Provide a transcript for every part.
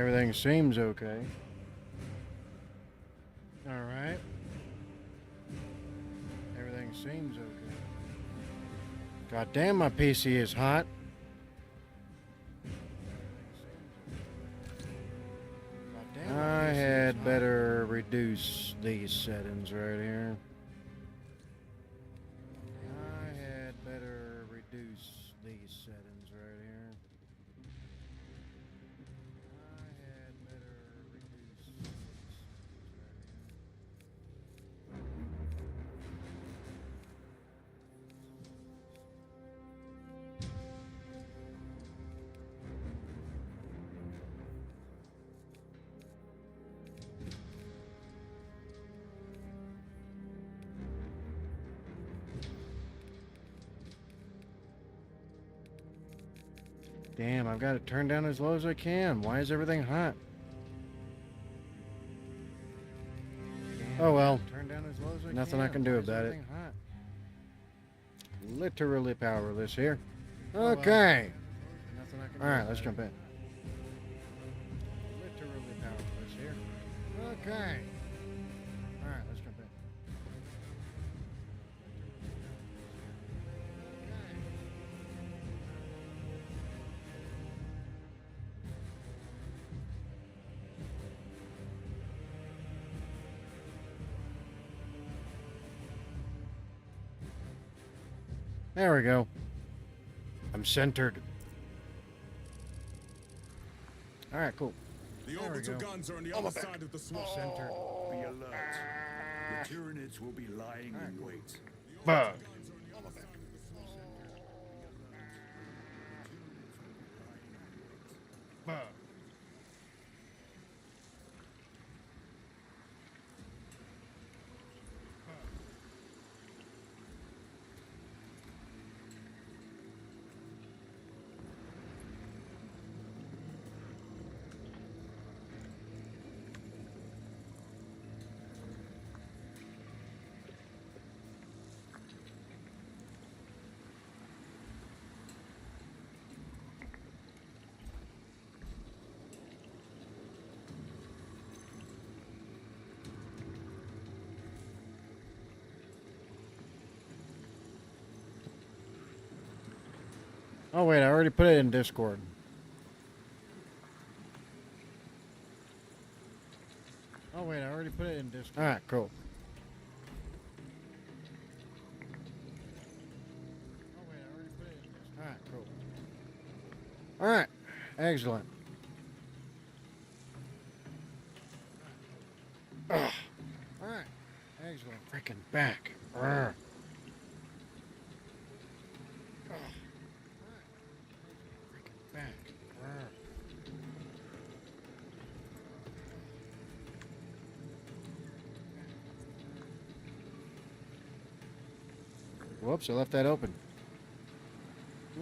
Everything seems okay. Alright. Everything seems okay. God damn, my PC is hot. I had better reduce these settings right here. I had better reduce these settings right here. I had better reduce these settings right here. Damn, I've got it turned down as low as I can. Why is everything hot? Oh well, nothing I can do about it. Literally powerless here. Okay. Alright, let's jump in. Literally powerless here. Okay. Alright, let's jump in. There we go. I'm centered. Alright, cool. The orbital guns are on the other side of the swamp. Centered. Be alert. The Tyranids will be lying in wait. Bug. Bug. Oh wait, I already put it in Discord. Oh wait, I already put it in Discord. Alright, cool. Oh wait, I already put it in Discord. Alright, cool. Alright, excellent. Alright, excellent. Freaking back. Urgh. Back. Whoops, I left that open.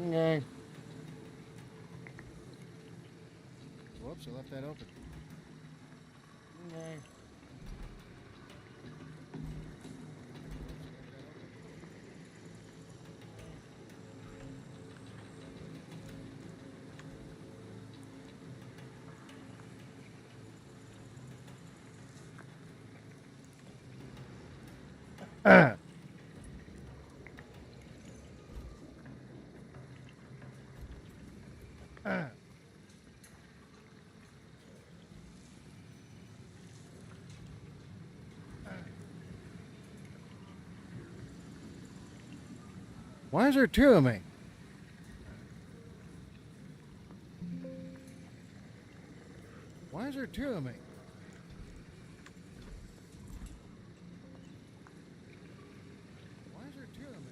Okay. Whoops, I left that open. Okay. Why is there two of me? Why is there two of me? Why is there two of me?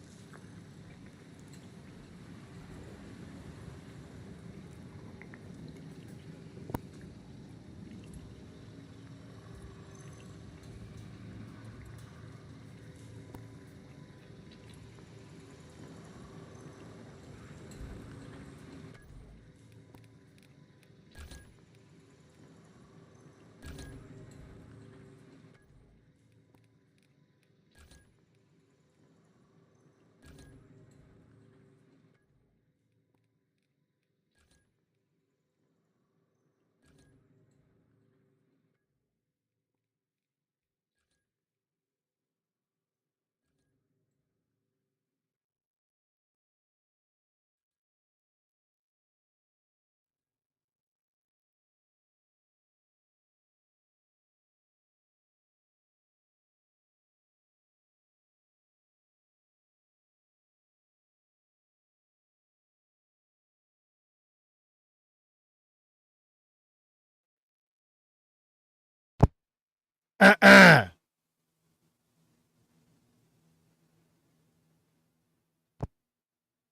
Uh-uh.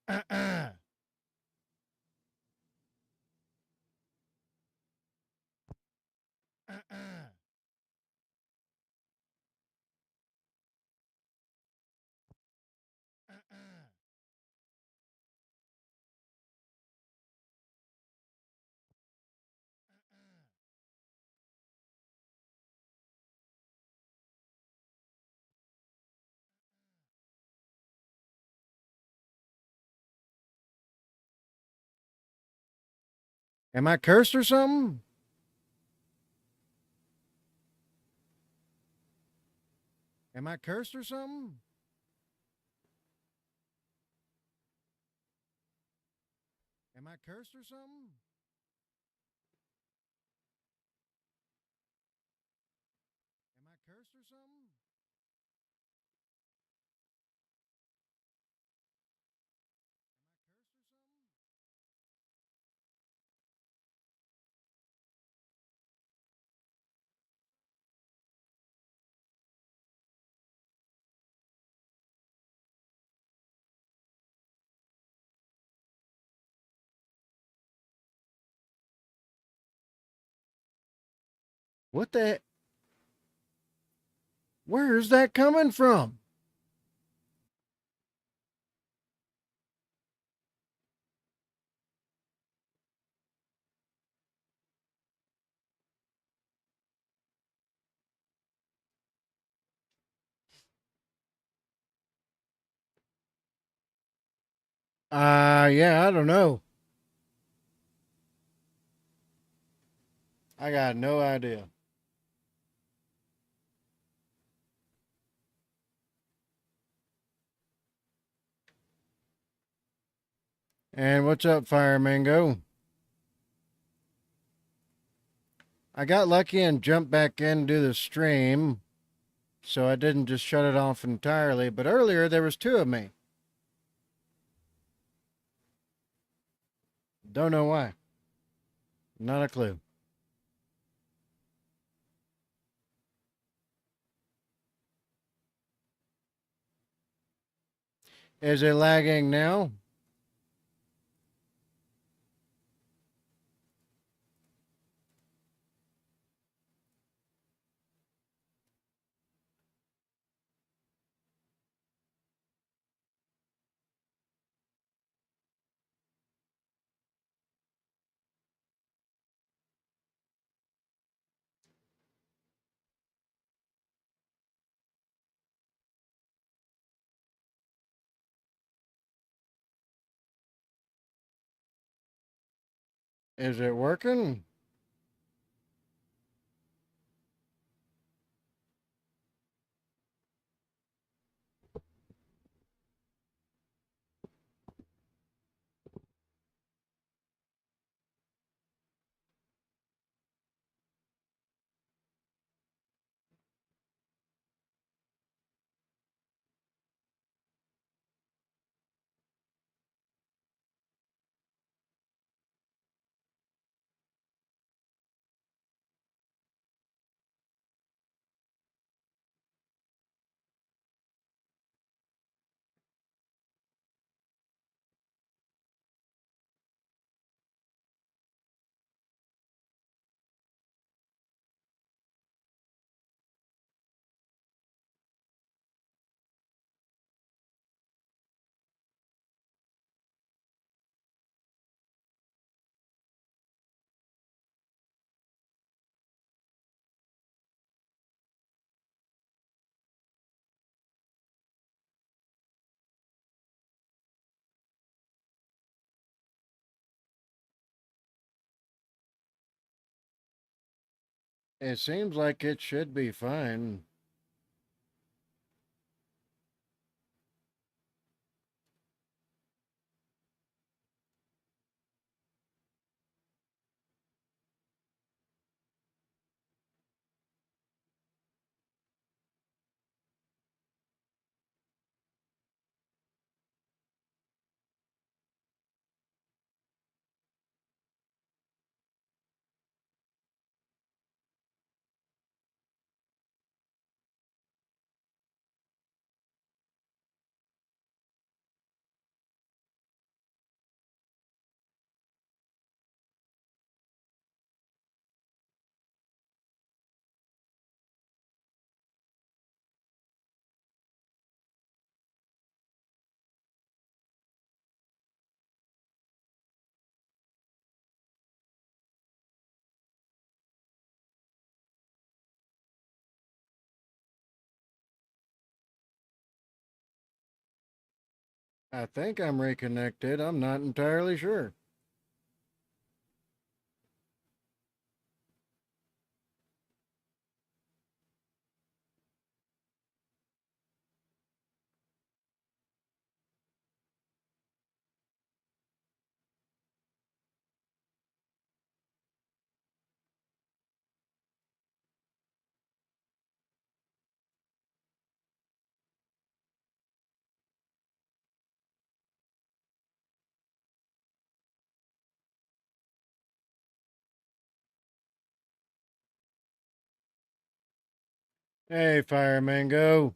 Uh-uh. Uh-uh. Uh-uh. Am I cursed or something? Am I cursed or something? Am I cursed or something? Am I cursed or something? What the? Where is that coming from? Yeah, I don't know. I got no idea. And what's up, Fire Mango? I got lucky and jumped back into the stream, so I didn't just shut it off entirely. But earlier there was two of me. Don't know why. Not a clue. Is it lagging now? Is it working? It seems like it should be fine. I think I'm reconnected. I'm not entirely sure. Hey, Fire Mango.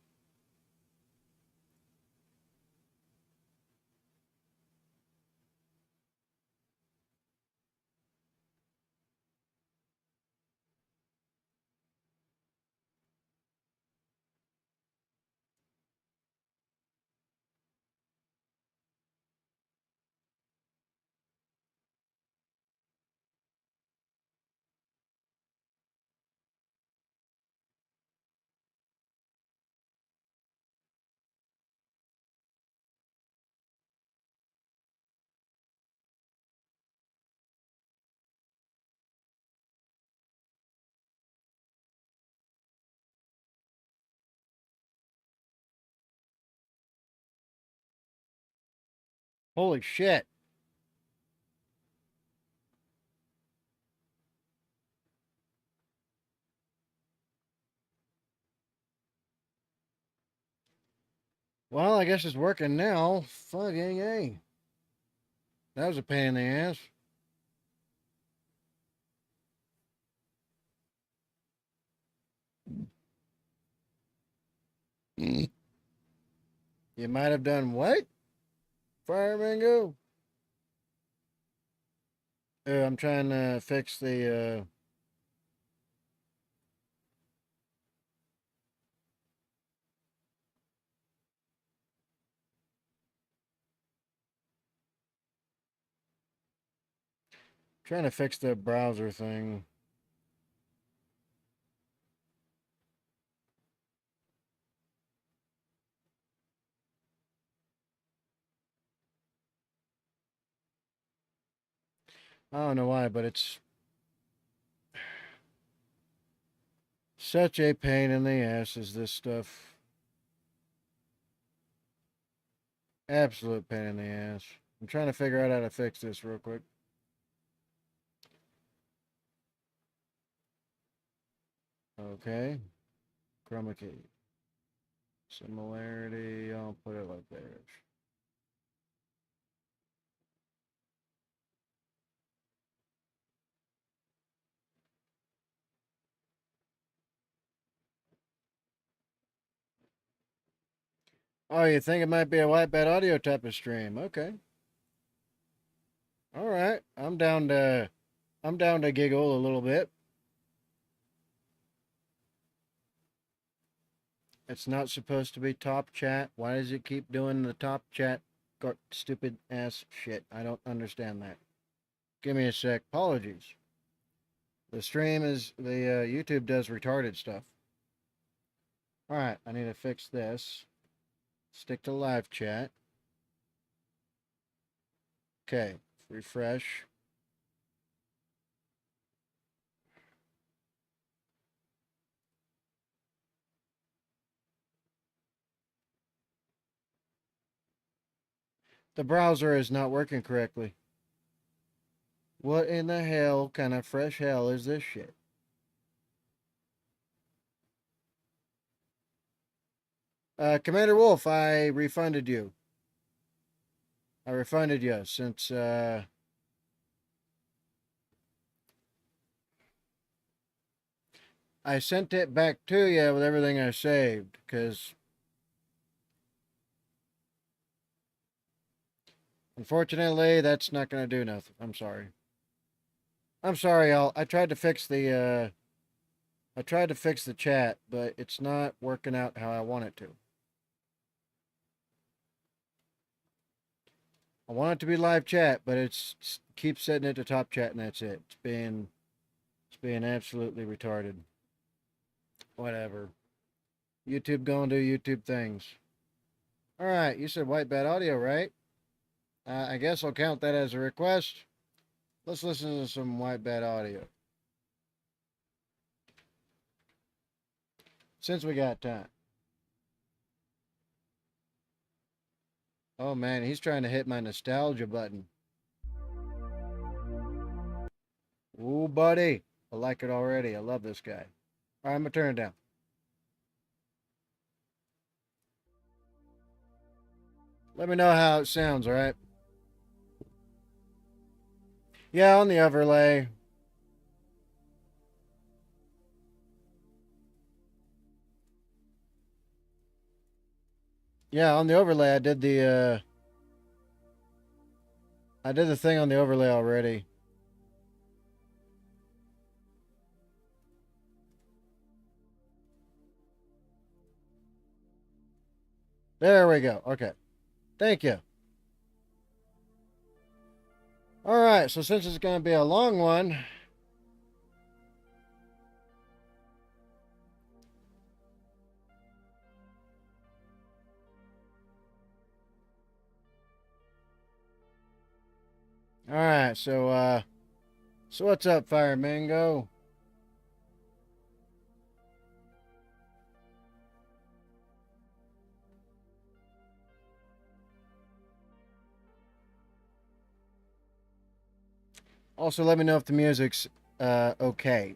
Holy shit. Well, I guess it's working now. Fucking A. That was a pain in the ass. You might have done what? Fire Mango? I'm trying to fix the, trying to fix the browser thing. I don't know why, but it's such a pain in the ass is this stuff. Absolute pain in the ass. I'm trying to figure out how to fix this real quick. Okay. Chroma key. Similarity. I'll put it like this. Oh, you think it might be a white bed audio type of stream? Okay. All right. I'm down to giggle a little bit. It's not supposed to be top chat. Why does it keep doing the top chat stupid ass shit? I don't understand that. Give me a sec. Apologies. The stream is the YouTube does retarded stuff. All right, I need to fix this. Stick to live chat. Okay, refresh. The browser is not working correctly. What in the hell kind of fresh hell is this shit? Commander Wolf, I refunded you. I refunded you since I sent it back to you with everything I saved because unfortunately that's not going to do nothing. I'm sorry. I'm sorry, y'all. I tried to fix the chat, but it's not working out how I want it to. I want it to be live chat, but it's keeps setting it to top chat and that's it. It's being absolutely retarded. Whatever. YouTube gonna do YouTube things. All right, you said white bad audio, right? I guess I'll count that as a request. Let's listen to some white bad audio. Since we got time. Oh man, he's trying to hit my nostalgia button. Ooh, buddy. I like it already. I love this guy. All right, I'm going to turn it down. Let me know how it sounds, all right? Yeah, on the overlay. Yeah, on the overlay, I did the thing on the overlay already. There we go. Okay. Thank you. All right, so since it's going to be a long one, all right, so what's up, Fire Mango? Also, let me know if the music's okay.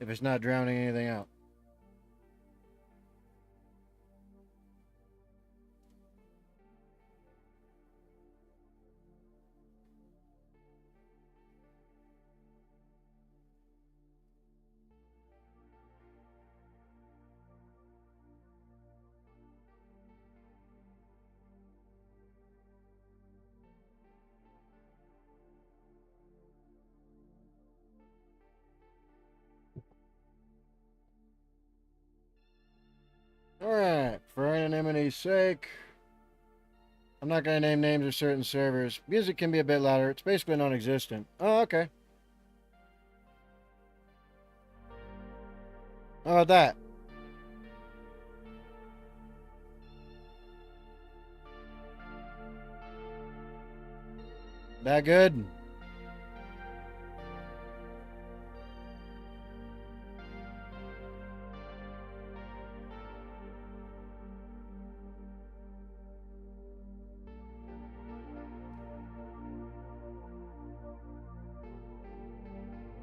If it's not drowning anything out. Alright, for anonymity's sake, I'm not going to name names of certain servers. Music can be a bit louder. It's basically non existent. Oh, okay. How about that? That good?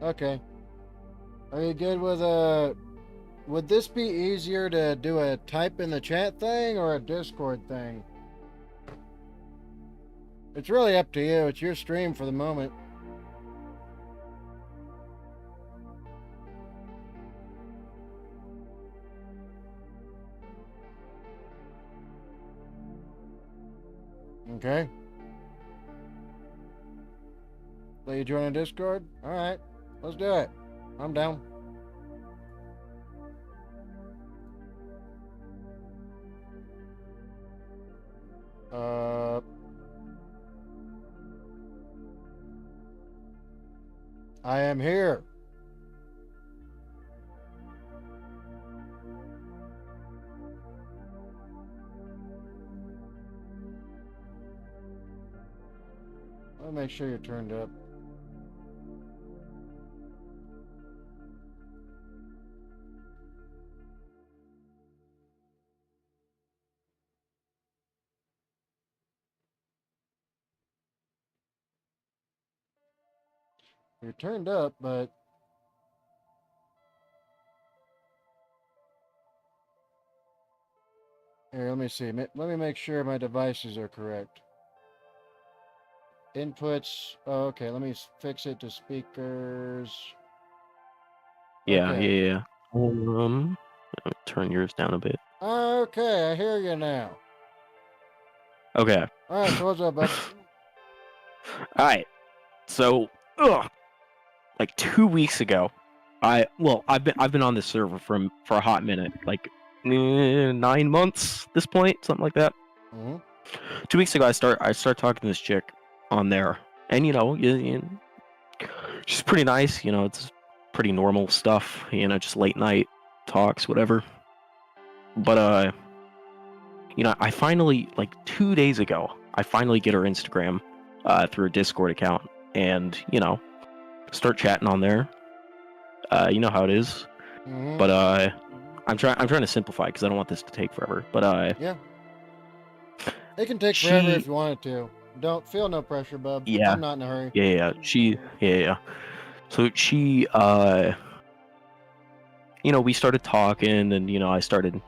Okay. Are you good with would this be easier to do a type in the chat thing or a Discord thing? It's really up to you. It's your stream for the moment. Okay. Let you join a Discord? Alright. Let's do it. I'm down. I am here. Let me make sure you're turned up. You're turned up, but here, let me see. Let me make sure my devices are correct. Inputs. Oh, okay, let me fix it to speakers. Yeah, Okay. yeah. Let me turn yours down a bit. Okay, I hear you now. Okay. All right, so what's up, bud? All right. So, like 2 weeks ago, I've been on this server for a hot minute, like 9 months at this point, something like that. Mm-hmm. 2 weeks ago, I start talking to this chick on there, and she's pretty nice. It's pretty normal stuff. Just late night talks, whatever. But I finally, like 2 days ago, I finally get her Instagram through a Discord account, and start chatting on there. You know how it is, Mm-hmm. but I'm trying to simplify because I don't want this to take forever. But Yeah. It can take forever if you want it to. Don't feel no pressure, bub. yeah, I'm not in a hurry. yeah. So we started talking, and I started,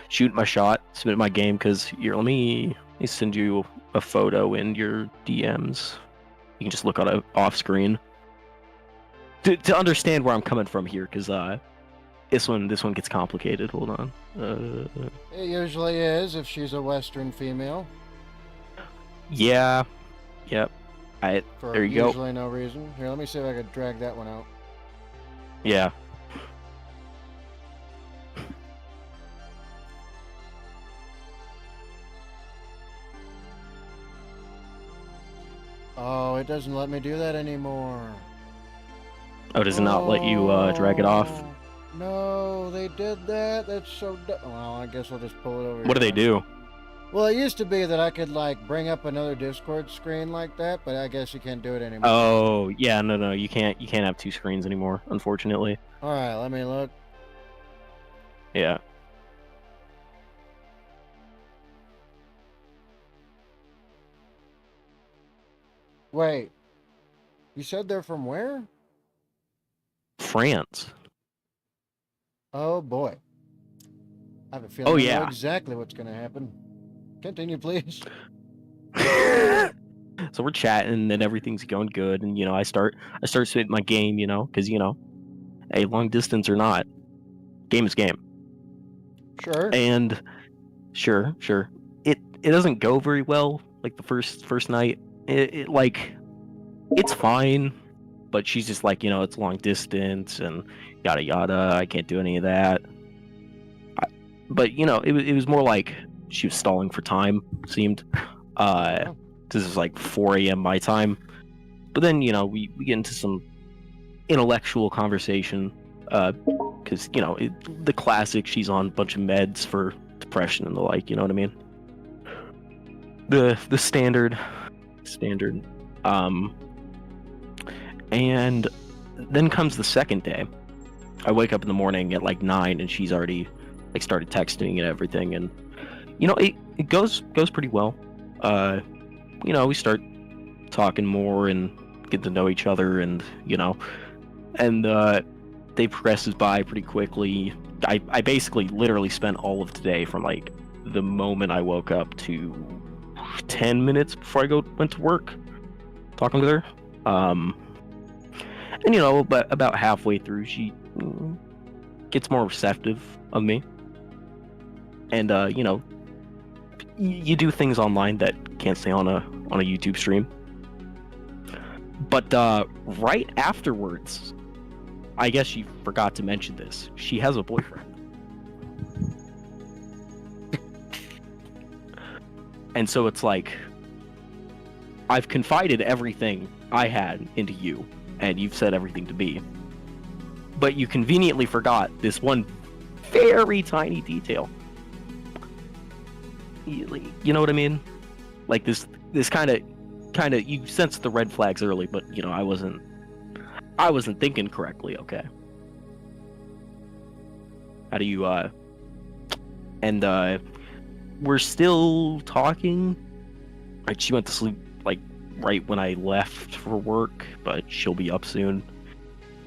shooting my shot, submitting my game. Because here, let me send you a photo in your DMs. You can just look on it off screen to understand where I'm coming from here. Because this one gets complicated. Hold on. It usually is if she's a Western female. Yeah. Yep. For there you go. usually no reason. Here, let me see if I could drag that one out. Yeah. Oh, it doesn't let me do that anymore. Oh, does it not let you drag it off? No, they did that. That's so well, I guess I'll just pull it over What do they do? Well, it used to be that I could, like, bring up another Discord screen like that, but I guess you can't do it anymore. Oh, yeah, no, you can't have two screens anymore, unfortunately. Alright, let me look. Yeah. Wait. You said they're from where? France. Oh, boy. I have a feeling Oh, I yeah. know exactly what's going to happen. Continue, please. So we're chatting and everything's going good, and I start spitting my game, because hey, long distance or not, game is game. Sure. And sure, it doesn't go very well. Like the first night, it like it's fine, but she's just like, it's long distance and yada yada. I can't do any of that. But it was more like she was stalling for time. Seemed, this is like 4 a.m. my time. But then we get into some intellectual conversation, because the classic. She's on a bunch of meds for depression and the like. You know what I mean? The standard. And then comes the second day. I wake up in the morning at like 9, and she's already like started texting and everything, and it goes pretty well. We start talking more and get to know each other, and day progresses by pretty quickly. I basically literally spent all of today, from like the moment I woke up to 10 minutes before I went to work, talking with her. And about halfway through, she gets more receptive of me, and you do things online that can't stay on a YouTube stream. But right afterwards, I guess she forgot to mention this. She has a boyfriend. And so it's like, I've confided everything I had into you, and you've said everything to me. But you conveniently forgot this one very tiny detail. You know what I mean? Like this kind of, you sensed the red flags early, but I wasn't thinking correctly. Okay. How do you and we're still talking. Like, she went to sleep like right when I left for work, but she'll be up soon,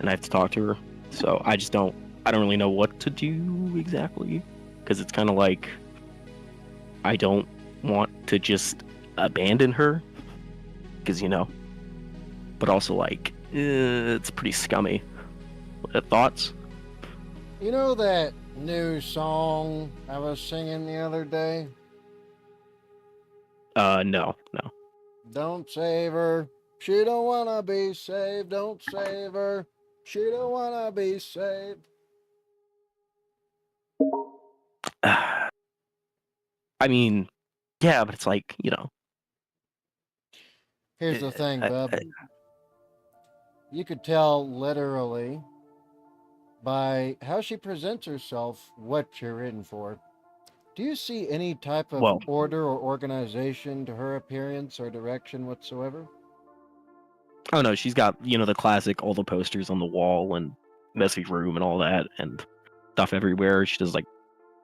and I have to talk to her. So I don't really know what to do exactly, because it's kind of like, I don't want to just abandon her, because but also like, it's pretty scummy. Thoughts? You know that new song I was singing the other day? No. Don't save her. She don't wanna be saved. Don't save her. She don't wanna be saved. I mean, yeah, but it's like, Here's the thing, bub. You could tell literally by how she presents herself what you're in for. Do you see any type of Well, order or organization to her appearance or direction whatsoever? oh no, she's got, the classic, all the posters on the wall and messy room and all that, and stuff everywhere. She does like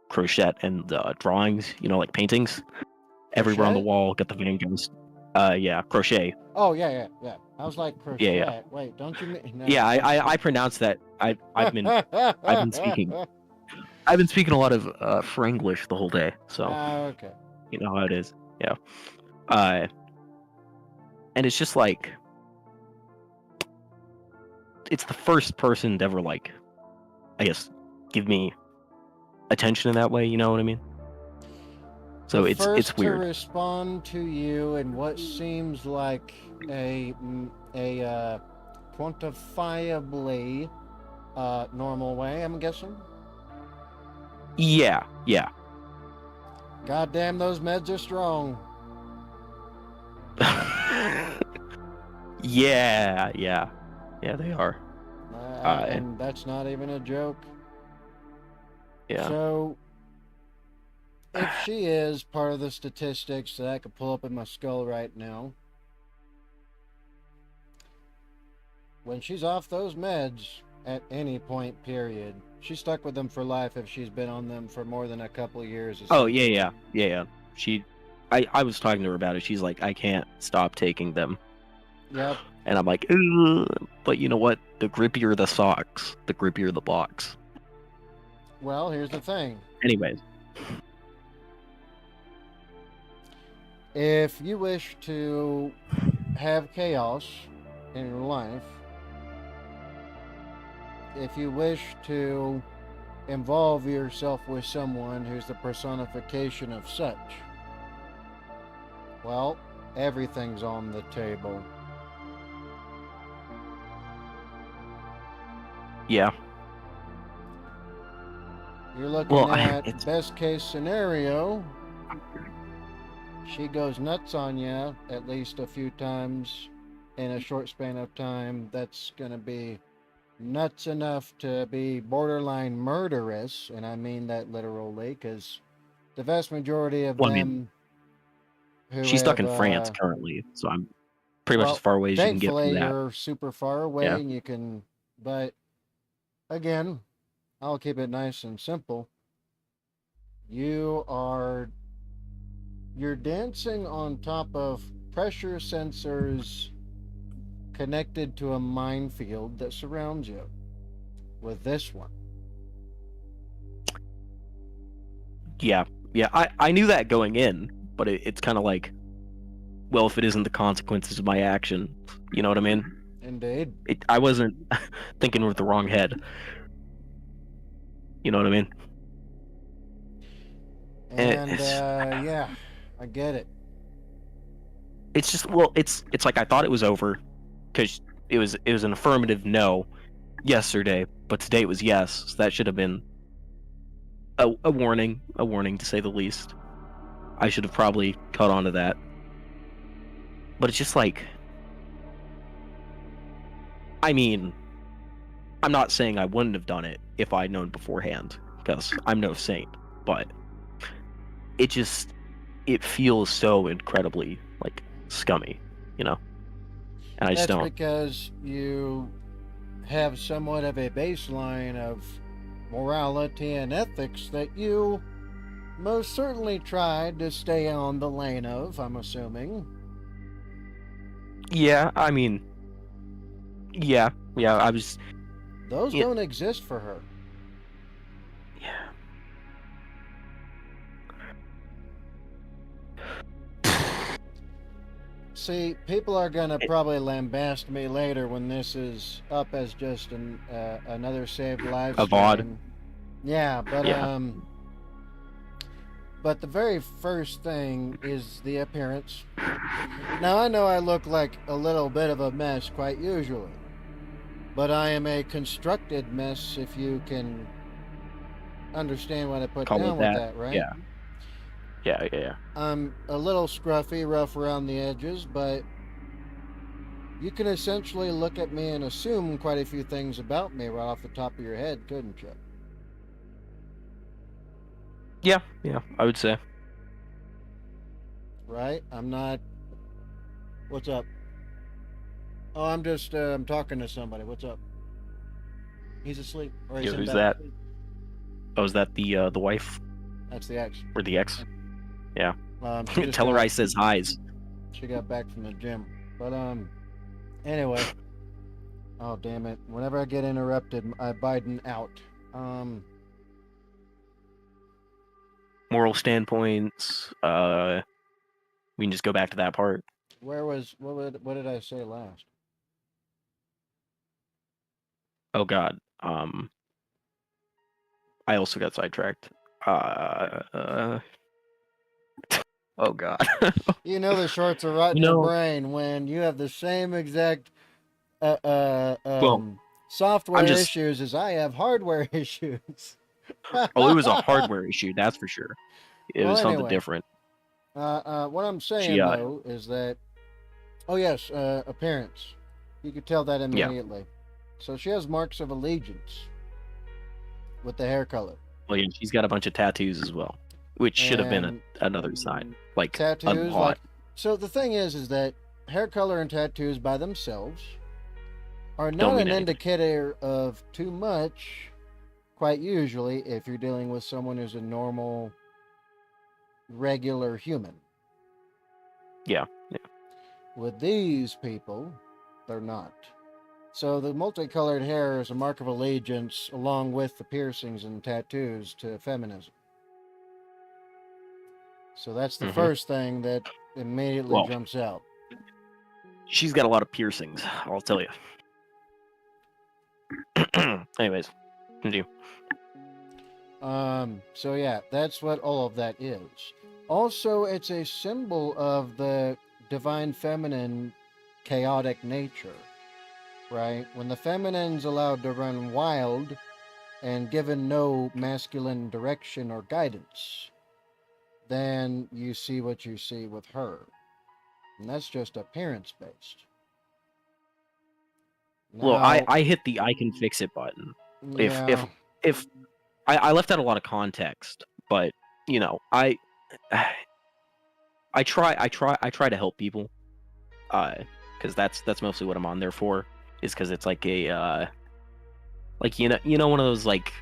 crochet and drawings, like paintings everywhere on the Crochet? wall. Got the Van Goghs. Yeah, crochet. Oh, yeah. I was like, Yeah, yeah, crochet. Wait, don't you mean... No, yeah. I'm I pronounced that. I've been speaking. I've been speaking a lot of Franglish the whole day, so Okay. you know how it is. Yeah. And it's just like it's the first person to ever like, I guess, give me attention in that way. You know what I mean? So The it's first to weird. respond to you in what seems like a quantifiably normal way, I'm guessing. Yeah. Goddamn, those meds are strong. Yeah, they are. And that's not even a joke. Yeah. So, if she is part of the statistics that I could pull up in my skull right now, when she's off those meds at any point, period, she's stuck with them for life if she's been on them for more than a couple of years. Oh, yeah. I was talking to her about it. She's like, I can't stop taking them. Yep. And I'm like, ugh. But you know what? The grippier the socks, the grippier the box. Well, here's the thing. Anyways. If you wish to have chaos in your life, if you wish to involve yourself with someone who's the personification of such, well, everything's on the table. Yeah. You're looking at best case scenario. She goes nuts on you at least a few times in a short span of time. That's going to be nuts enough to be borderline murderous, and I mean that literally, because the vast majority of them who she's stuck have, in France currently, so I'm pretty much as far away as you can get from thankfully, that. you're super far away, and you can, but again, I'll keep it nice and simple. You're dancing on top of pressure sensors connected to a minefield that surrounds you with this one. Yeah. I knew that going in, but it's kind of like, well, if it isn't the consequences of my action, you know what I mean? Indeed. I wasn't thinking with the wrong head. You know what I mean? And yeah, I get it. It's just, well, it's like I thought it was over because it was an affirmative no yesterday, but today it was yes. So that should have been a warning to say the least. I should have probably caught on to that. But it's just like, I mean, I'm not saying I wouldn't have done it if I'd known beforehand, because I'm no saint, but it feels so incredibly, like, scummy, you know? And I just don't. That's because you have somewhat of a baseline of morality and ethics that you most certainly tried to stay on the lane of, I'm assuming. Yeah, I mean, yeah, I was... Those don't exist for her. Yeah. See, people are gonna probably lambast me later when this is up as just another saved live A VOD. stream. Yeah, but Yeah. But the very first thing is the appearance. Now I know I look like a little bit of a mess quite usually, but I am a constructed mess if you can understand what I put Call down it with that. that, right? Yeah. I'm a little scruffy, rough around the edges, but you can essentially look at me and assume quite a few things about me right off the top of your head, couldn't you? Yeah, I would say. right? I'm not. What's up? Oh, I'm just I'm talking to somebody. What's up? He's asleep or he's Yeah, in who's bed. that? Oh, is that the wife That's the ex. or the ex? Yeah. She just Tell her got, I says highs. she got back from the gym. But anyway. Oh damn it! Whenever I get interrupted, I Biden out. Moral standpoints. We can just go back to that part. What did I say last? Oh God. I also got sidetracked. Oh God. You know the shorts are rotting You your know, brain when you have the same exact well, software I'm just. issues as I have hardware issues. Oh, it was a hardware issue, that's for sure. It Well, was something anyway, different. what I'm She, saying though is that, oh yes, appearance. You could tell that yeah. immediately. So she has marks of allegiance with the hair color Well, yeah, she's got a bunch of tattoos as well, which should have been and another sign, like tattoos. unhot. Like, so the thing is that hair color and tattoos by themselves are Don't not mean an anything. indicator of too much. Quite usually, if you're dealing with someone who's a normal, regular human. Yeah. With these people, they're not. So the multicolored hair is a mark of allegiance along with the piercings and tattoos to feminism. So that's the Hmm. first thing that immediately Well, jumps out. she's got a lot of piercings, I'll tell you. Anyways, continue. So yeah, that's what all of that is. Also, it's a symbol of the divine feminine chaotic nature, right? When the feminine's allowed to run wild and given no masculine direction or guidance, then you see what you see with her. And that's just appearance based. Well, Now, I hit the I can fix it button. If if yeah, if I left out a lot of context, but you know, I try to help people. Because that's mostly what I'm on there for. Is because it's like a like one of those like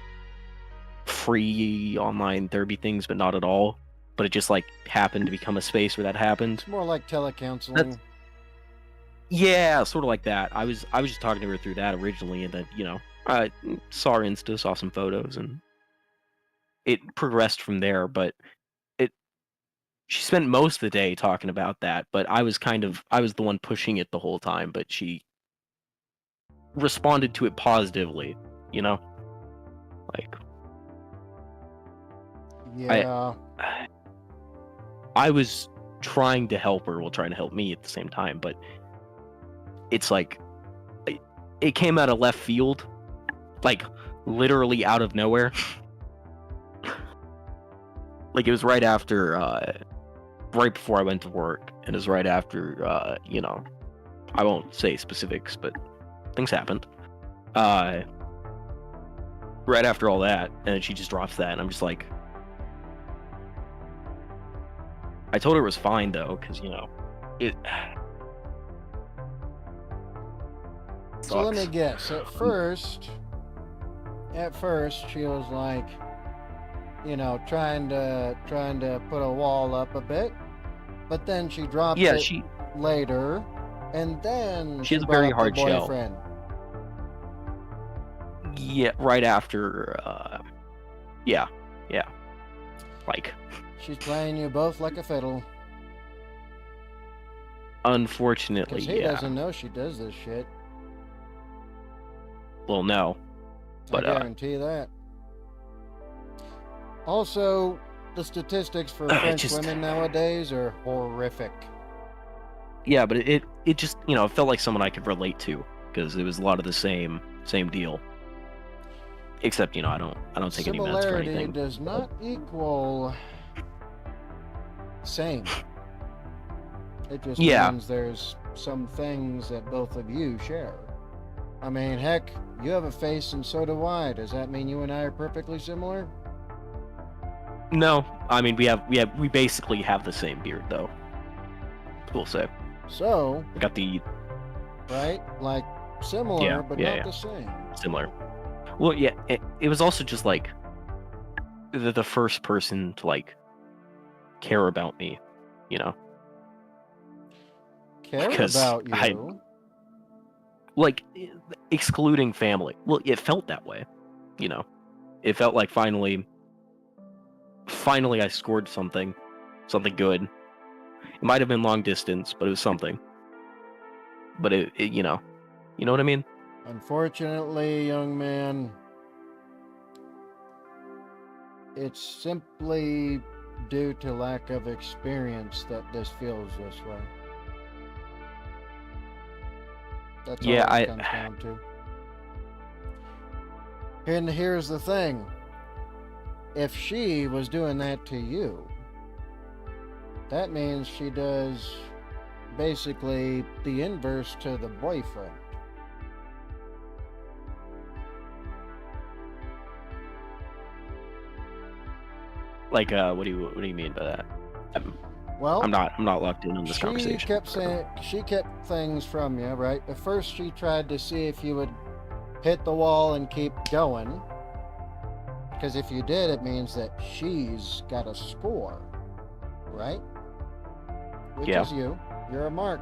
free online therapy things, but not at all. But it just like happened to become a space where that happened. it's more like That's telecounseling. yeah, sort of like that. I was just talking to her through that originally, and then I saw her Insta, saw some photos, and it progressed from there. But it she spent most of the day talking about that, but I was the one pushing it the whole time, but she responded to it positively, you know? Like I Yeah, I was trying to help her while trying to help me at the same time, but it's like it came out of left field, like literally out of nowhere. Like it was right after right before I went to work, and it was right after I won't say specifics, but things happened. Right after all that, and then she just drops that, and I'm just like, I told her it was fine though, because it. so let me Sucks. guess. At first, she was like, trying to put a wall up a bit, but then she dropped Yeah, it later, and then she has a brought very up the hard shell. boyfriend. Yeah, right after. Yeah, like. She's playing you both like a fiddle. Unfortunately, Because he yeah. doesn't know she does this shit. Well, no, but I guarantee that. Also, the statistics for French women nowadays are horrific. Yeah, but it just it felt like someone I could relate to, because it was a lot of the same deal. Except I don't take any meds for anything. Similarity does not equal same. It just means there's some things that both of you share. I mean, heck, you have a face and so do I. Does that mean you and I are perfectly similar? No, I mean we basically have the same beard though. We'll say. So, I got the right? Like similar, yeah but yeah not yeah the same. similar. Well, yeah, it was also just like the first person to like care about me, you know, Care because about I you. like excluding family. Well, it felt that way, you know. It felt like finally I scored something good. It might have been long distance, but it was something. But it you know what I mean? Unfortunately, young man, it's simply due to lack of experience that this feels this way. That's Yeah, all it comes down to. And here's the thing. If she was doing that to you, that means she does basically the inverse to the boyfriend. like what do you mean by that? Well, I'm not locked in on this she conversation. kept things from you, right? At first, she tried to see if you would hit the wall and keep going. Because if you did, it means that she's got a score, right? Which Yeah. is you. You're a mark.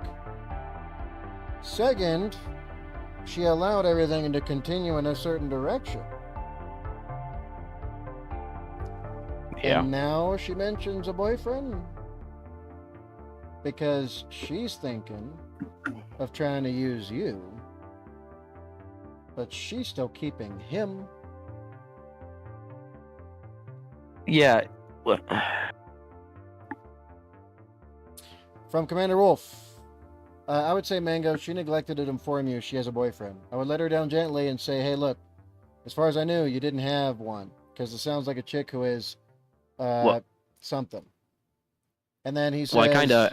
Second, she allowed everything to continue in a certain direction. Yeah. And now she mentions a boyfriend. Because she's thinking of trying to use you. But she's still keeping him. Yeah. From Commander Wolf. I would say, Mango, she neglected to inform you she has a boyfriend. I would let her down gently and say, hey, look, as far as I knew, you didn't have one. Because it sounds like a chick who is something. And then he says... Well, I kind of...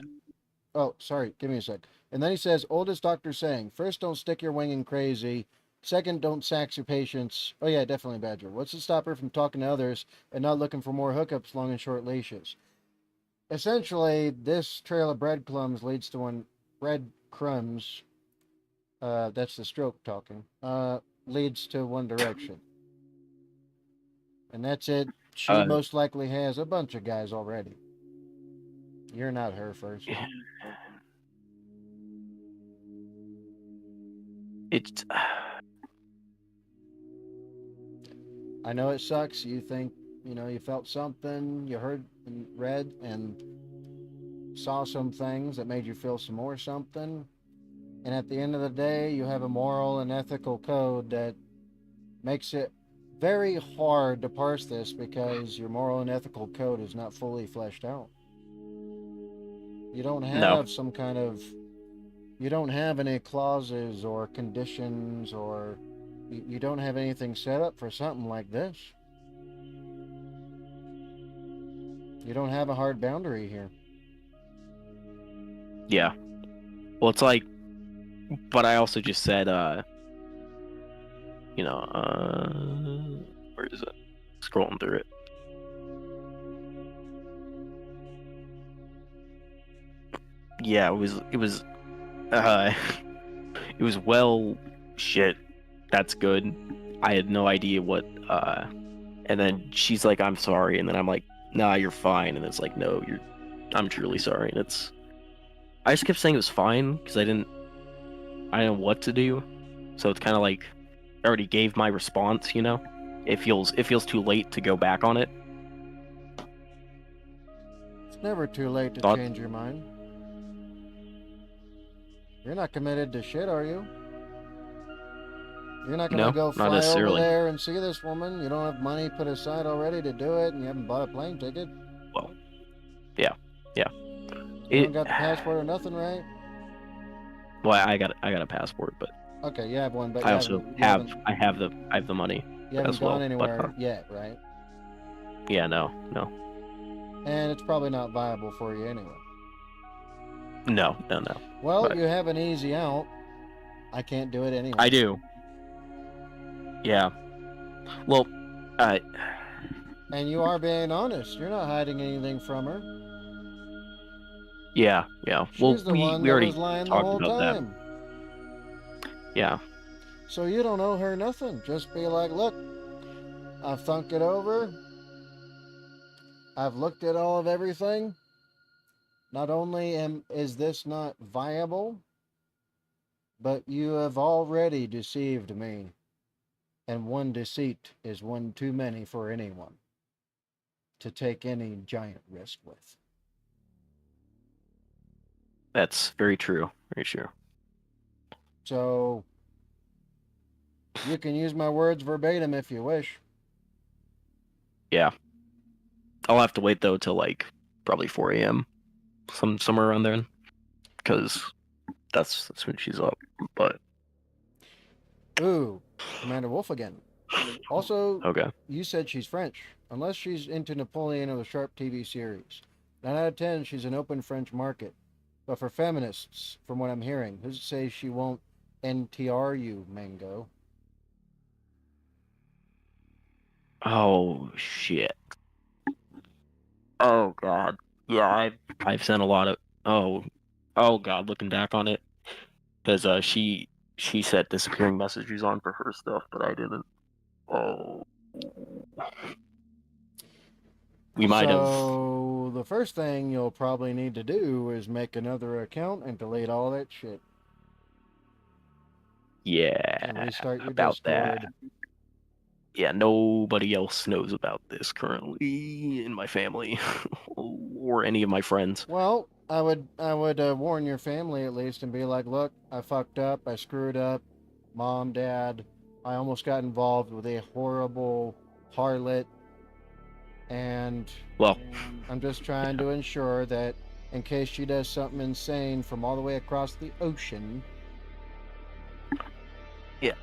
Oh, sorry. Give me a sec. And then he says, oldest doctor saying, first, don't stick your wing in crazy. Second, don't sax your patients. Oh, yeah, definitely, Badger. What's to stop her from talking to others and not looking for more hookups, long and short leashes? Essentially, this trail of breadcrumbs leads to one... Breadcrumbs, that's the stroke talking, leads to one direction. And that's it. She most likely has a bunch of guys already. You're not her first. It's... I know it sucks. You think, you felt something, you heard and read and saw some things that made you feel some more something. And at the end of the day, you have a moral and ethical code that makes it very hard to parse this because your moral and ethical code is not fully fleshed out. You don't have some kind of... You don't have any clauses or conditions or... You don't have anything set up for something like this. You don't have a hard boundary here. Yeah. Well, it's like... But I also just said, where is it? Scrolling through it. Yeah, it was it was well, shit, that's good. I had no idea what, and then she's like, I'm sorry, and then I'm like, nah, you're fine, and it's like, no, I'm truly sorry, and I just kept saying it was fine, because I didn't know what to do, so it's kind of like, I already gave my response, It feels too late to go back on it. It's never too late to change your mind. You're not committed to shit, are you? You're not going to go fly over there and see this woman. You don't have money put aside already to do it, and you haven't bought a plane ticket. Well, yeah. You don't got the passport or nothing, right? Well, I got a passport, but okay, you have one, but I also have the money. You haven't as gone well, anywhere yet, right? Yeah, no. And it's probably not viable for you anyway. No. Well, you have an easy out. I can't do it anyway. I do. Yeah. Well, And you are being honest. You're not hiding anything from her. Yeah, yeah. Well, She's the we one we that already was lying the talked whole about that. time. Yeah. So you don't owe her nothing. Just be like, look, I've thunk it over. I've looked at all of everything. Not only is this not viable, but you have already deceived me. And one deceit is one too many for anyone to take any giant risk with. That's very true. Very true. So you can use my words verbatim if you wish. Yeah. I'll have to wait though till like probably 4 a.m. Somewhere around there, because that's when she's up. But Ooh, Commander Wolf again. Also, okay. you said she's French. Unless she's into Napoleon or the Sharp TV series. 9 out of 10, she's an open French market. But for feminists, from what I'm hearing, who's to say she won't NTR you, Mango? Oh shit. Oh god. Yeah, I've sent a lot of oh god, looking back on it, because she set disappearing messages on for her stuff, but I didn't. Oh, we might have. So, the first thing you'll probably need to do is make another account and delete all that shit. And Yeah, restart your about that. Discord. Yeah, nobody else knows about this currently in my family or any of my friends. Well, I would warn your family at least and be like, look, I fucked up, I screwed up, mom, dad, I almost got involved with a horrible harlot, and Well, I'm just trying to ensure that in case she does something insane from all the way across the ocean, yeah.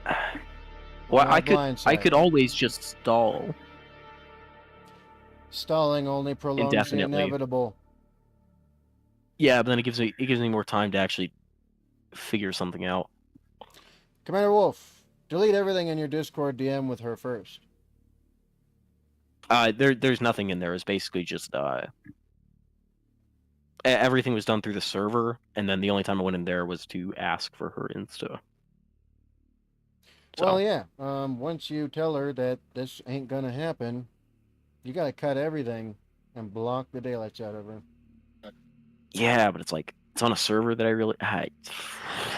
Well, you're not I could blindsided. always just stall Stalling only prolongs the indefinitely. inevitable. Yeah, but then it gives me more time to actually figure something out. Commander Wolf, delete everything in your Discord DM with her first. There's nothing in there. It's basically just everything was done through the server, and then the only time I went in there was to ask for her Insta. So Well, yeah. Once you tell her that this ain't gonna happen, you gotta cut everything and block the daylights out of her. yeah, but it's like it's on a server that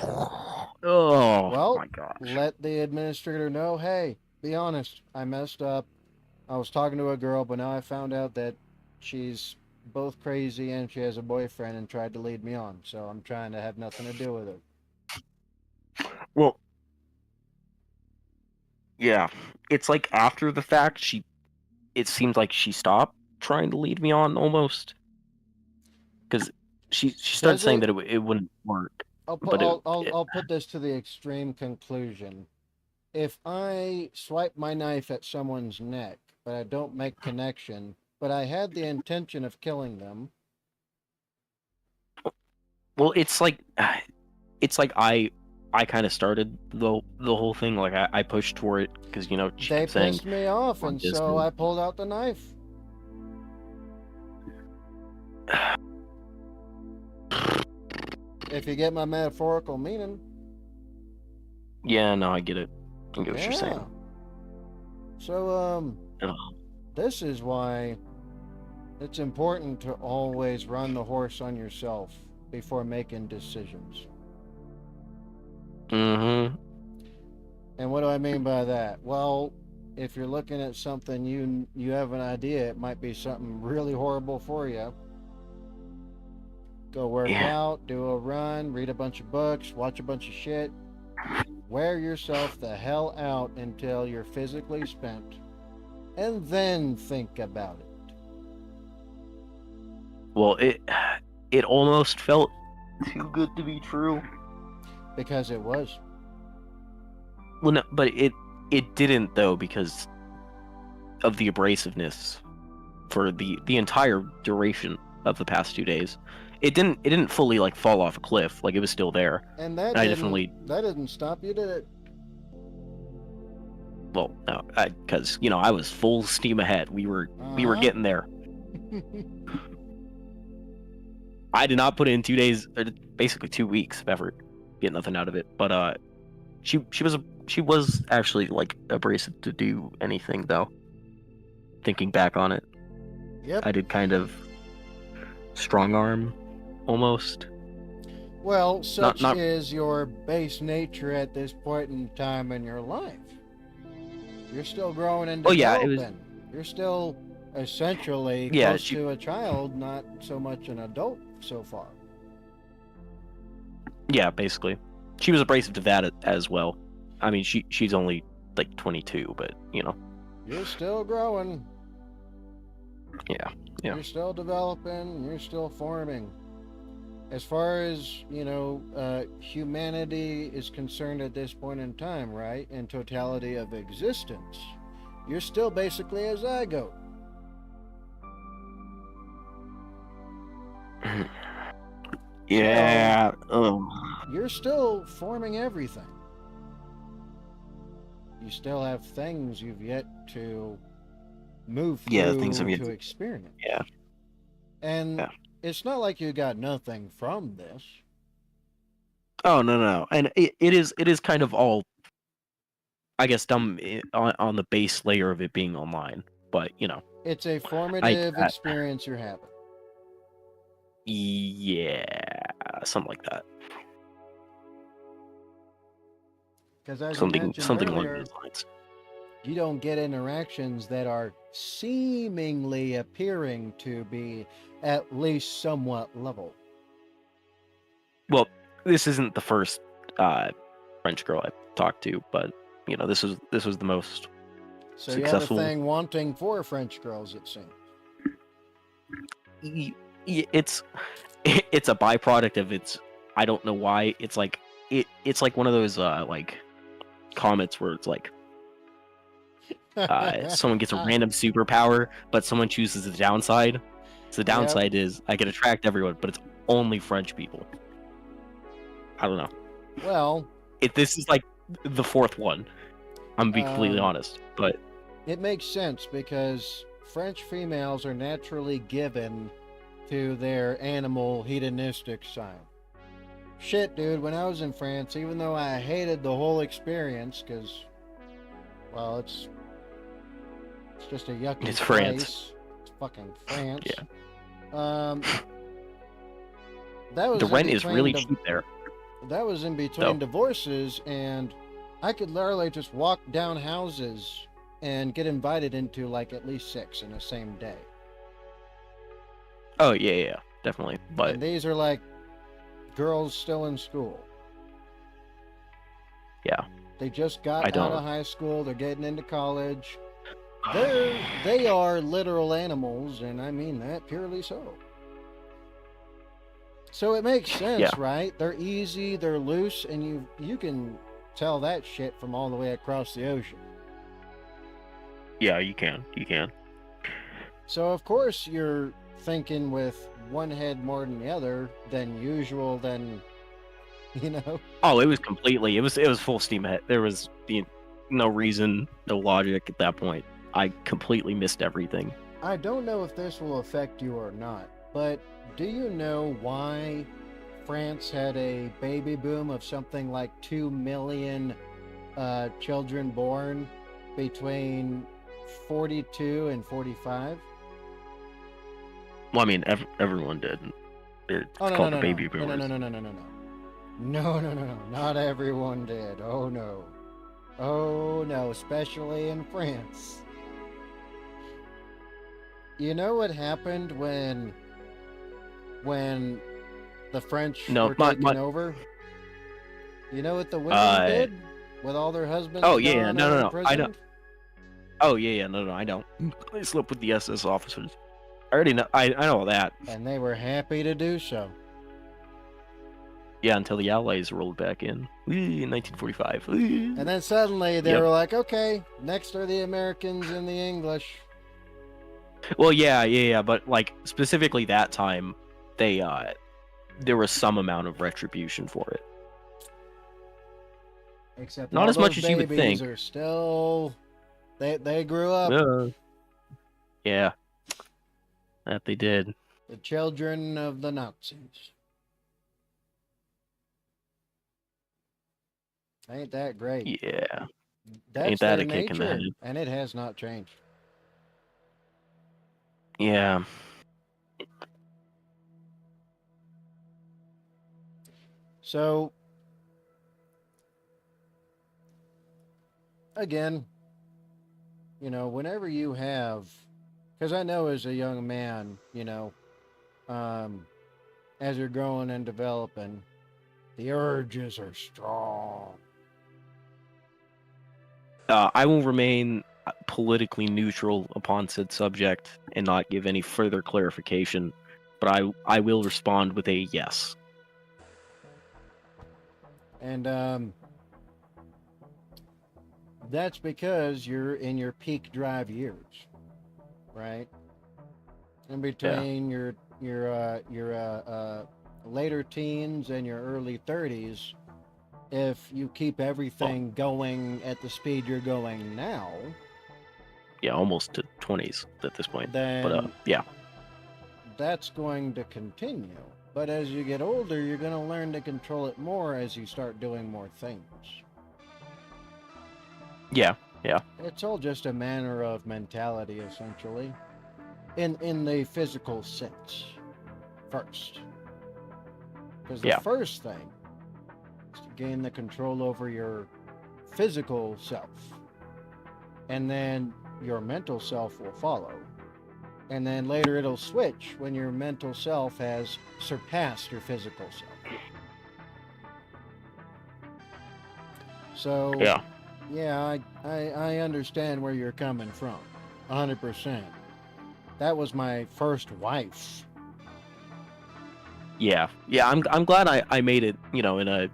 oh Well, my gosh. let the administrator know, hey, be honest, I messed up. I was talking to a girl, but now I found out that she's both crazy and she has a boyfriend and tried to lead me on. So I'm trying to have nothing to do with her. Well, yeah, it's like after the fact, it seems like she stopped trying to lead me on almost, because she started Does saying it? that it wouldn't work, I'll put but I'll put this to the extreme conclusion. If I swipe my knife at someone's neck, but I don't make connection, but I had the intention of killing them, well, it's like I kind of started the whole thing. Like I pushed for it because she they kept saying pissed me off, on and so Discord. I pulled out the knife. If you get my metaphorical meaning. Yeah, no, I get it. I get what you're saying. So, Ugh. this is why it's important to always run the horse on yourself before making decisions. Mm-hmm. And what do I mean by that? Well, if you're looking at something you have an idea, it might be something really horrible for you. Go work Yeah. out, do a run, read a bunch of books, watch a bunch of shit. Wear yourself the hell out until you're physically spent. And then think about it. Well, it almost felt too good to be true. Because it was. Well, no, but it didn't though, because of the abrasiveness for the entire duration of the past 2 days. It didn't fully like fall off a cliff. Like it was still there. And that I didn't definitely that didn't stop you, did it? Well, no, because I was full steam ahead. We were getting there. I did not put in 2 days, or basically 2 weeks of effort, get nothing out of it. But she was actually like abrasive to do anything though. Thinking back on it, Yep. I did kind of strong arm, almost. Well, such not- is your base nature at this point in time in your life. You're still growing and Oh, developing. yeah, it was- You're still essentially Yeah, close to a child, not so much an adult so far. Yeah, basically, she was abrasive to that as well. I mean, she's only like 22, but You're still growing. Yeah. You're still developing. You're still forming. As far as, humanity is concerned at this point in time, right? In totality of existence, you're still basically a zygote. Yeah. You're still forming everything. You still have things you've yet to move through Yeah, things have yet to to- experience. Yeah. And Yeah. it's not like you got nothing from this. Oh no, and it is kind of all, I guess, dumb on the base layer of it being online, but It's a formative I- experience you're having. yeah, something like that. Because as you Something mentioned along earlier, those lines. you don't get interactions that are seemingly appearing to be at least somewhat level. Well, this isn't the first French girl I've talked to, but this was the most So successful. you have a thing wanting for French girls, it seems. It's a byproduct of its. I don't know why. It's like it's like one of those like comments where it's like someone gets a random superpower, but someone chooses the downside. So the downside is I can attract everyone, but it's only French people. I don't know. Well, This is like the fourth one. I'm being completely honest, but it makes sense because French females are naturally given to their animal hedonistic side. Shit, dude, when I was in France, even though I hated the whole experience, because, well, it's just a yucky It's place. France. It's fucking France. Yeah. That was the in rent is between really the- cheap there. That was in between Oh. divorces, and I could literally just walk down houses and get invited into like at least 6 in the same day. Oh yeah, definitely. But And these are like girls still in school. yeah, They just got I out don't. of high school. They're getting into college. They are literal animals, and I mean that purely so. So it makes sense, Yeah. right? They're easy, they're loose, and you can tell that shit from all the way across the ocean. Yeah, you can. So of course you're thinking with one head more than the other than usual, than Oh, it was full steam ahead. There was no reason, no logic at that point. I completely missed everything. I don't know if this will affect you or not, but do you know why France had a baby boom of something like 2 million children born between 42 and 45? Well, I mean, everyone did. It's Oh, called the baby boomers. No, not everyone did. Oh no, especially in France. You know what happened when the French No, were my- taking over? You know what the women did with all their husbands? Oh, yeah, gone no, or no, I know. imprisoned? Oh yeah, no, I don't. I slept with the SS officers. I already know. I know that. And they were happy to do so. Yeah, until the Allies rolled back in. In 1945. And then suddenly they Yep. were like, okay, next are the Americans and the English. Well, yeah, but like specifically that time, they there was some amount of retribution for it. Except Not all as much those as you would babies think. are still... They grew up. Yeah, that they did. The children of the Nazis. Ain't that great? Yeah, That's ain't that their a kick in the nature, head? and it has not changed. Yeah. So, again, whenever you have, because I know as a young man, as you're growing and developing, the urges are strong. I will remain politically neutral upon said subject and not give any further clarification, but I will respond with a yes. And that's because you're in your peak drive years, right? In between your later teens and your early 30s, if you keep everything going at the speed you're going now, Yeah, almost to 20s at this point. But then yeah. that's going to continue. But as you get older, you're going to learn to control it more as you start doing more things. Yeah. It's all just a manner of mentality, essentially, in the physical sense first. Because the first thing is to gain the control over your physical self, and then your mental self will follow. And then later it'll switch when your mental self has surpassed your physical self. So, yeah, I understand where you're coming from, 100%. That was my first wife. Yeah. I'm glad I made it. In a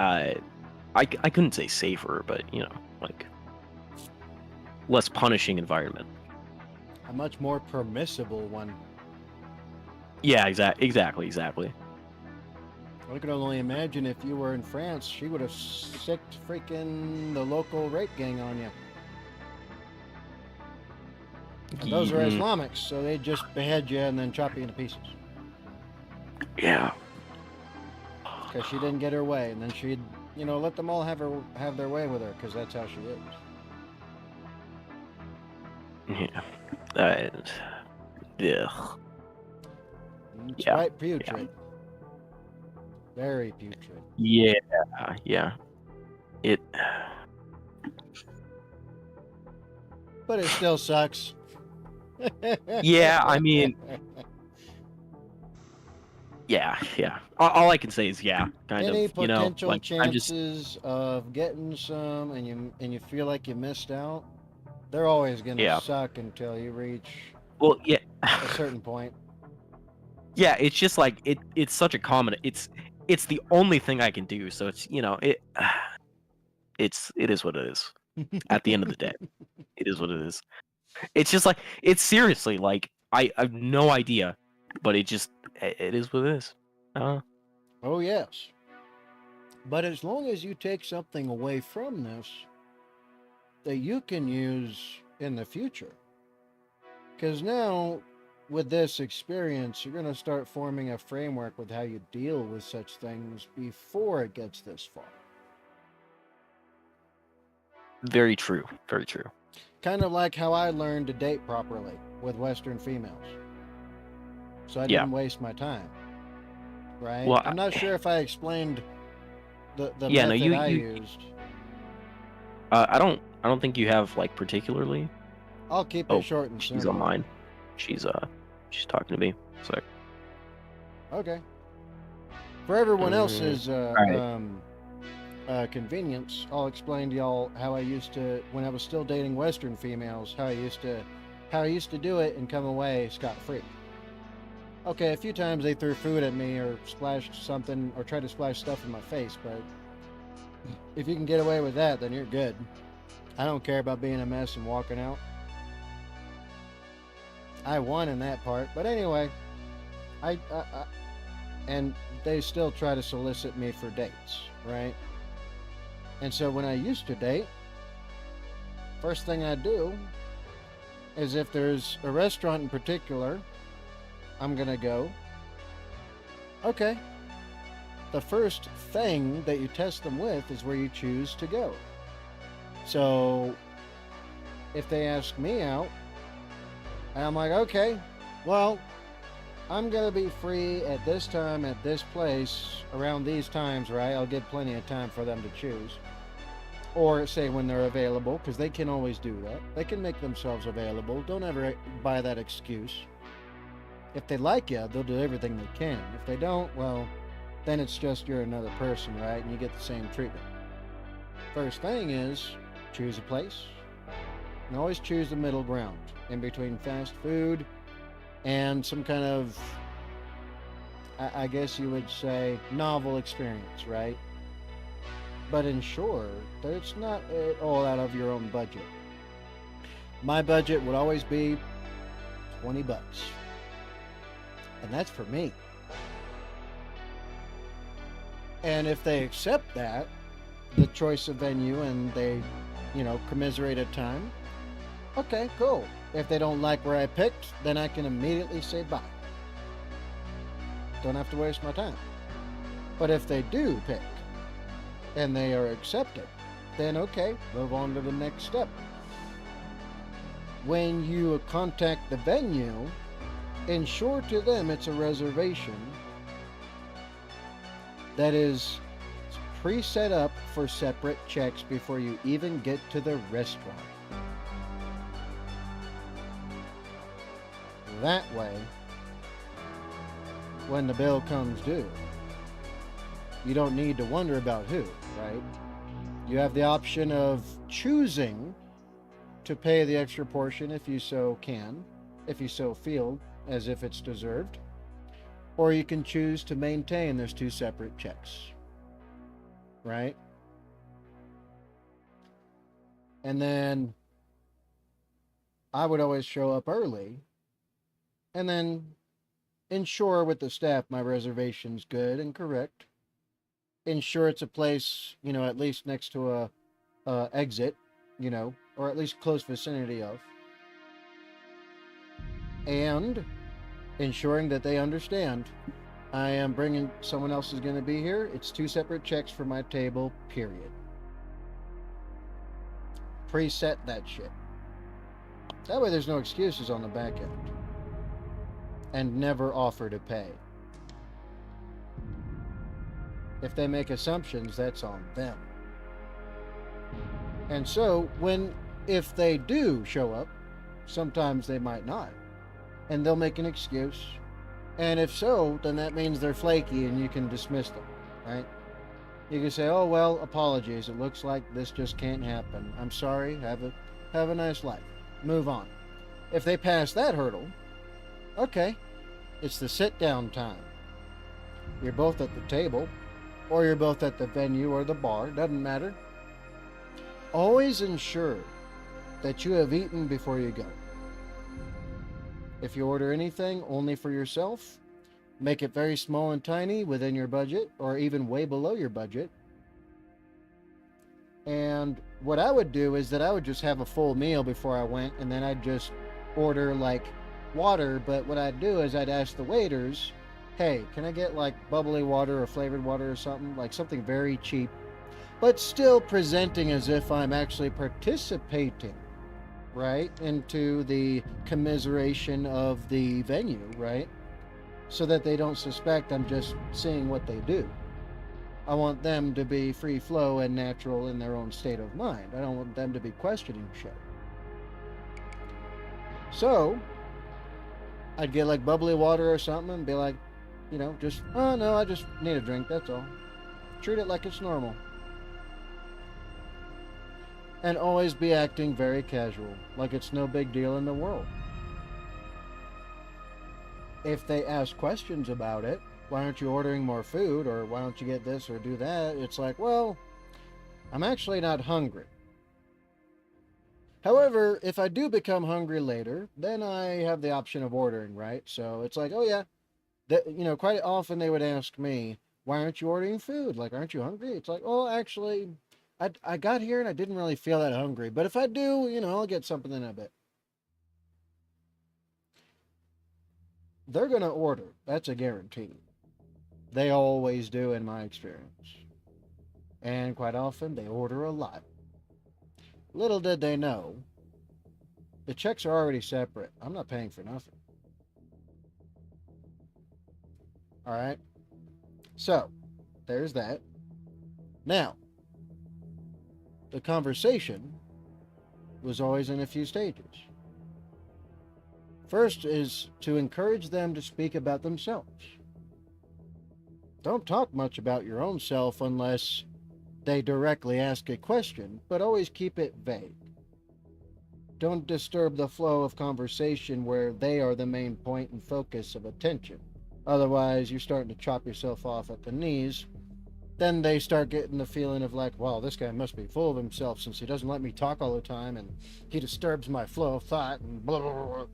I couldn't say safer, but like less punishing environment. A much more permissible one. Yeah, exactly. I could only imagine if you were in France, she would have sicked freaking the local rape gang on you. And those are Islamics, so they'd just behead you and then chop you into pieces. Yeah. Because she didn't get her way, and then she'd, let them all have their way with her, because that's how she is. Yeah. Yeah. It's quite putrid. Yeah. Very putrid. Yeah. It. But it still sucks. Yeah, I mean. Yeah. All I can say is kind Any of. potential Like chances of getting some, and you feel like you missed out, they're always gonna suck until you reach. Well, yeah. A certain point. Yeah, it's just like it's such a common. It's the only thing I can do. So it's it is what it is. At the end of the day, it is what it is. It's just like it's seriously like I have no idea, but it is what it is. Oh yes. But as long as you take something away from this that you can use in the future, because now with this experience, you're going to start forming a framework with how you deal with such things before it gets this far. Very true. Kind of like how I learned to date properly with Western females. So I didn't waste my time. Right? Well, I'm not sure if I explained the method I used. I don't think you have like particularly. I'll keep it short and simple. She's on mine. She's talking to me. So. Okay. For everyone else's convenience, I'll explain to y'all how I used to, when I was still dating Western females, how I used to do it and come away scot-free. Okay, a few times they threw food at me or splashed something or tried to splash stuff in my face, but if you can get away with that, then you're good. I don't care about being a mess and walking out. I won in that part, but anyway, and they still try to solicit me for dates, right? And so when I used to date, first thing I do is if there's a restaurant in particular I'm gonna go, okay, the first thing that you test them with is where you choose to go. So if they ask me out, I'm like, okay, well, I'm gonna be free at this time at this place around these times, right? I'll give plenty of time for them to choose. Or say when they're available, because they can always do that. They can make themselves available. Don't ever buy that excuse. If they like you, they'll do everything they can. If they don't, well, then it's just you're another person, right? And you get the same treatment. First thing is, choose a place. And always choose the middle ground in between fast food and some kind of, I guess you would say, novel experience, right? But ensure that it's not all out of your own budget. My budget would always be $20. And that's for me. And if they accept that, the choice of venue, and they, commiserate a time, okay, cool. If they don't like where I picked, then I can immediately say bye. Don't have to waste my time. But if they do pick, and they are accepted, then okay, move on to the next step. When you contact the venue, ensure to them it's a reservation that is pre-set up for separate checks before you even get to the restaurant. That way, when the bill comes due, you don't need to wonder about who, right? You have the option of choosing to pay the extra portion if you so can, if you so feel as if it's deserved, or you can choose to maintain those two separate checks, right? And then I would always show up early and then ensure with the staff my reservation's good and correct. Ensure it's a place, at least next to a exit, or at least close vicinity of. And ensuring that they understand I am bringing someone else is going to be here. It's two separate checks for my table, period. Preset that shit. That way there's no excuses on the back end. And never offer to pay. If they make assumptions, that's on them. And so, if they do show up, sometimes they might not. And they'll make an excuse. And if so, then that means they're flaky and you can dismiss them, right? You can say, oh, well, apologies. It looks like this just can't happen. I'm sorry. Have a nice life. Move on. If they pass that hurdle, okay, it's the sit-down time. You're both at the table, or you're both at the venue or the bar, doesn't matter. Always ensure that you have eaten before you go. If you order anything only for yourself, make it very small and tiny within your budget, or even way below your budget. And what I would do is that I would just have a full meal before I went, and then I'd just order like water. But what I'd do is I'd ask the waiters, hey, can I get like bubbly water or flavored water or something? Like something very cheap, but still presenting as if I'm actually participating, right, into the commiseration of the venue, right? So that they don't suspect I'm just seeing what they do. I want them to be free flow and natural in their own state of mind. I don't want them to be questioning shit. So I'd get like bubbly water or something and be like, just, oh no, I just need a drink, that's all. Treat it like it's normal. And always be acting very casual, like it's no big deal in the world. If they ask questions about it, why aren't you ordering more food, or why don't you get this or do that? It's like, well, I'm actually not hungry. However, if I do become hungry later, then I have the option of ordering, right? So it's like, oh yeah, Quite often they would ask me, why aren't you ordering food? Like, aren't you hungry? It's like, oh, actually, I got here and I didn't really feel that hungry. But if I do, I'll get something in a bit. They're going to order. That's a guarantee. They always do, in my experience. And quite often, they order a lot. Little did they know, the checks are already separate. I'm not paying for nothing. All right? So, there's that. Now, the conversation was always in a few stages. First is to encourage them to speak about themselves. Don't talk much about your own self unless they directly ask a question, but always keep it vague. Don't disturb the flow of conversation where they are the main point and focus of attention. Otherwise, you're starting to chop yourself off at the knees. Then they start getting the feeling of like, wow, this guy must be full of himself since he doesn't let me talk all the time and he disturbs my flow of thought and blah, blah, blah.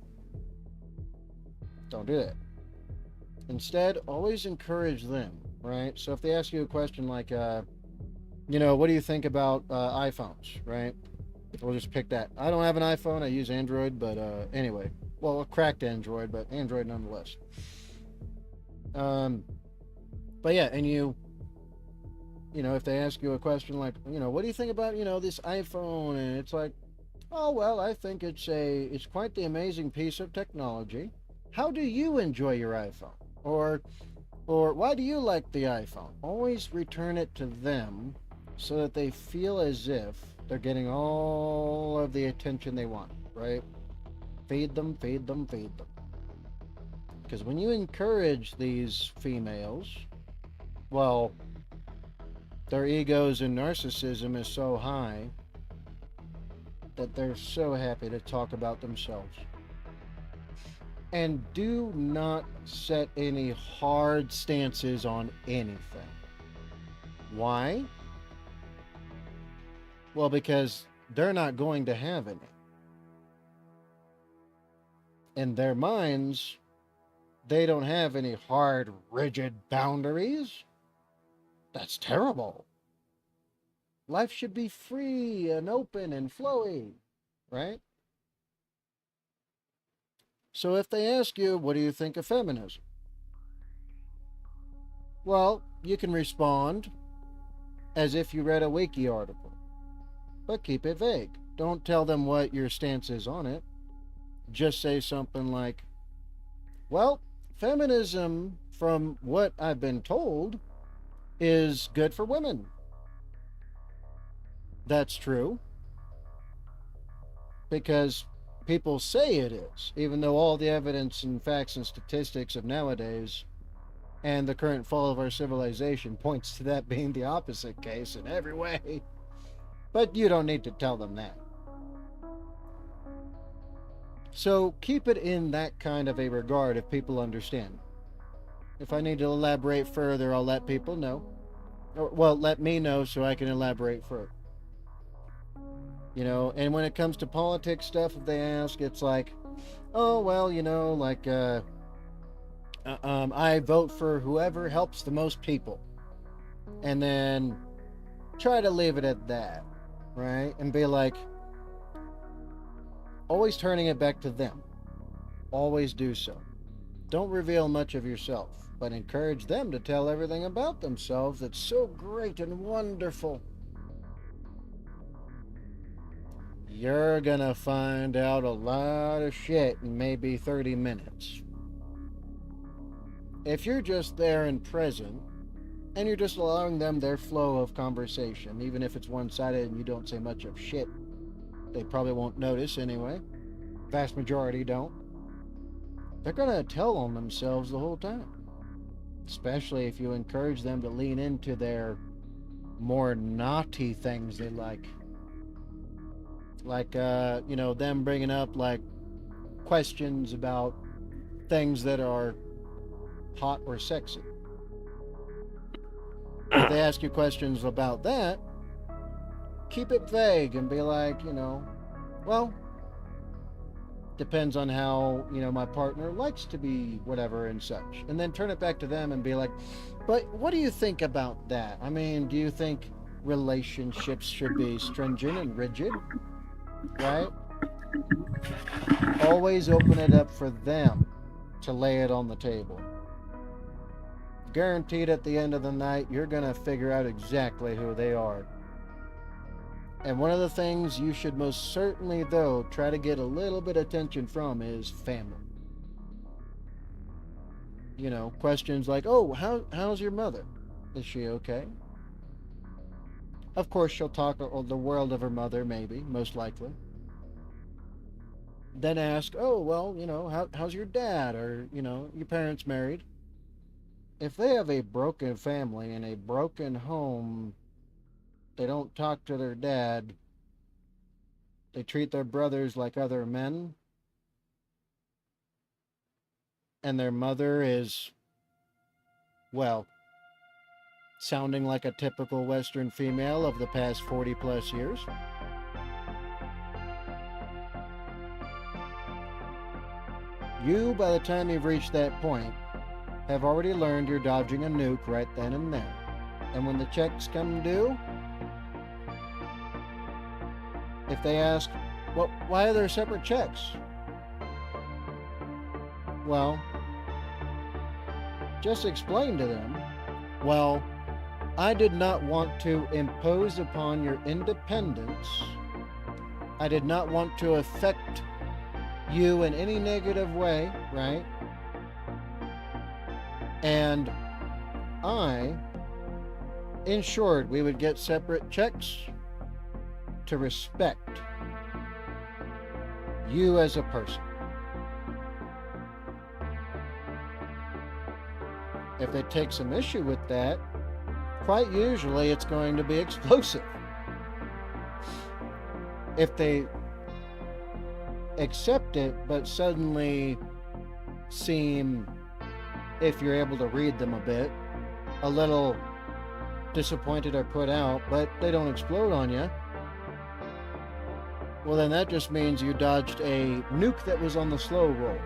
Don't do that. Instead, always encourage them, right? So if they ask you a question like, what do you think about iPhones, right? We'll just pick that. I don't have an iPhone. I use Android, but anyway. Well, a cracked Android, but Android nonetheless. But yeah, and if they ask you a question like, what do you think about, this iPhone? And it's like, oh, well, I think it's quite the amazing piece of technology. How do you enjoy your iPhone? Or why do you like the iPhone? Always return it to them so that they feel as if they're getting all of the attention they want, right? Feed them, feed them, feed them. Because when you encourage these females, well, their egos and narcissism is so high that they're so happy to talk about themselves. And do not set any hard stances on anything. Why? Well, because they're not going to have any. In their minds, they don't have any hard, rigid boundaries. That's terrible. Life should be free and open and flowy, right? So if they ask you, what do you think of feminism? Well, you can respond as if you read a wiki article, but keep it vague. Don't tell them what your stance is on it. Just say something like, well, feminism, from what I've been told, is good for women. That's true. Because people say it is, even though all the evidence and facts and statistics of nowadays and the current fall of our civilization points to that being the opposite case in every way. But you don't need to tell them that. So keep it in that kind of a regard if people understand. If I need to elaborate further, I'll let people know. Well, let me know so I can elaborate further. And when it comes to politics stuff, if they ask, it's like, oh, well, I vote for whoever helps the most people. And then try to leave it at that, right? And be like, always turning it back to them. Always do so. Don't reveal much of yourself, but encourage them to tell everything about themselves that's so great and wonderful. You're gonna find out a lot of shit in maybe 30 minutes. If you're just there and present, and you're just allowing them their flow of conversation, even if it's one-sided and you don't say much of shit, they probably won't notice anyway. Vast majority don't. They're gonna tell on themselves the whole time. Especially if you encourage them to lean into their more naughty things they like. Like, them bringing up, like, questions about things that are hot or sexy. If they ask you questions about that, keep it vague and be like, well, depends on how, my partner likes to be, whatever and such. And then turn it back to them and be like, but what do you think about that? I mean, do you think relationships should be stringent and rigid? Right? Always open it up for them to lay it on the table. Guaranteed at the end of the night, you're going to figure out exactly who they are. And one of the things you should most certainly, though, try to get a little bit of attention from is family. Questions like, oh, how's your mother? Is she okay? Of course, she'll talk the world of her mother, maybe, most likely. Then ask, oh, well, how's your dad? Or, your parents married? If they have a broken family and a broken home, they don't talk to their dad, they treat their brothers like other men, and their mother is, well, sounding like a typical Western female of the past 40 plus years. You, by the time you've reached that point, have already learned you're dodging a nuke right then and there. And when the checks come due, if they ask, well, why are there separate checks? Well, just explain to them, well, I did not want to impose upon your independence. I did not want to affect you in any negative way, right? And I ensured we would get separate checks to respect you as a person. If they take some issue with that, quite usually it's going to be explosive. If they accept it, but suddenly seem, if you're able to read them a bit, a little disappointed or put out, but they don't explode on you, well, then that just means you dodged a nuke that was on the slow roll.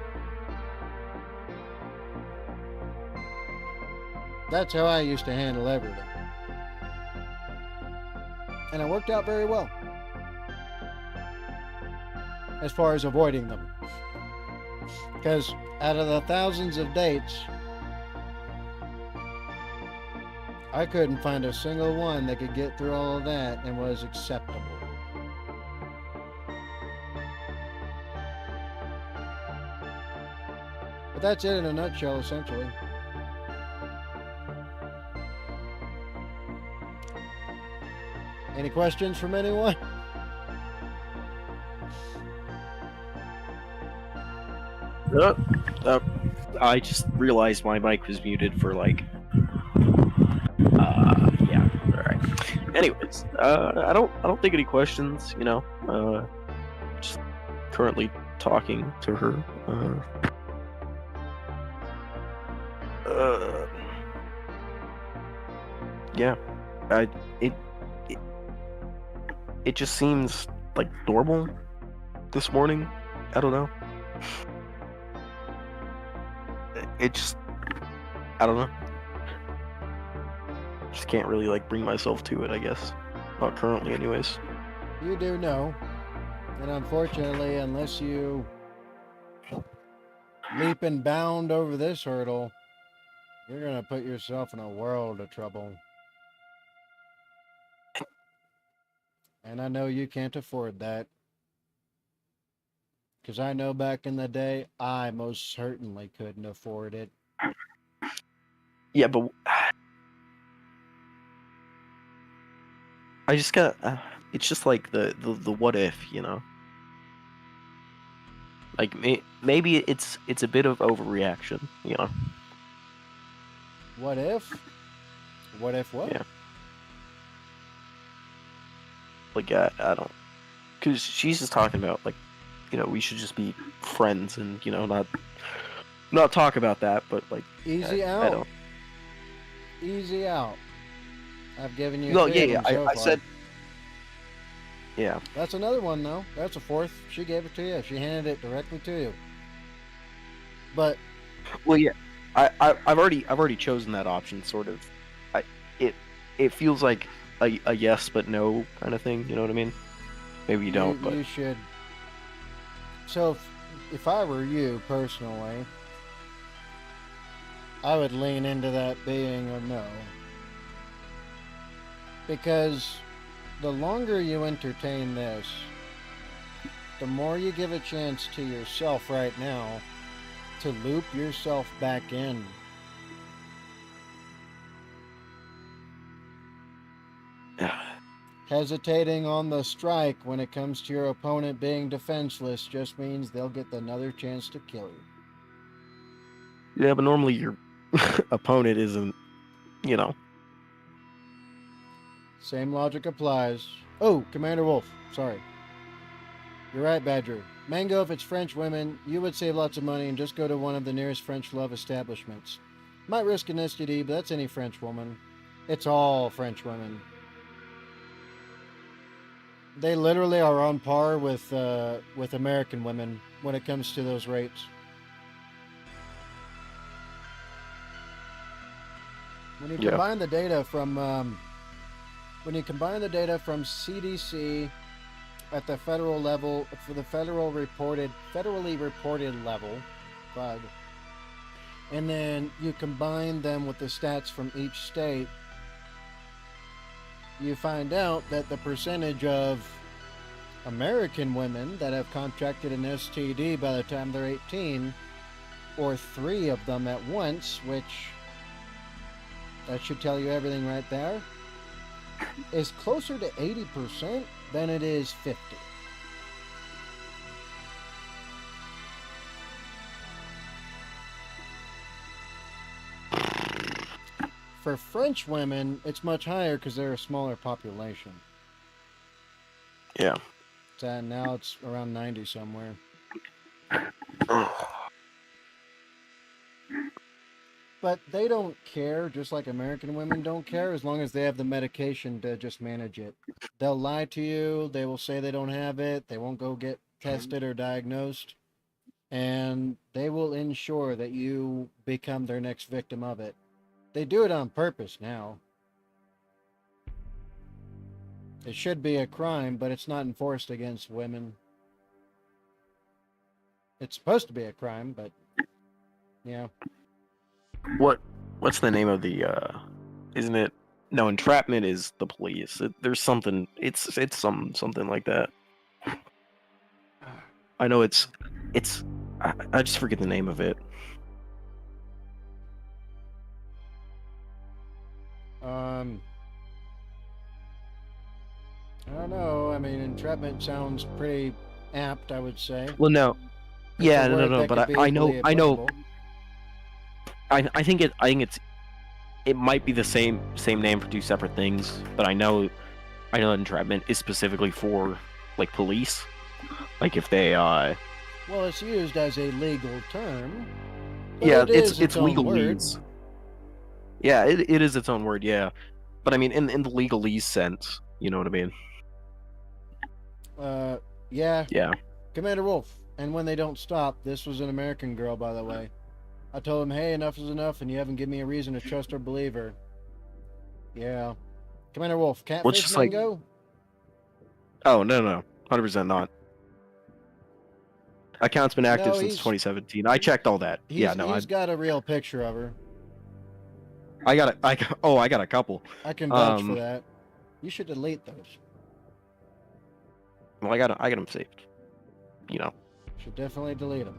That's how I used to handle everything. And it worked out very well, as far as avoiding them. Because out of the thousands of dates, I couldn't find a single one that could get through all of that and was acceptable. But that's it in a nutshell, essentially. Any questions from anyone? I just realized my mic was muted for yeah, alright. Anyways, I don't think any questions, just currently talking to her. Yeah, it just seems like normal this morning. I don't know. I don't know. Just can't really bring myself to it, I guess. Not currently, anyways. You do know. And unfortunately, unless you leap and bound over this hurdle, you're going to put yourself in a world of trouble. And I know you can't afford that. Because I know back in the day, I most certainly couldn't afford it. Yeah, but I just got. It's just like the what if, maybe it's a bit of overreaction, What if? What if what? Yeah. I don't. Because she's just talking about we should just be friends and not talk about that, but easy out. I don't. Easy out. I've given you. No, yeah. so I far. said. Yeah. That's another one, though. That's a fourth. She gave it to you. She handed it directly to you. But Well, yeah. I've already chosen that option, sort of. I it it feels like a yes but no kind of thing. You know what I mean? Maybe you don't, but you should. So if I were you personally, I would lean into that being a no. Because the longer you entertain this, the more you give a chance to yourself right now to loop yourself back in. Hesitating on the strike when it comes to your opponent being defenseless just means they'll get another chance to kill you. yeah. But normally your opponent isn't. You know. Same logic applies. Oh, Commander Wolf. Sorry. You're right, Badger. Mango, if it's French women, you would save lots of money and just go to one of the nearest French love establishments. Might risk an STD, but that's any French woman. It's all French women. They literally are on par with American women when it comes to those rates. When you combine the data from CDC at the federal level for the federally reported level, bug, and then you combine them with the stats from each state, you find out that the percentage of American women that have contracted an STD by the time they're 18, or 3 of them at once, which that should tell you everything right there, is closer to 80% than it is 50. For French women, it's much higher because they're a smaller population. Yeah. So now it's around 90 somewhere. But they don't care, just like American women don't care, as long as they have the medication to just manage it. They'll lie to you. They will say they don't have it. They won't go get tested or diagnosed. And they will ensure that you become their next victim of it. They do it on purpose now. It should be a crime, but it's not enforced against women. It's supposed to be a crime, but yeah. What's the name of the isn't it? No, entrapment is the police. There's something. It's something like that. I know it's. I just forget the name of it. I don't know. I mean, entrapment sounds pretty apt, I would say. Well, no. It's Yeah, a word no. that But could be I know. equally applicable. I think it might be the same name for 2 separate things. But I know entrapment is specifically for like police. Like if they Well, it's used as a legal term. But yeah, it is it's own word. legalese. Yeah, it is its own word. Yeah, but I mean in the legalese sense, you know what I mean? Yeah. Yeah. Commander Wolf. And when they don't stop, this was an American girl, by the way. I told him, hey, enough is enough, and you haven't given me a reason to trust or believe her. Yeah. Commander Wolf, catfish just like- Mango? Oh no, 100% not. Account's been active No, since he's- 2017. I checked all that. He's got a real picture of her. I got a couple. I can vouch for that. You should delete those. Well, I got them saved. You know. Should definitely delete them.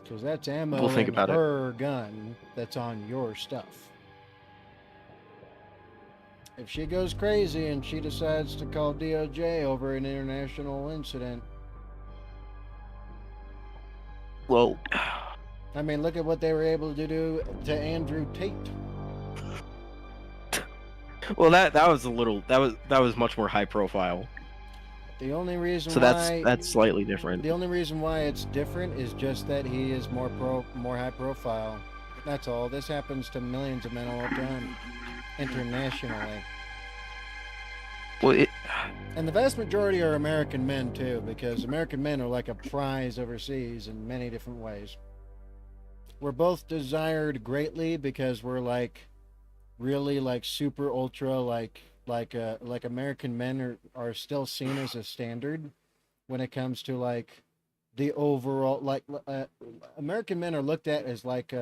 Because that's ammo We'll think in about it. her gun that's on your stuff. If she goes crazy and she decides to call DOJ over an international incident, Well, I mean, look at what they were able to do to Andrew Tate. that was a little that was much more high profile. The only reason So why that's slightly different. the only reason why it's different is just that he is more high profile. That's all. This happens to millions of men all the time, internationally. Well, And the vast majority are American men too, because American men are like a prize overseas in many different ways. We're both desired greatly because we're like really like super ultra like American men are still seen as a standard when it comes to like the overall American men are looked at as like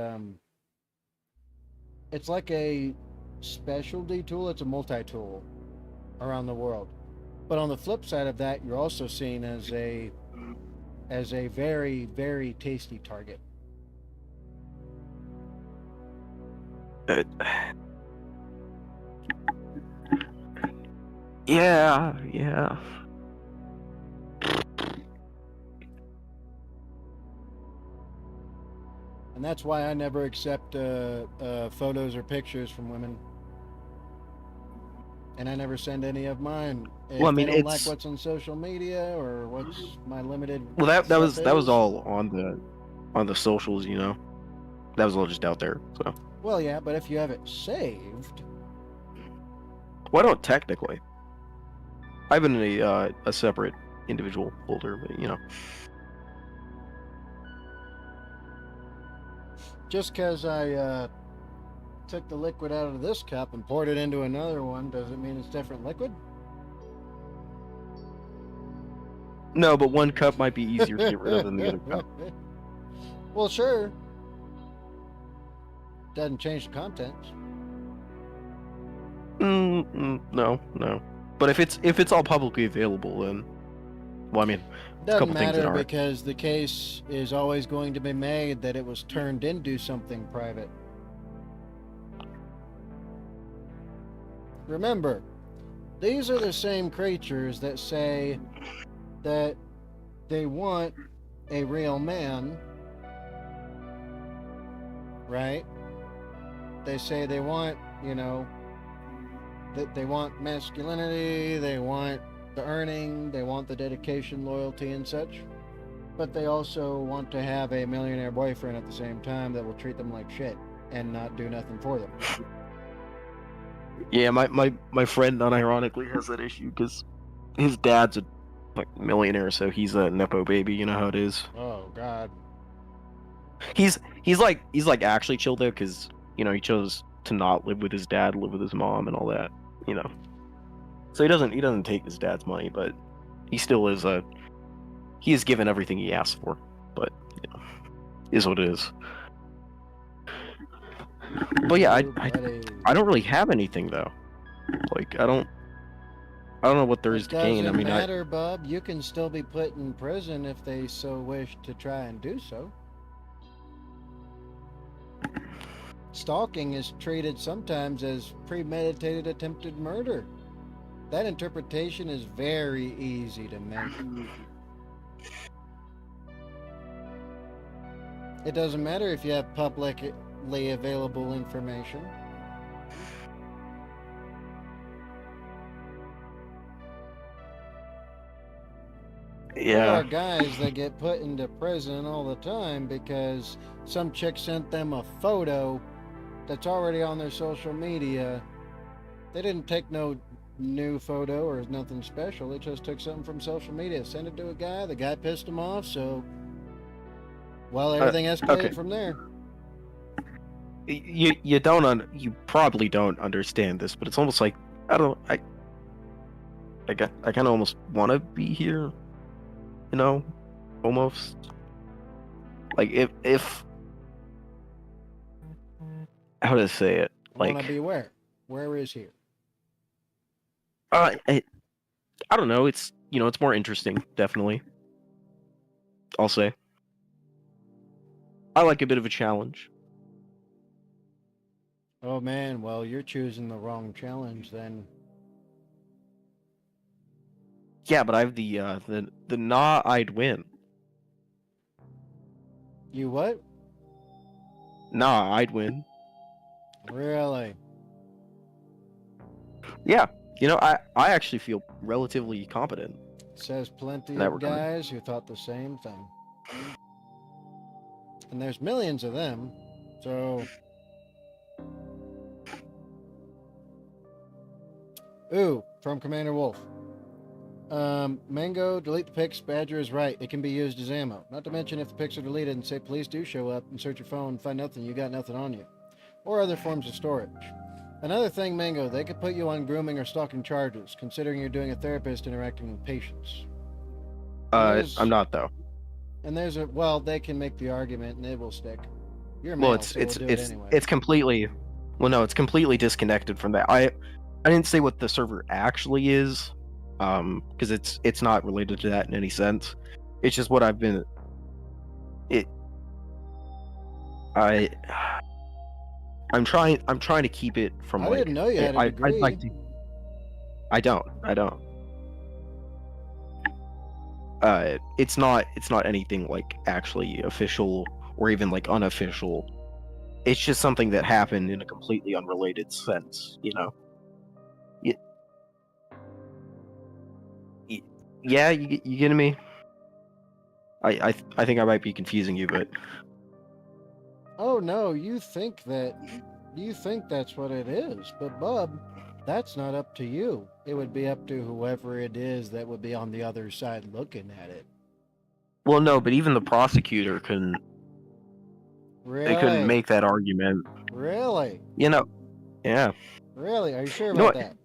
it's like a specialty tool. It's a multi-tool around the world. But on the flip side of that, you're also seen as a very very tasty target. uh, yeah, yeah. And that's why I never accept photos or pictures from women. And I never send any of mine. Well, I If they mean, don't like it's what's on social media or what's my limited well that was is, all on the socials, you know. That was all just out there. So, well, yeah, but if you have it saved, well, I don't technically. I've been in a separate individual folder, but you know. just because I took the liquid out of this cup and poured it into another one, doesn't mean it's different liquid. No, but one cup might be easier to get rid of than the other cup. Well, sure. Doesn't change the contents. No, no. But if it's all publicly available, then well, I mean, it's a Doesn't couple things that matter aren't. because the case is always going to be made that it was turned into something private. Remember, these are the same creatures that say that they want a real man, right? They say they want, you know, that they want masculinity, they want the earning, they want the dedication, loyalty, and such. But they also want to have a millionaire boyfriend at the same time that will treat them like shit and not do nothing for them. Yeah, my friend unironically has that issue because his dad's a like millionaire, so he's a nepo baby. You know how it is. Oh God. He's like actually chill though, because you know he chose to not live with his dad, live with his mom, and all that. You know, so he doesn't take his dad's money, but he still is he is given everything he asked for. But you know, is what it is. But yeah, I don't really have anything though. Like I don't know what there is It to gain. I doesn't mean, matter, bub. You can still be put in prison if they so wish to try and do so. Stalking is treated sometimes as premeditated attempted murder. That interpretation is very easy to make. It doesn't matter if you have publicly available information. There yeah. are guys that get put into prison all the time because some chick sent them a photo that's already on their social media. They didn't take no new photo or nothing special. They just took something from social media, sent it to a guy. The guy pissed him off, so well, everything escalated Okay. from there. You probably don't understand this, but it's almost like I don't I kind of almost want to be here, you know, almost like if how to say it, Want to like be where? Where is here? uh I, I don't know, it's you know it's more interesting, definitely. I'll say I like a bit of a challenge. Oh man, well you're choosing the wrong challenge then. Yeah, but I have the nah I'd win. You what? Nah, I'd win. Really? Yeah, you know I actually feel relatively competent Says plenty in that of regard. guys who thought the same thing. And there's millions of them, so Ooh, from Commander Wolf. Mango, delete the pics. Badger is right. It can be used as ammo. Not to mention if the pics are deleted and say police do show up and search your phone, find nothing, you got nothing on you. Or other forms of storage. Another thing, Mango, they could put you on grooming or stalking charges, considering you're doing a therapist interacting with patients. I'm not though. And there's a, well, they can make the argument and it will stick. You're Well, male, so we'll do it anyway. it's completely, well, no, it's completely disconnected from that. I didn't say what the server actually is, because it's not related to that in any sense. It's just what I've been. I'm trying to keep it from I like. didn't know you had a degree. I'd like to. I don't. It's not anything like actually official or even like unofficial. It's just something that happened in a completely unrelated sense, you know. Yeah, you getting me? I think I might be confusing you, but Oh no, you think that's what it is, but Bub, that's not up to you. It would be up to whoever it is that would be on the other side looking at it. well, no, but even the prosecutor couldn't. Really? They couldn't make that argument. Really? You know, yeah. Really? Are you sure You know about what? that?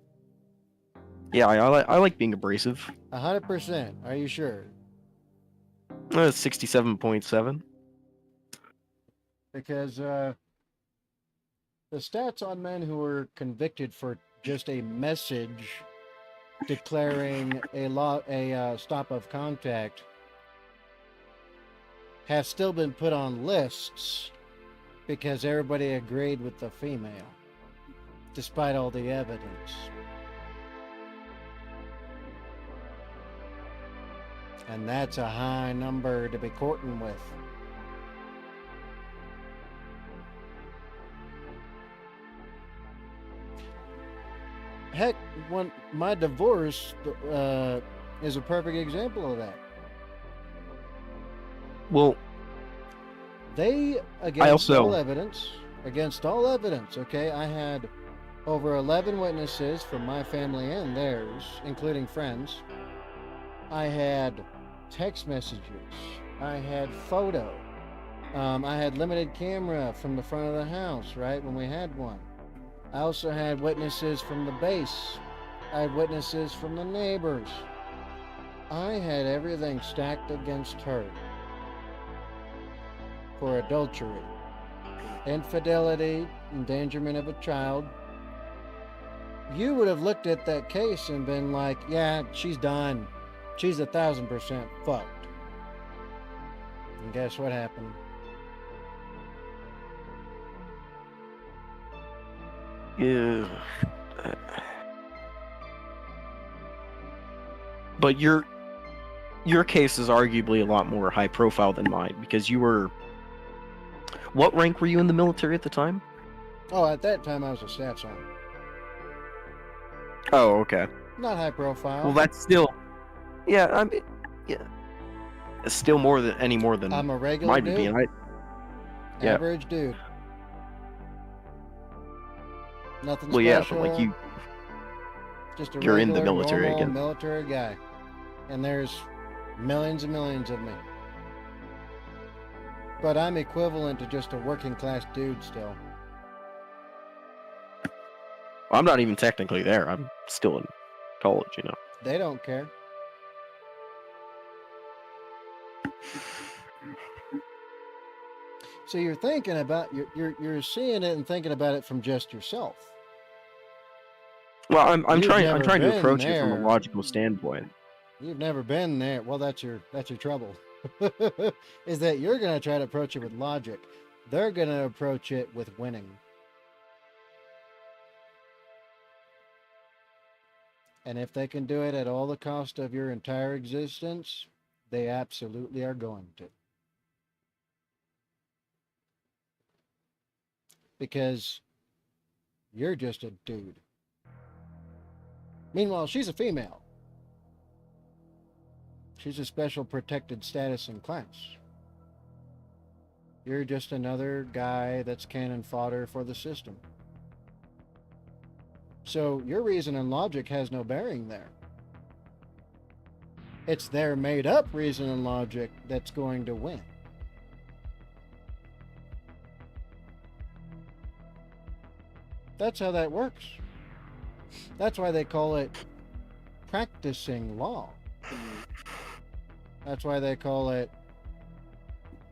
Yeah, I like being abrasive. 100%. Are you sure? 67.7. Because the stats on men who were convicted for just a message declaring a stop of contact have still been put on lists because everybody agreed with the female, despite all the evidence. And that's a high number to be courting with. Heck, my divorce is a perfect example of that. Well, They, against all evidence, okay, I had over 11 witnesses from my family and theirs, including friends. I had text messages. I had photo. I had limited camera from the front of the house, right, when we had one. I also had witnesses from the base. I had witnesses from the neighbors. I had everything stacked against her for adultery, infidelity, endangerment of a child. You would have looked at that case and been like, yeah, she's done. She's 1,000% fucked. And guess what happened? yeah. But your case is arguably a lot more high profile than mine because you were. What rank were you in the military at the time? Oh, at that time I was a staff sergeant. Oh, okay. Not high profile. Well, that's still. Yeah, I mean, yeah. It's still more than I'm a regular mine would be, dude. right? Yeah. Average dude. Nothing Well, yeah, special. but like just a you're in regular, the military normal again. military guy. And there's millions and millions of me. But I'm equivalent to just a working class dude still. I'm not even technically there. I'm still in college, you know. They don't care. So you're thinking about you're seeing it and thinking about it from just yourself. Well, I'm You've trying never to been approach it from a there. logical standpoint. You've never been there. Well, that's your trouble. Is that you're going to try to approach it with logic. They're going to approach it with winning. And if they can do it at all the cost of your entire existence, they absolutely are going to. Because you're just a dude. Meanwhile, she's a female. She's a special protected status and class. You're just another guy that's cannon fodder for the system. So your reason and logic has no bearing there. It's their made up reason and logic that's going to win. That's how that works. That's why they call it practicing law. That's why they call it,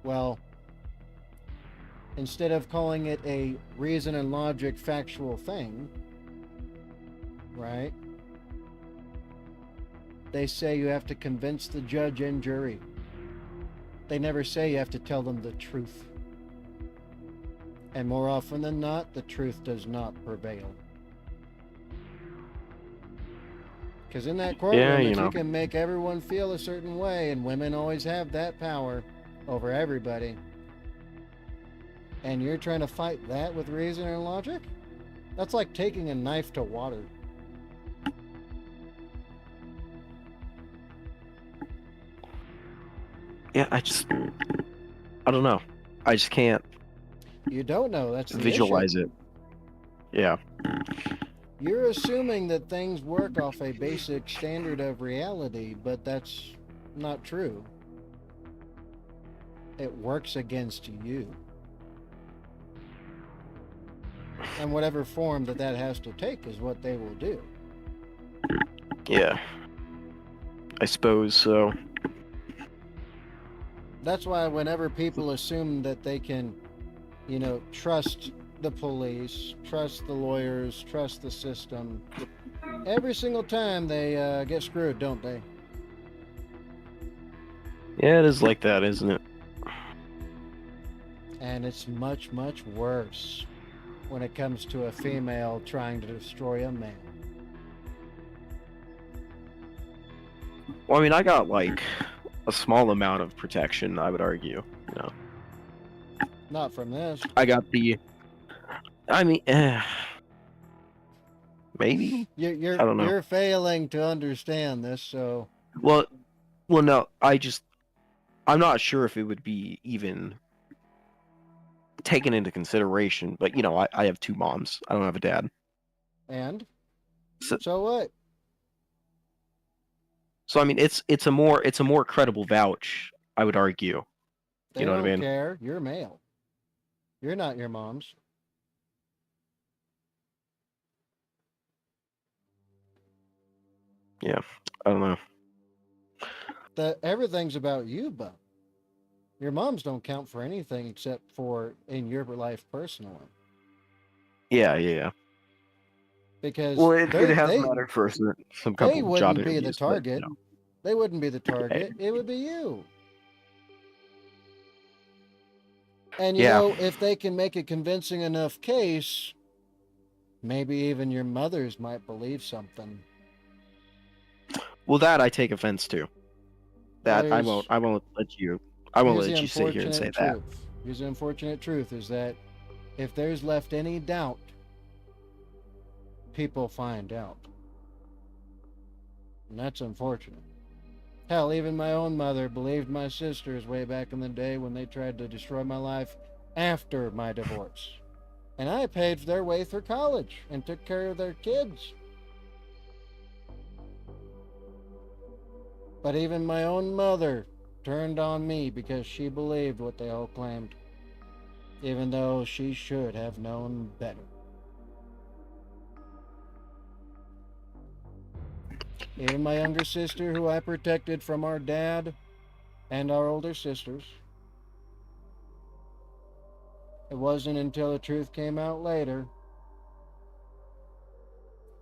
well, instead of calling it a reason and logic factual thing, right? They say you have to convince the judge and jury. They never say you have to tell them the truth. And more often than not, the truth does not prevail. Because in that courtroom, if you can make everyone feel a certain way, and women always have that power over everybody, and you're trying to fight that with reason and logic, that's like taking a knife to water. Yeah, I don't know. I just can't You don't know. That's the visualize issue. it. Yeah. You're assuming that things work off a basic standard of reality, but that's not true. It works against you. And whatever form that has to take is what they will do. Yeah. I suppose so. That's why whenever people assume that they can, trust the police, trust the lawyers, trust the system, every single time they get screwed, don't they? Yeah, it is like that, isn't it? And it's much, much worse when it comes to a female trying to destroy a man. Well, I mean, I got like a small amount of protection, I would argue. Not from this. I got the. I mean, maybe. I don't know. You're failing to understand this, so. Well, no. I'm not sure if it would be even taken into consideration. But I have two moms. I don't have a dad. And. So what? So I mean, it's a more credible vouch, I would argue. They you know don't what I mean? care. You're male. You're not your mom's. Yeah, I don't know. Everything's about you, but your moms don't count for anything except for in your life personally. Yeah. Because it has mattered for some couple they of wouldn't job be the interviews, target. But, They wouldn't be the target. It would be you. And if they can make a convincing enough case, maybe even your mothers might believe something. Well, that I take offense to. That I won't let you sit here and say that. Here's the unfortunate truth is that if there's left any doubt, people find out. And that's unfortunate. Hell, even my own mother believed my sisters way back in the day when they tried to destroy my life after my divorce. And I paid their way through college and took care of their kids. But even my own mother turned on me because she believed what they all claimed, even though she should have known better. Even my younger sister, who I protected from our dad and our older sisters. It wasn't until the truth came out later,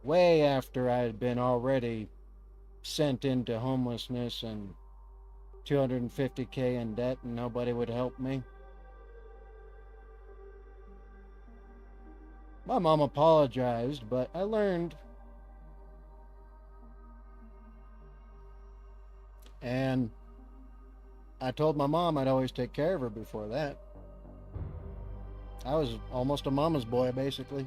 way after I had been already sent into homelessness and $250K in debt and nobody would help me. My mom apologized, but I learned. And I told my mom I'd always take care of her before that. I was almost a mama's boy, basically.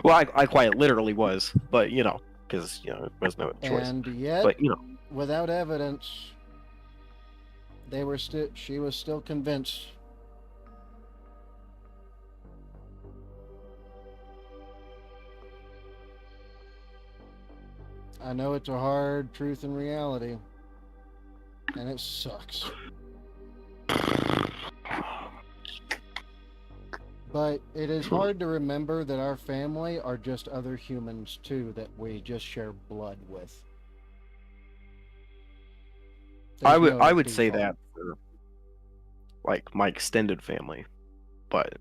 Well, I quite literally was, but because it was no choice. And yet, but without evidence, she was still convinced. I know it's a hard truth and reality, and it sucks. But it is hard to remember that our family are just other humans too that we just share blood with. I There's no I would say default. that for like my extended family, but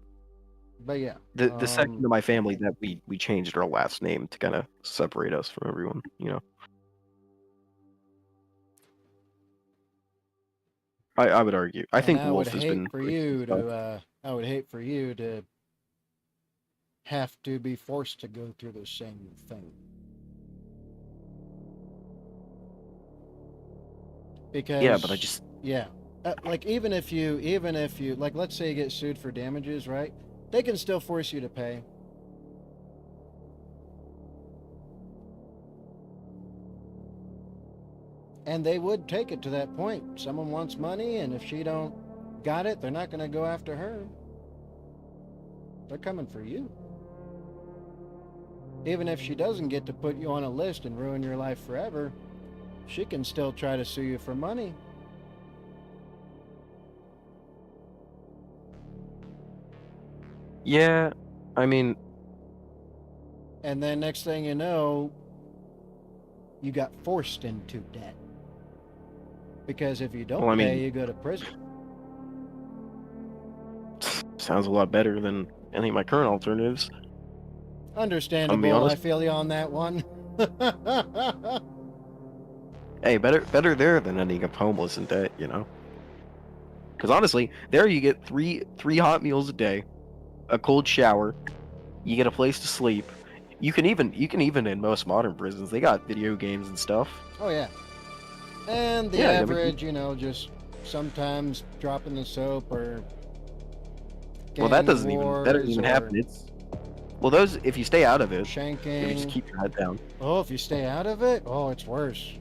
But yeah, the section of my family that we changed our last name to kind of separate us from everyone, you know. I would argue. I and think I would Wolf has hate been for pretty you tough. to. I would hate for you to have to be forced to go through the same thing. Because Yeah, but I just yeah, like even if you like, let's say you get sued for damages, right? They can still force you to pay. And they would take it to that point. Someone wants money, and if she don't got it, they're not going to go after her. They're coming for you. Even if she doesn't get to put you on a list and ruin your life forever, she can still try to sue you for money. yeah, I mean, And then next thing you know, you got forced into debt. Because if you don't well, I pay, mean, you go to prison. sounds a lot better than any of my current alternatives. I'm gonna be Understandable. I honest. feel you on that one. Hey, better there than ending up homeless in debt, you know. Because honestly, there you get three hot meals a day, a cold shower, you get a place to sleep. You can even in most modern prisons they got video games and stuff. Oh, yeah. And the Yeah, I mean, average, just sometimes dropping the soap or well gang that doesn't wars even or happen. It's well those if you stay out of it, if you just shanking. keep your head down. Oh, if you stay out of it, oh, it's worse.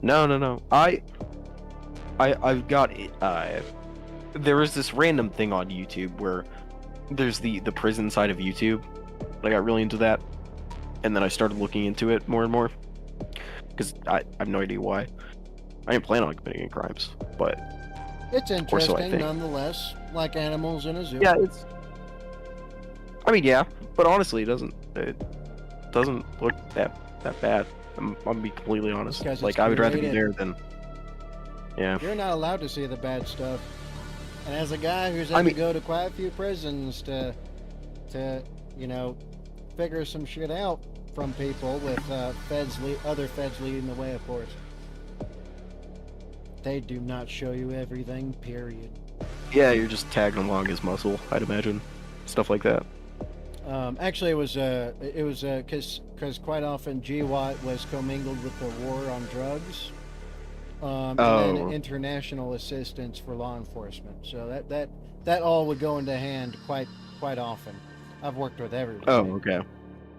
No. I've got it. There is this random thing on YouTube where there's the prison side of YouTube. I got really into that, and then I started looking into it more and more because I have no idea why. I didn't plan on committing any crimes, but It's or so I interesting think. nonetheless, like animals in a zoo. Yeah, it's. I mean, yeah, but honestly, it doesn't look that bad. I'm gonna be completely honest. Because it's Like I would rather be curated. there than. Yeah. You're not allowed to see the bad stuff. And as a guy who's I had to mean, go to quite a few prisons to figure some shit out from people with other feds leading the way, of course. They do not show you everything, period. yeah, you're just tagging along his muscle, I'd imagine, stuff like that. Actually, it was because quite often GWAT was commingled with the war on drugs, and then Oh, international assistance for law enforcement. So that all would go into hand quite often. I've worked with everybody, okay,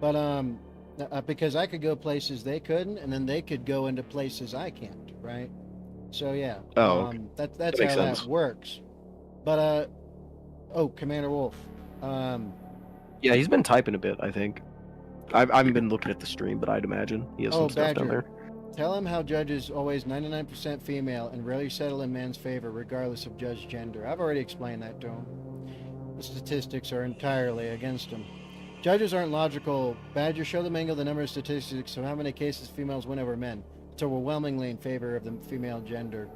but because I could go places they couldn't, and then they could go into places I can't, right? So yeah, okay. that's That makes how that sense. works. But oh, Commander Wolf, Yeah, he's been typing a bit, I think. I haven't been looking at the stream, but I'd imagine he has oh some stuff down Badger, there. tell him how judges always 99% female and rarely settle in men's favor, regardless of judge gender. I've already explained that to him. The statistics are entirely against him. Judges aren't logical. Badger, show the Mango the number of statistics of how many cases females win over men. It's overwhelmingly in favor of the female gender.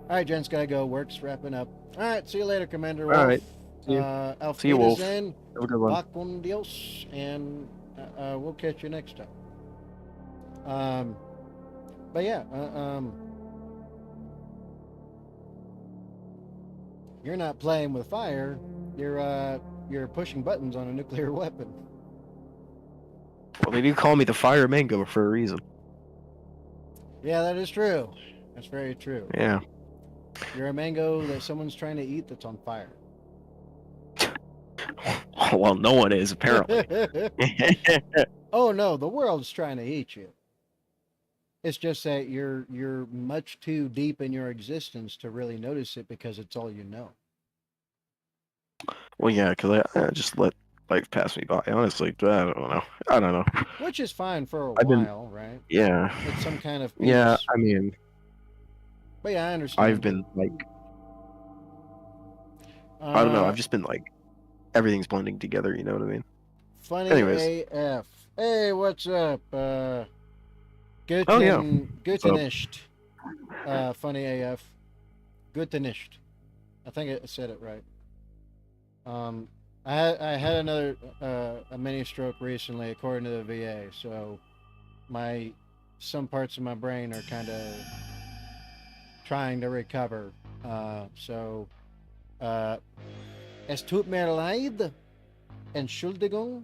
All right, gents, gotta go. Work's wrapping up. All right, see you later, Commander All Wolf. right, see you, Auf see you, Wolf. Wiedersehen, Have a good one. Vacuum Dios, and we'll catch you next time. But yeah, you're not playing with fire. You're pushing buttons on a nuclear weapon. Well, they do call me the Fire Mango for a reason. Yeah, that is true. That's very true. Yeah. You're a mango that someone's trying to eat that's on fire. Well, no one is apparently. Oh no, the world's trying to eat you. It's just that you're much too deep in your existence to really notice it because it's all you know. Well, yeah, because I just let life passed me by. Honestly, I don't know. I don't know. Which is fine for a I've been, while, right? yeah, It's some kind of yeah. peace. I mean, But yeah, I I've understand. been like, I don't know. Uh, I've just been like, everything's blending together. You know what I mean? Funny Anyways, AF. Hey, what's up? oh yeah, so Gutenischt. Funny AF. Gutenischt. I think I said it right. Um, I had another a mini stroke recently, according to the VA. So some parts of my brain are kind of trying to recover. So es tut mir leid, Entschuldigung.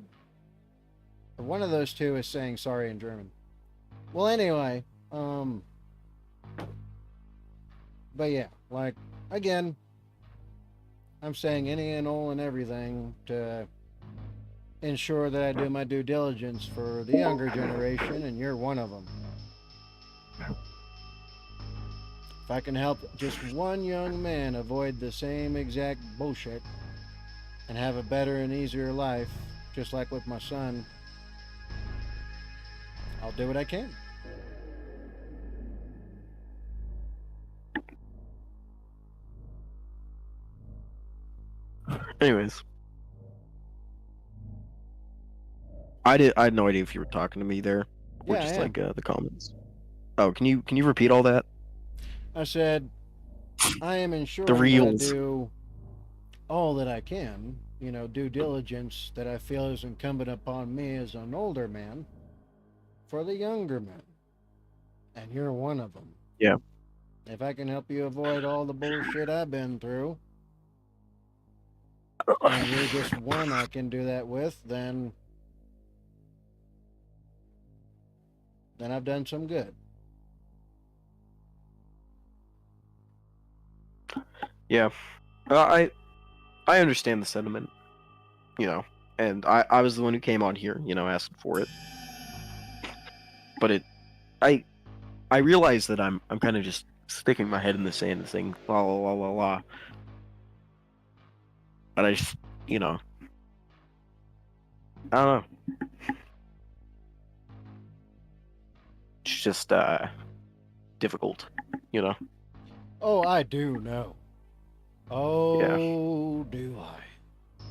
One of those two is saying sorry in German. Well, anyway, but yeah, like again, I'm saying any and all and everything to ensure that I do my due diligence for the younger generation, and you're one of them. If I can help just one young man avoid the same exact bullshit and have a better and easier life, just like with my son, I'll do what I can. anyways, I had no idea if you were talking to me there or Yeah, I just am. like the comments. Oh, can you repeat all that? I said, I am The ensuring that I reels. do all that I can, due diligence that I feel is incumbent upon me as an older man for the younger men. And you're one of them. Yeah. If I can help you avoid all the bullshit I've been through, and you're just one I can do that with, then I've done some good. Yeah. I understand the sentiment, you know, and I was the one who came on here, asking for it. But I I realize that I'm kind of just sticking my head in the sand and saying la la la la la. But I just, I don't know. It's just difficult, you know. Oh, I do know. Yeah. Oh, do I?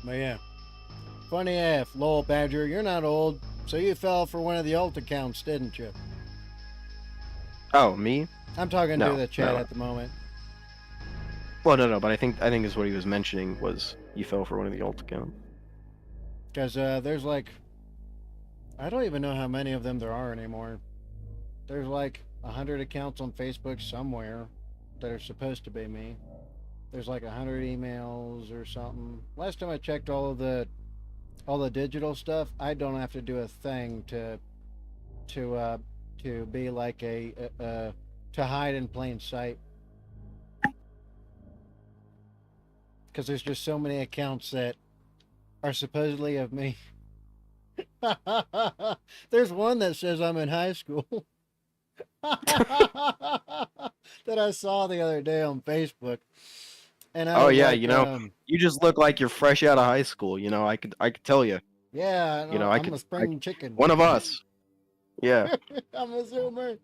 But yeah. Funny AF, Lowell Badger, you're not old, so you fell for one of the alt accounts, didn't you? Oh, me? I'm talking to No, the chat no. at the moment. Well, no. But I think is what he was mentioning was you fell for one of the alt accounts. Because there's like, I don't even know how many of them there are anymore. There's like 100 accounts on Facebook somewhere that are supposed to be me. There's like 100 emails or something. Last time I checked all the digital stuff, I don't have to do a thing to uh, to be like to hide in plain sight. Because there's just so many accounts that are supposedly of me. There's one that says I'm in high school that I saw the other day on Facebook, and I Oh was yeah, like, you just look like you're fresh out of high school. I could tell you. "Yeah, no, I I'm could, a spring chicken. one of us. Yeah. I'm a zoomer."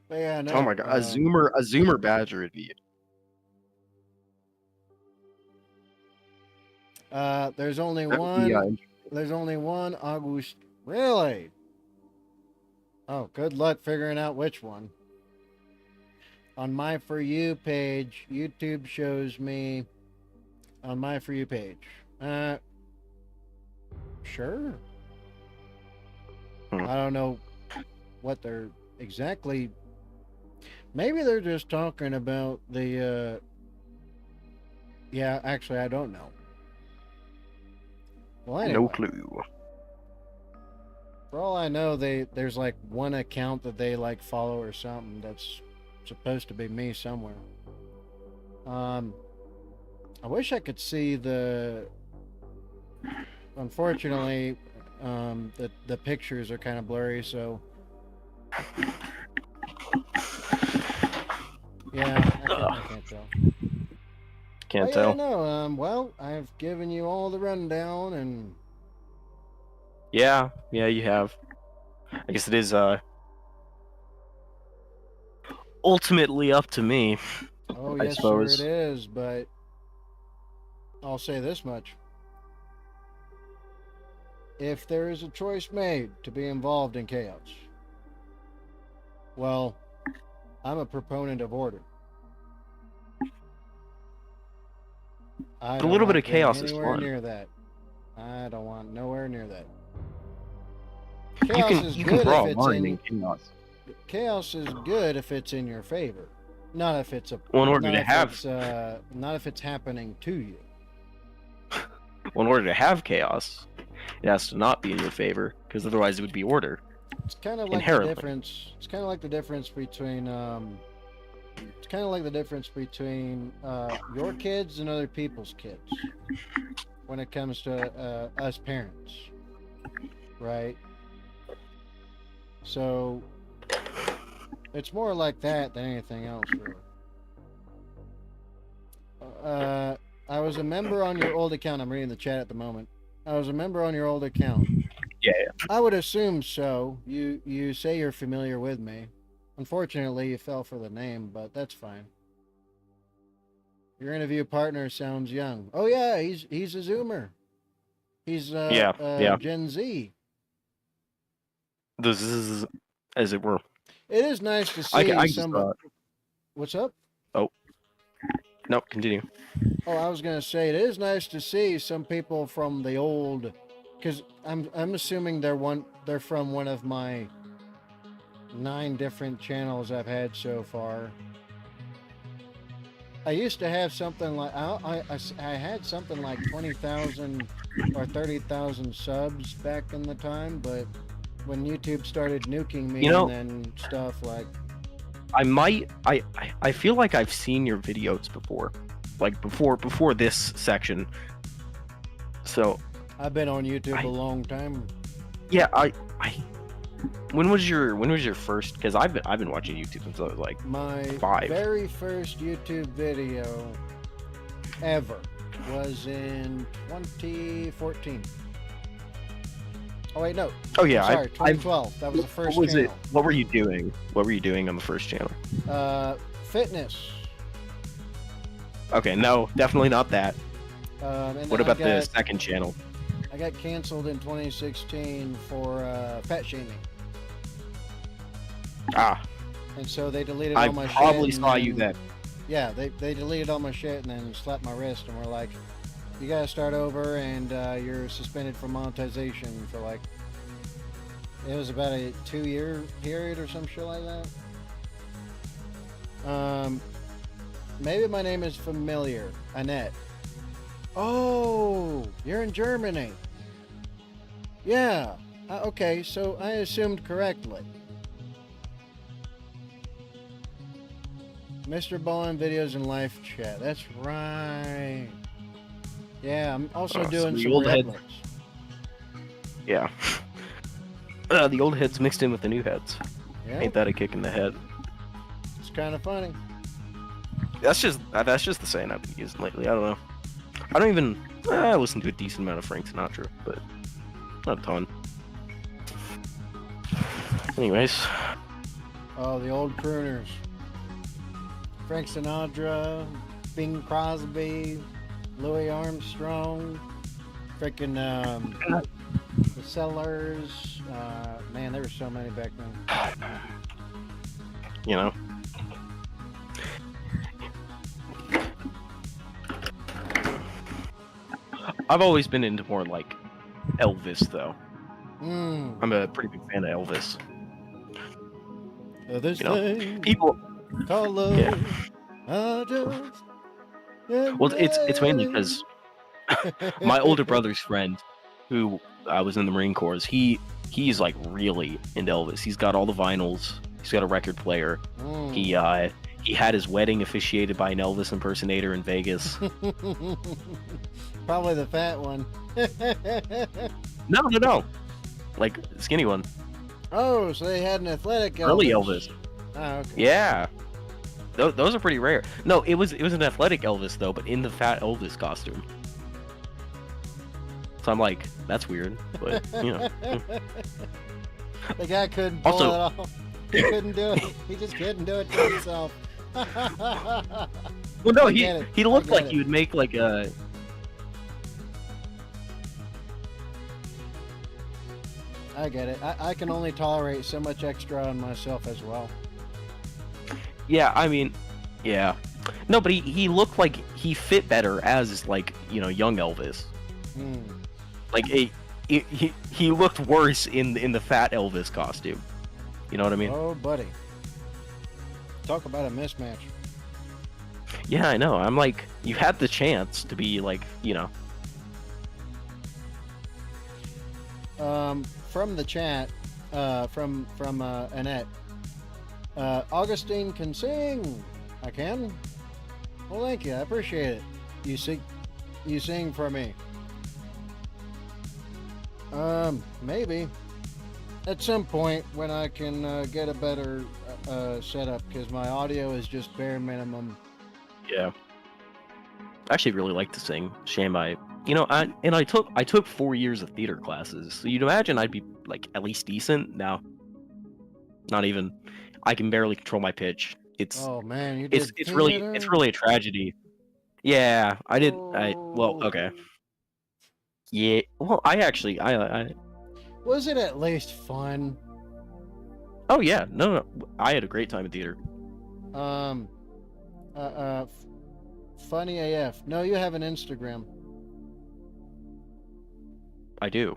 But yeah, Oh no. my god, a zoomer badger would be. There's only That would be. one. There's only one August. Really? Oh, good luck figuring out which one. On my For You page, YouTube shows me on my For You page. Sure. Hmm. I don't know what they're exactly. Maybe they're just talking about the. Yeah, actually, I don't know. Well, No anyway, clue. for all I know, there's like one account that they like follow or something that's supposed to be me somewhere. Um, I wish I could see the. Unfortunately, the pictures are kind of blurry, so Yeah, I can't tell. Can't Oh, yeah, tell. no. Well, I've given you all the rundown, and Yeah, you have. I guess it is ultimately up to me, oh I yes, sir, it suppose. is. But I'll say this much: if there is a choice made to be involved in chaos, well, I'm a proponent of order. I But a don't little bit of want being chaos is anywhere fun. near that. I don't want nowhere near that. You Chaos can is you can good draw if a it's line in in chaos. chaos is good if it's in your favor, not if it's a Well, in order not to if have it's not if it's happening to you. well, in order to have chaos, it has to not be in your favor, because otherwise it would be order It's kind of like the inherently. difference. It's kind of like the difference between it's kind of like the difference between your kids and other people's kids when it comes to us parents, right? So it's more like that than anything else, really. I was a member on your old account. I'm reading the chat at the moment. I was a member on your old account. Yeah. I would assume so. You say you're familiar with me. Unfortunately, you fell for the name, but that's fine. Your interview partner sounds young. Oh yeah, he's a Zoomer. He's Yeah. Gen Z. This is, as it were. It is nice to I see just somebody. What's up? oh no, continue. Oh, I was gonna say it is nice to see some people from the old, because I'm assuming they're from one of my 9 different channels I've had so far. I used to have something like I had something like 20,000 or 30,000 subs back in the time, but when YouTube started nuking me You know, and then stuff like I feel like I've seen your videos before, like before this section. So I've been on YouTube I a long time. yeah I when was your first? Because I've been watching YouTube since I was like My 5. very first YouTube video ever was in 2014. Oh wait, no. Oh yeah, Sorry, 2012. That was the first what was it? channel. What were you doing? What were you doing on the first channel? Fitness. Okay, no, definitely not that. And What then about the second channel? I got canceled in 2016 for fat shaming, Ah, and so they deleted I all my shit. probably and saw you then- then. Yeah, they deleted all my shit and then slapped my wrist and were like, "You gotta start over, and you're suspended from monetization for like." It was about a 2-year period or some shit like that. Maybe my name is familiar. Annette. Oh, you're in Germany. Yeah. Okay, so I assumed correctly. Mr. Bowen videos and live chat. That's right. Yeah, I'm also So doing the some old head- Redlets. Yeah. The old heads mixed in with the new heads. Yeah, Ain't that a kick in the head? it's kind of funny. That's just the saying I've been using lately. I don't know. I don't even. I listen to a decent amount of Frank Sinatra, but not a ton. Anyways, Oh, the old crooners. Frank Sinatra, Bing Crosby, Louis Armstrong, freaking the Sellers. Man, there were so many back then. you know. I've always been into more like Elvis, though. Mm. I'm a pretty big fan of Elvis. This You know, thing people. called love. Yeah. I just Well, it's mainly because my older brother's friend, who I was in the Marine Corps, he's like really into Elvis. He's got all the vinyls. He's got a record player. Mm. He had his wedding officiated by an Elvis impersonator in Vegas. Probably the fat one. No, like skinny one. Oh, so they had an athletic Elvis. Early Elvis. Oh, okay. Yeah. Those are pretty rare. No, it was an athletic Elvis though, but in the fat Elvis costume. So I'm like, that's weird, but The guy couldn't pull Also- it off. He couldn't do it. He just couldn't do it to himself. Well, no, I he get it. he I looked get like it. he would make like a. I get it. I can only tolerate so much extra on myself as well. Yeah, I mean, yeah. No, but he looked like he fit better as like young Elvis. Hmm. Like he looked worse in the fat Elvis costume. You know what I mean? Oh, buddy. Talk about a mismatch. Yeah, I know. I'm like, you had the chance to be like, From the chat, from Annette. Augustine can sing. I can. Well, thank you. I appreciate it. You sing for me. Maybe at some point when I can get a better setup, because my audio is just bare minimum. Yeah. I actually really like to sing. Shame I took 4 years of theater classes. So you'd imagine I'd be like at least decent. No. Not even. I can barely control my pitch. Oh man, you did It's really a tragedy. Yeah, I did. Well, okay. Yeah. Well, I Was it at least fun? Oh yeah, no, I had a great time in theater. Um, funny AF. No, you have an Instagram. I do.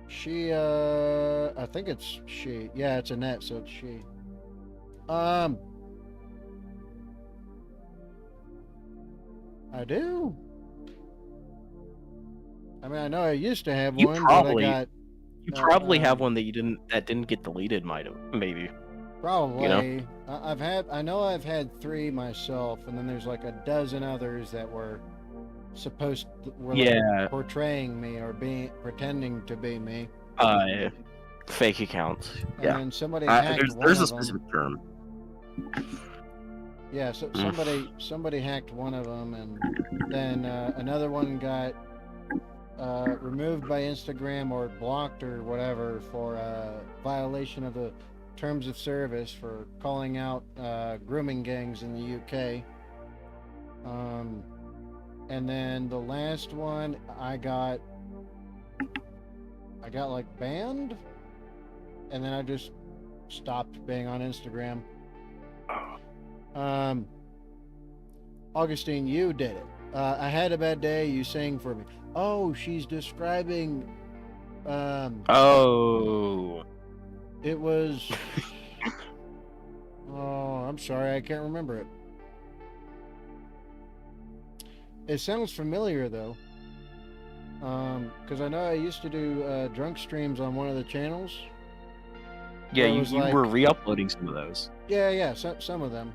She, I think it's she. Yeah, it's Annette, so it's she. I do. I mean, I know I used to have You one, probably- but I got You probably have one that didn't get deleted, maybe. probably. I know I've had 3 myself, and then there's like a dozen others that were Yeah. portraying me or pretending to be me. Fake accounts. And Yeah. then somebody hacked There's one a of them. specific term. Yeah, so somebody hacked one of them, and then another one got removed by Instagram or blocked or whatever for violation of the terms of service for calling out grooming gangs in the UK. And then the last one I got like banned, and then I just stopped being on Instagram. Augustine, you did it. I had a bad day. You sang for me. Oh, she's describing. Oh. It was. Oh, I'm sorry. I can't remember it. It sounds familiar though. Because I know I used to do drunk streams on one of the channels. Yeah, It you was like- were re-uploading some of those. Yeah. Some of them.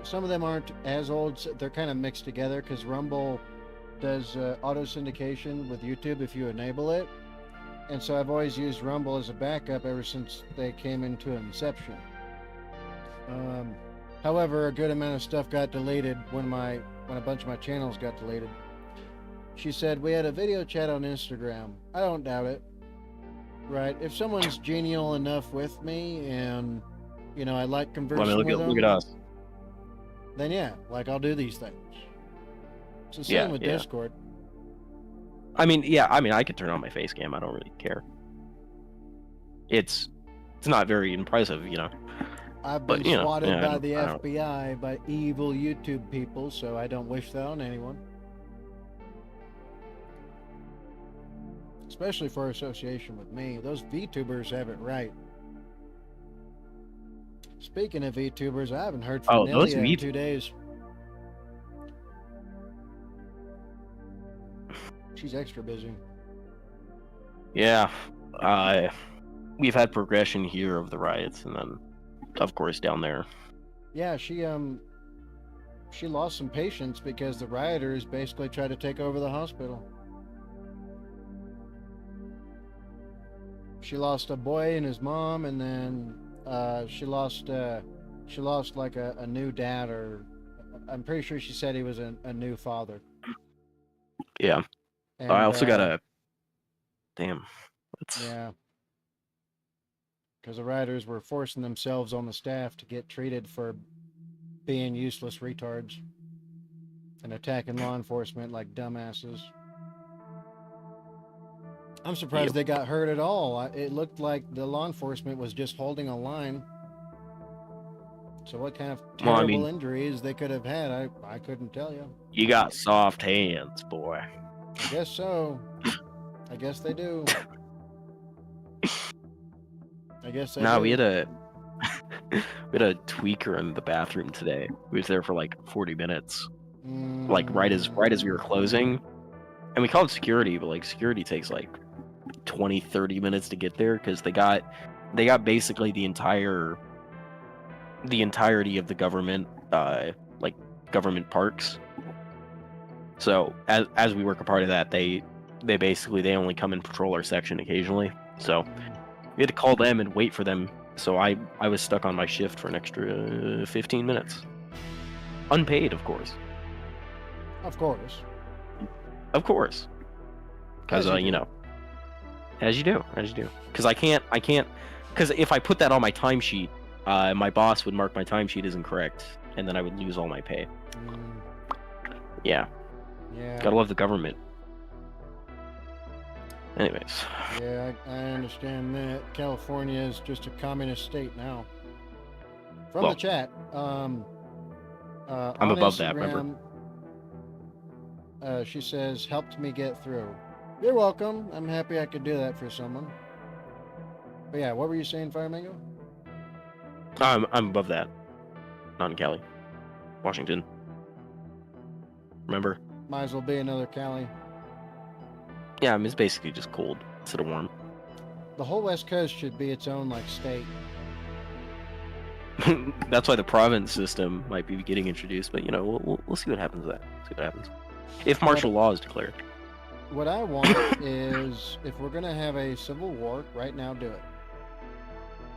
Some of them aren't as old. They're kind of mixed together because Rumble does auto syndication with YouTube if you enable it. And so I've always used Rumble as a backup ever since they came into inception. However, a good amount of stuff got deleted when a bunch of my channels got deleted. She said we had a video chat on Instagram. I don't doubt it. Right? If someone's genial enough with me and I like conversing Well, I mean, with them, look at us. then yeah, like I'll do these things. It's the same Yeah, with yeah. Discord. I mean, I could turn on my face cam. I don't really care. It's not very impressive, I've But, been swatted I by don't- the I don't- FBI, by evil YouTube people, so I don't wish that on anyone. Especially for association with me. Those VTubers have it right. Speaking of VTubers, I haven't heard from those Nelia in 2 days. She's extra busy. Yeah. We've had progression here of the riots, and then, of course, down there. Yeah, she lost some patience because the rioters basically tried to take over the hospital. She lost a boy and his mom, and then she lost like a new dad, or I'm pretty sure she said he was a new father. Yeah. And, I also got a. Damn. That's. Yeah. Because the writers were forcing themselves on the staff to get treated for being useless retards and attacking law enforcement like dumbasses. I'm surprised they got hurt at all. It looked like the law enforcement was just holding a line. So what kind of terrible injuries they could have had, I couldn't tell you. You got soft hands, boy. I guess so. I guess they do. I guess they do. We had a tweaker in the bathroom today. We was there for like 40 minutes. Like right as we were closing. And we called security, but like security takes like 20-30 minutes to get there because they got basically the entirety of the government like government parks. So as we work a part of that, they only come and patrol our section occasionally. So we had to call them and wait for them. So I was stuck on my shift for an extra 15 minutes. Unpaid, of course. Of course. Of course. Because you know, as you do. Because I can't. Because if I put that on my timesheet, my boss would mark my timesheet as incorrect, and then I would lose all my pay. Yeah. Gotta love the government. Anyways. Yeah, I understand that. California is just a communist state now. From the chat, I'm above Instagram, that, remember? She says, helped me get through. You're welcome. I'm happy I could do that for someone. But yeah, what were you saying, Fire Mango? I'm above that. Not in Cali. Washington. Remember? Might as well be another Cali. Yeah, I mean, it's basically just cold instead of warm. The whole West Coast should be its own, like, state. That's why the province system might be getting introduced, but, you know, we'll see what happens with that. See what happens. If martial law is declared. What I want is, if we're going to have a civil war, right now, do it.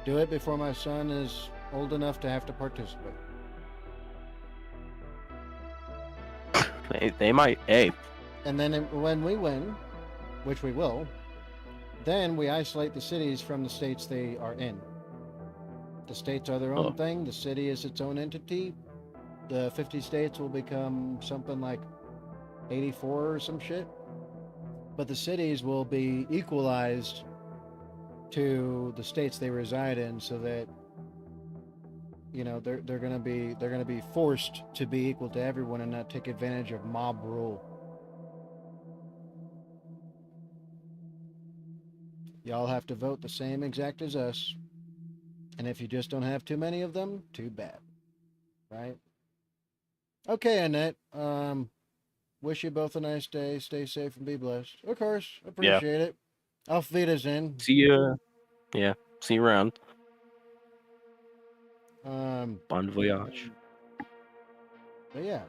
Do it before my son is old enough to have to participate. They might, hey. And then when we win, which we will, then we isolate the cities from the states they are in. The states are their own thing. The city is its own entity. The 50 states will become something like 84 or some shit. But the cities will be equalized to the states they reside in, so that, you know, they're gonna be forced to be equal to everyone and not take advantage of mob rule. Y'all have to vote the same exact as us. And if you just don't have too many of them, too bad. Right? Okay, Annette. Wish you both a nice day. Stay safe and be blessed. Of course. Appreciate it. Auf Wiedersehen. See you. Yeah. See you around. Bon voyage. But yeah.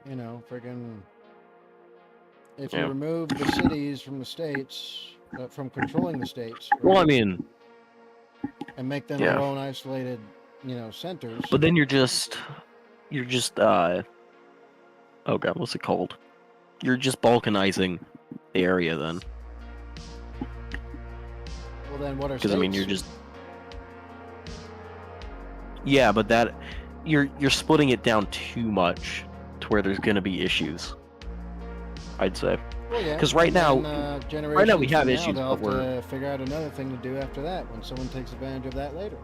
You know, friggin'. If you remove the cities from the states, from controlling the states. Right? Well, I mean. And make them their own isolated, you know, centers. But then you're just oh god, what's it called? You're just balkanizing the area then. Well, then what are states? Because I mean, you're just but that you're splitting it down too much to where there's gonna be issues. I'd say. Well, yeah. Because right now we have issues, but we're have to figure out another thing to do after that when someone takes advantage of that later.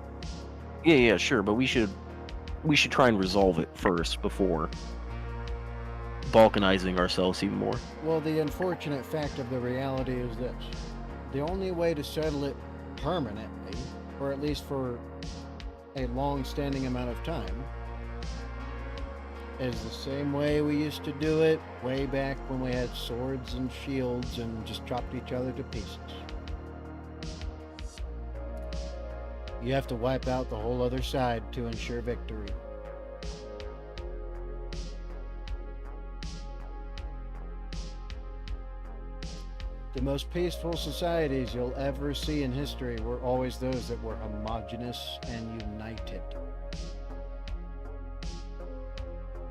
Yeah, sure, but we should try and resolve it first before balkanizing ourselves even more. Well, the unfortunate fact of the reality is this: the only way to settle it permanently, or at least for a long-standing amount of time, is the same way we used to do it way back when we had swords and shields and just chopped each other to pieces. You have to wipe out the whole other side to ensure victory. The most peaceful societies you'll ever see in history were always those that were homogenous and united.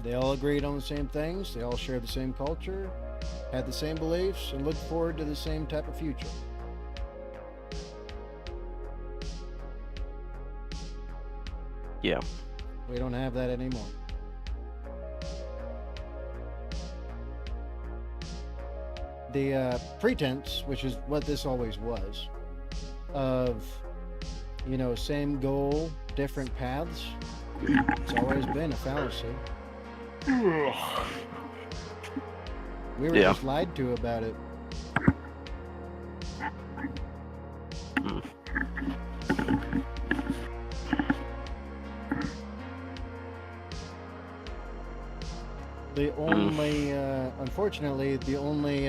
They all agreed on the same things, they all shared the same culture, had the same beliefs, and looked forward to the same type of future. Yeah. We don't have that anymore. The pretense, which is what this always was, of, same goal, different paths, it's always been a fallacy. We were just lied to about it. The only, unfortunately, the only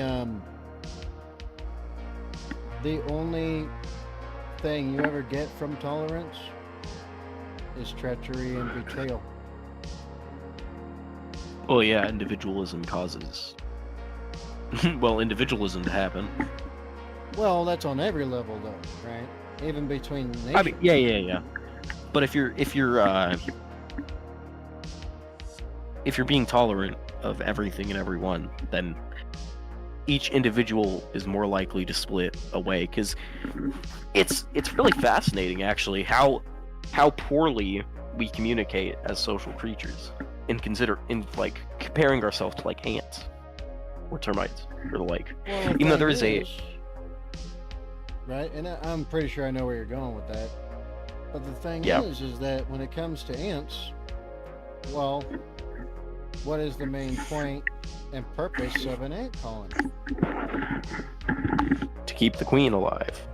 thing you ever get from tolerance is treachery and betrayal. Well, yeah, individualism causes individualism to happen. Well, that's on every level, though, right? Even between nations. I mean, yeah. But if you're being tolerant of everything and everyone, then each individual is more likely to split away. Because it's really fascinating, actually, how poorly we communicate as social creatures. In comparing ourselves to like ants or termites or the like. Well, Even though there is right, and I'm pretty sure I know where you're going with that. But the thing is that when it comes to ants, well, what is the main point and purpose of an ant colony? To keep the queen alive.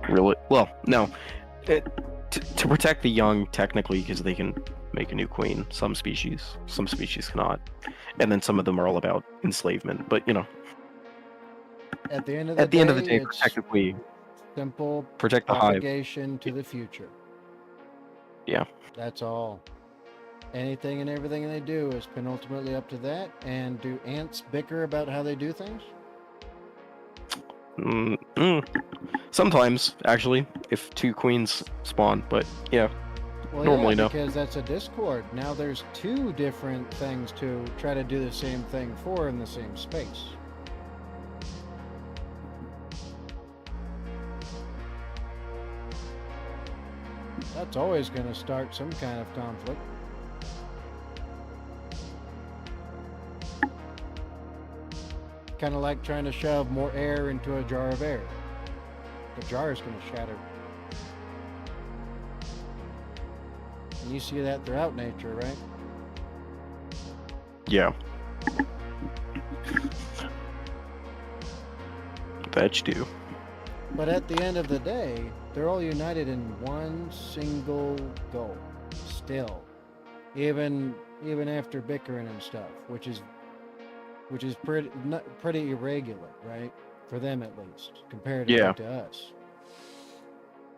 Really? Well, no. To protect the young, technically, because they can make a new queen. Some species cannot. And then some of them are all about enslavement. But, at the end of the day, protect the queen. Simple Protect the hive. Propagation to the future. Yeah. That's all. Anything and everything they do is penultimately up to that. And do ants bicker about how they do things? Sometimes, actually, if two queens spawn, but yeah, well, normally no. Because that's a discord. Now there's two different things to try to do the same thing for in the same space. That's always going to start some kind of conflict. Kind of like trying to shove more air into a jar of air. The jar is going to shatter. And you see that throughout nature, right? Yeah. That you do. But at the end of the day, they're all united in one single goal. Still. Even after bickering and stuff, which is pretty irregular, right? For them at least, comparatively to us.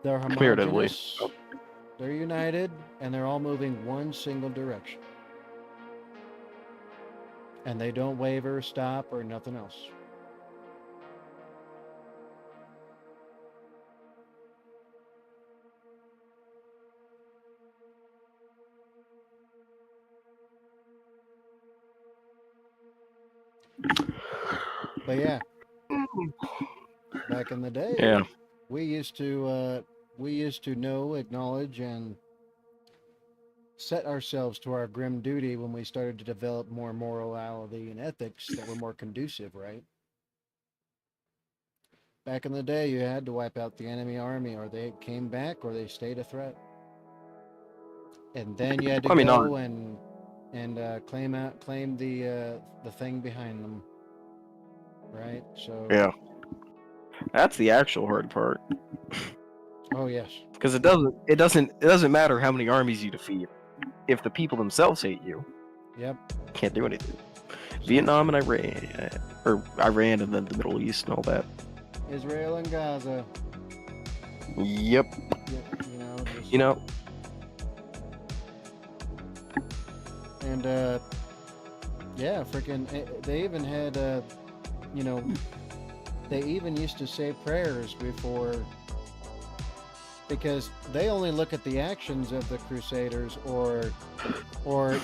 They're homogeneous, they're united, and they're all moving one single direction. And they don't waver, stop, or nothing else. But yeah, back in the day, we used to know, acknowledge, and set ourselves to our grim duty when we started to develop more morality and ethics that were more conducive, right? Back in the day, you had to wipe out the enemy army, or they came back, or they stayed a threat. And then you had to go and claim the thing behind them. Right, so yeah, that's the actual hard part. Oh yes, because it doesn't matter how many armies you defeat if the people themselves hate you. Yep, can't do anything. Vietnam and Iran, and then the Middle East and all that. Israel and Gaza. Yep. You know. And yeah, freaking, they even had you know, they even used to say prayers before, because they only look at the actions of the Crusaders, or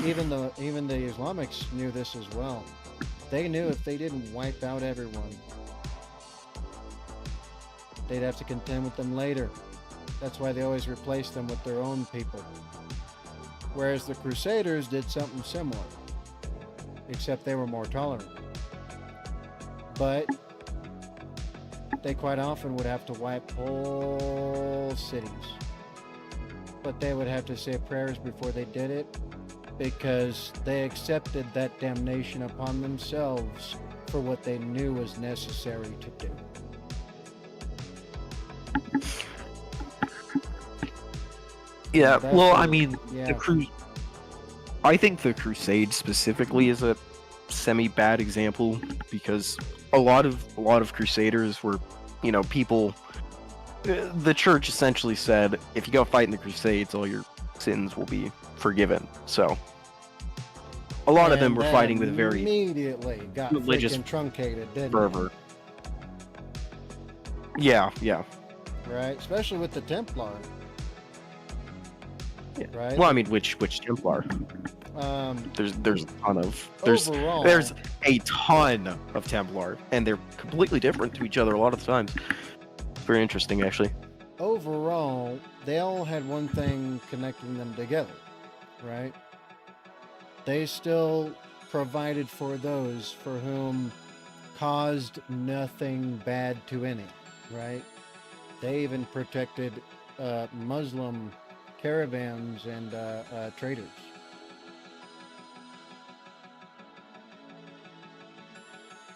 even the Islamics knew this as well. They knew if they didn't wipe out everyone, they'd have to contend with them later. That's why they always replaced them with their own people. Whereas the Crusaders did something similar, except they were more tolerant. But they quite often would have to wipe whole cities. But they would have to say prayers before they did it, because they accepted that damnation upon themselves for what they knew was necessary to do. Yeah, That's well, what- I mean, yeah. I think the Crusade specifically is a semi-bad example, because a lot of Crusaders were, you know, people. The church essentially said, if you go fight in the Crusades, all your sins will be forgiven. So, a lot of them And were that fighting with very immediately got religious freaking truncated, didn't fervor. Yeah, yeah. it? Right, especially with the Templar. Yeah. Right. Well, I mean, which Templar? There's a ton of there's a ton of Templar, and they're completely different to each other a lot of the times. Very interesting, actually. Overall, they all had one thing connecting them together, right? They still provided for those for whom caused nothing bad to any, right? They even protected Muslim caravans and traders.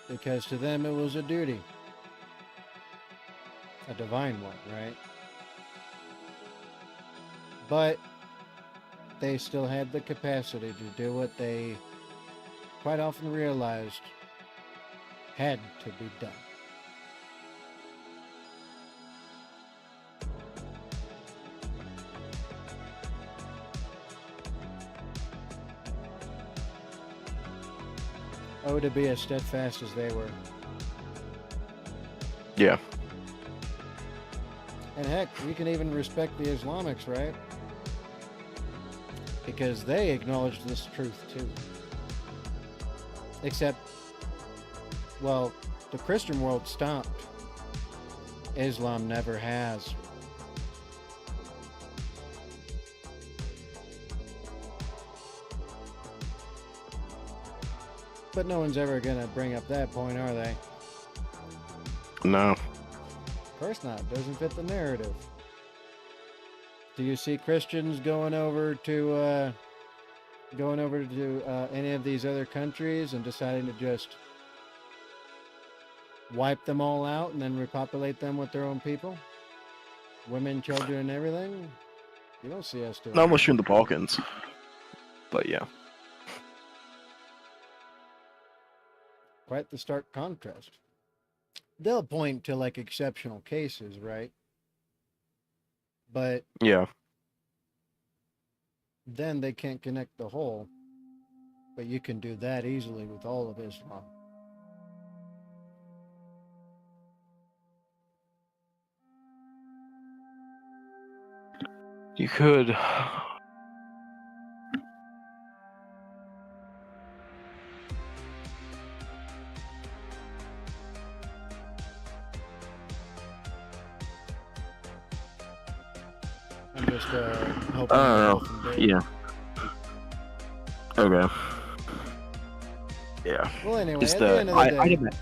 Because to them it was a duty. A divine one, right? But they still had the capacity to do what they quite often realized had to be done. Oh, to be as steadfast as they were. Yeah. And heck, you can even respect the Islamics, right? Because they acknowledge this truth too. Except, well, the Christian world stopped. Islam never has. But no one's ever going to bring up that point, are they? No. Of course not. Doesn't fit the narrative. Do you see Christians going over to any of these other countries and deciding to just wipe them all out and then repopulate them with their own people? Women, children, and everything? You don't see us doing Not that. unless you're in the Balkans. But yeah. Quite the stark contrast. They'll point to like exceptional cases, right? But Yeah. then they can't connect the whole. But you can do that easily with all of Islam. You could. I'm just hoping. I don't know. Yeah. Okay. Yeah. Well, anyway, Just at the end of the I day, didn't.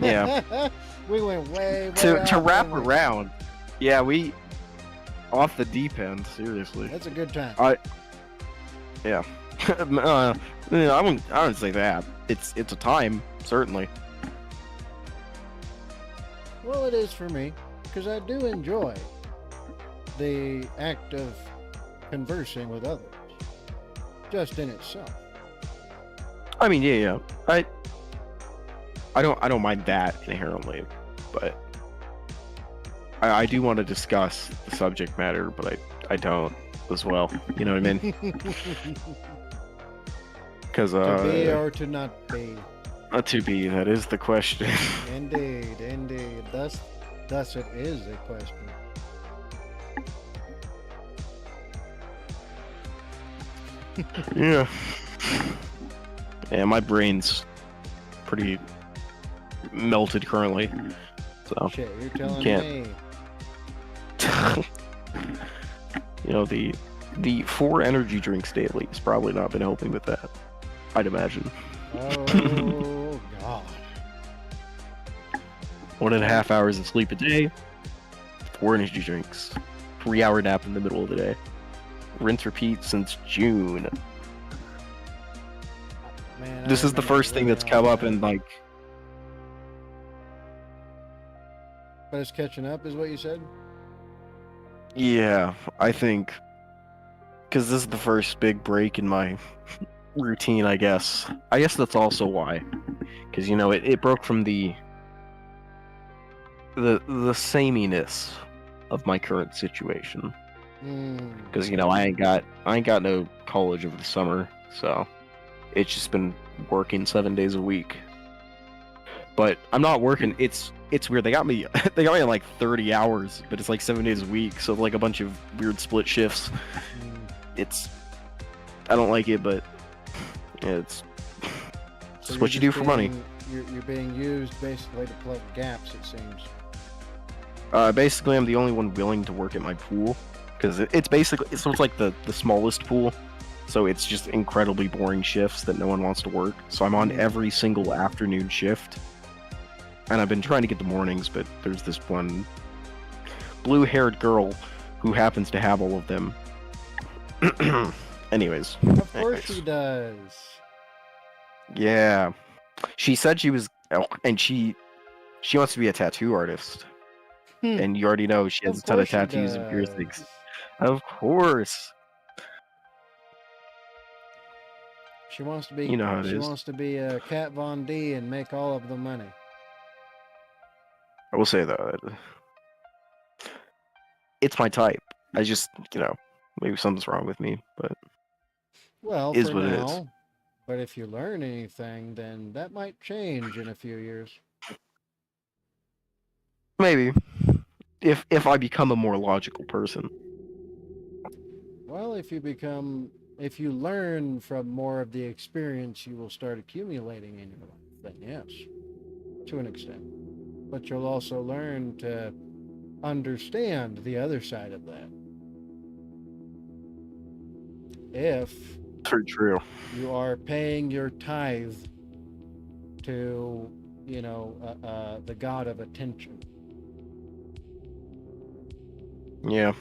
Yeah. we went way To out, wrap didn't we? around. Yeah, we off the deep end. Seriously. That's a good time. Yeah. I wouldn't say that. It's a time, certainly. Well, it is for me, because I do enjoy the act of conversing with others, just in itself. I mean, yeah. I don't mind that inherently, but I do want to discuss the subject matter, but I don't as well. You know what I mean? Because To be or to not be. To be, that is the question. Indeed, indeed. Thus it is a question. Yeah. Yeah, my brain's pretty melted currently. So Shit, you're telling can't. me. You know, the 4 energy drinks daily has probably not been helping with that, I'd imagine. Oh God. 1.5 hours of sleep a day, 4 energy drinks, 3-hour nap in the middle of the day. Rinse repeat since June. Man, This is the first thing that's come up in like. But it's catching up, is what you said? Yeah, I think. Because this is the first big break in my routine, I guess. I guess that's also why. Because, you know, it broke from the sameness of my current situation. Because, you know, I ain't got no college over the summer, so it's just been working 7 days a week. But I'm not working. It's weird. They got me at like 30 hours, but it's like 7 days a week, so like a bunch of weird split shifts. I don't like it, but yeah, it's So what you do for money. You're being used basically to plug gaps, it seems. Basically, I'm the only one willing to work at my pool because it's basically it's like the smallest pool, so it's just incredibly boring shifts that no one wants to work. So I'm on every single afternoon shift, and I've been trying to get the mornings, but there's this one blue-haired girl who happens to have all of them. Anyways. Of course she does. Yeah. She said she was, and she wants to be a tattoo artist. And you already know she has a ton of tattoos and piercings. Of course. She wants to be. You know how it she is. wants to be a Kat Von D and make all of the money. I will say though, it's my type. I just, you know, maybe something's wrong with me, but Well, is for what it now. is. But if you learn anything, then that might change in a few years. Maybe if I become a more logical person. Well, if you learn from more of the experience you will start accumulating in your life, then yes, to an extent. But you'll also learn to understand the other side of that. If Very true. you are paying your tithe to, the god of attention. Yeah.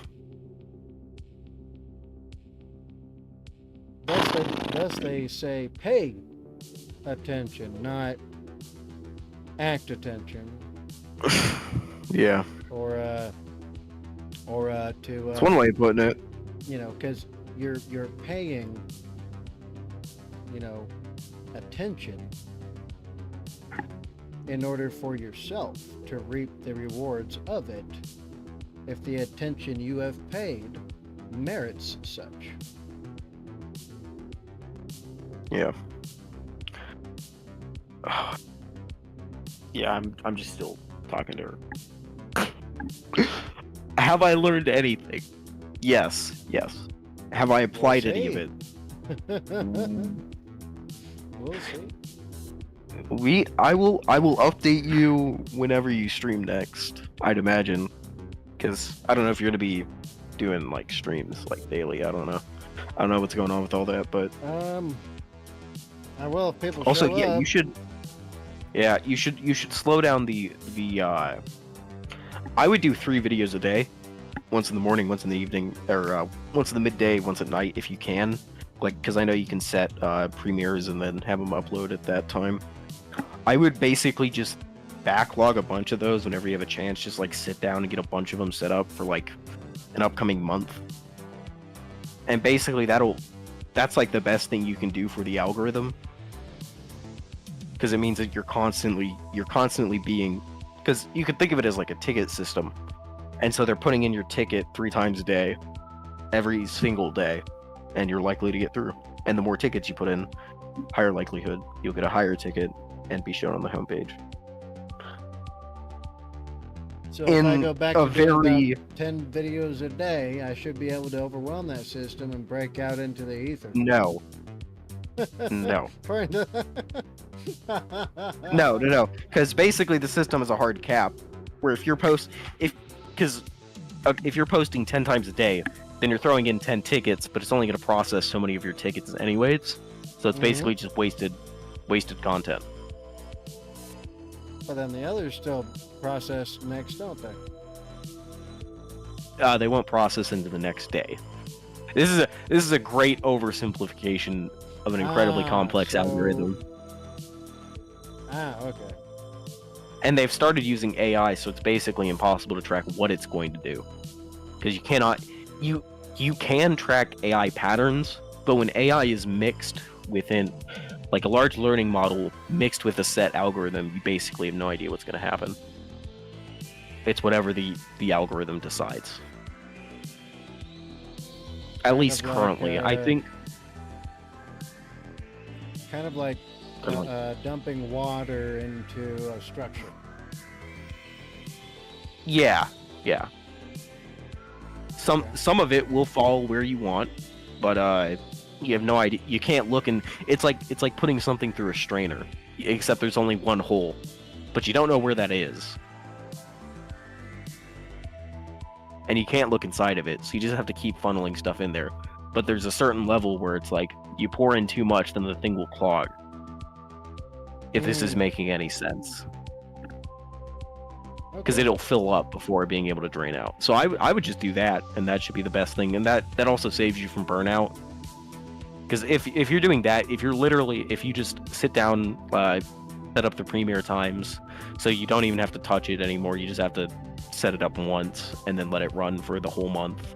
Thus they say pay attention, not act attention. Yeah. Or to It's one way of putting it. because you're paying attention in order for yourself to reap the rewards of it if the attention you have paid merits such. Yeah. Yeah, I'm just still talking to her. Have I learned anything? Yes. Have I applied any of it? We'll see. I will update you whenever you stream next, I'd imagine. Because I don't know if you're gonna be doing like streams like daily. I don't know what's going on with all that, but I will if people also show yeah, up. you should slow down the I would do 3 videos a day, once in the morning, once in the evening, or once in the midday, once at night if you can, like because I know you can set premieres and then have them upload at that time. I would basically just backlog a bunch of those whenever you have a chance, just like sit down and get a bunch of them set up for like an upcoming month, and basically that's like the best thing you can do for the algorithm, because it means that you're constantly being, because you could think of it as like a ticket system, and so they're putting in your ticket 3 times a day, every single day, and you're likely to get through. And the more tickets you put in, higher likelihood you'll get a higher ticket, and be shown on the homepage. So if I In go back a to doing very- about 10 videos a day, I should be able to overwhelm that system and break out into the ether. No. No. No. No. Because basically the system is a hard cap, where if you're posting 10 times a day, then you're throwing in 10 tickets, but it's only going to process so many of your tickets anyways. So it's basically just wasted content. But then the others still process next, don't they? They won't process into the next day. This is a great oversimplification of an incredibly complex algorithm. Okay. And they've started using AI, so it's basically impossible to track what it's going to do. Because you cannot... You can track AI patterns, but when AI is mixed within... Like a large learning model mixed with a set algorithm, you basically have no idea what's going to happen. It's whatever the algorithm decides. At least like, currently. I think... Kind of like dumping water into a structure. Yeah. Some of it will fall where you want, but you have no idea. You can't look and it's like putting something through a strainer, except there's only one hole, but you don't know where that is, and you can't look inside of it. So you just have to keep funneling stuff in there. But there's a certain level where it's like you pour in too much, then the thing will clog. If this is making any sense. Because it'll fill up before being able to drain out. So I would just do that, and that should be the best thing. And that also saves you from burnout. Because if you're doing that, if you just sit down, set up the premiere times, so you don't even have to touch it anymore. You just have to set it up once and then let it run for the whole month.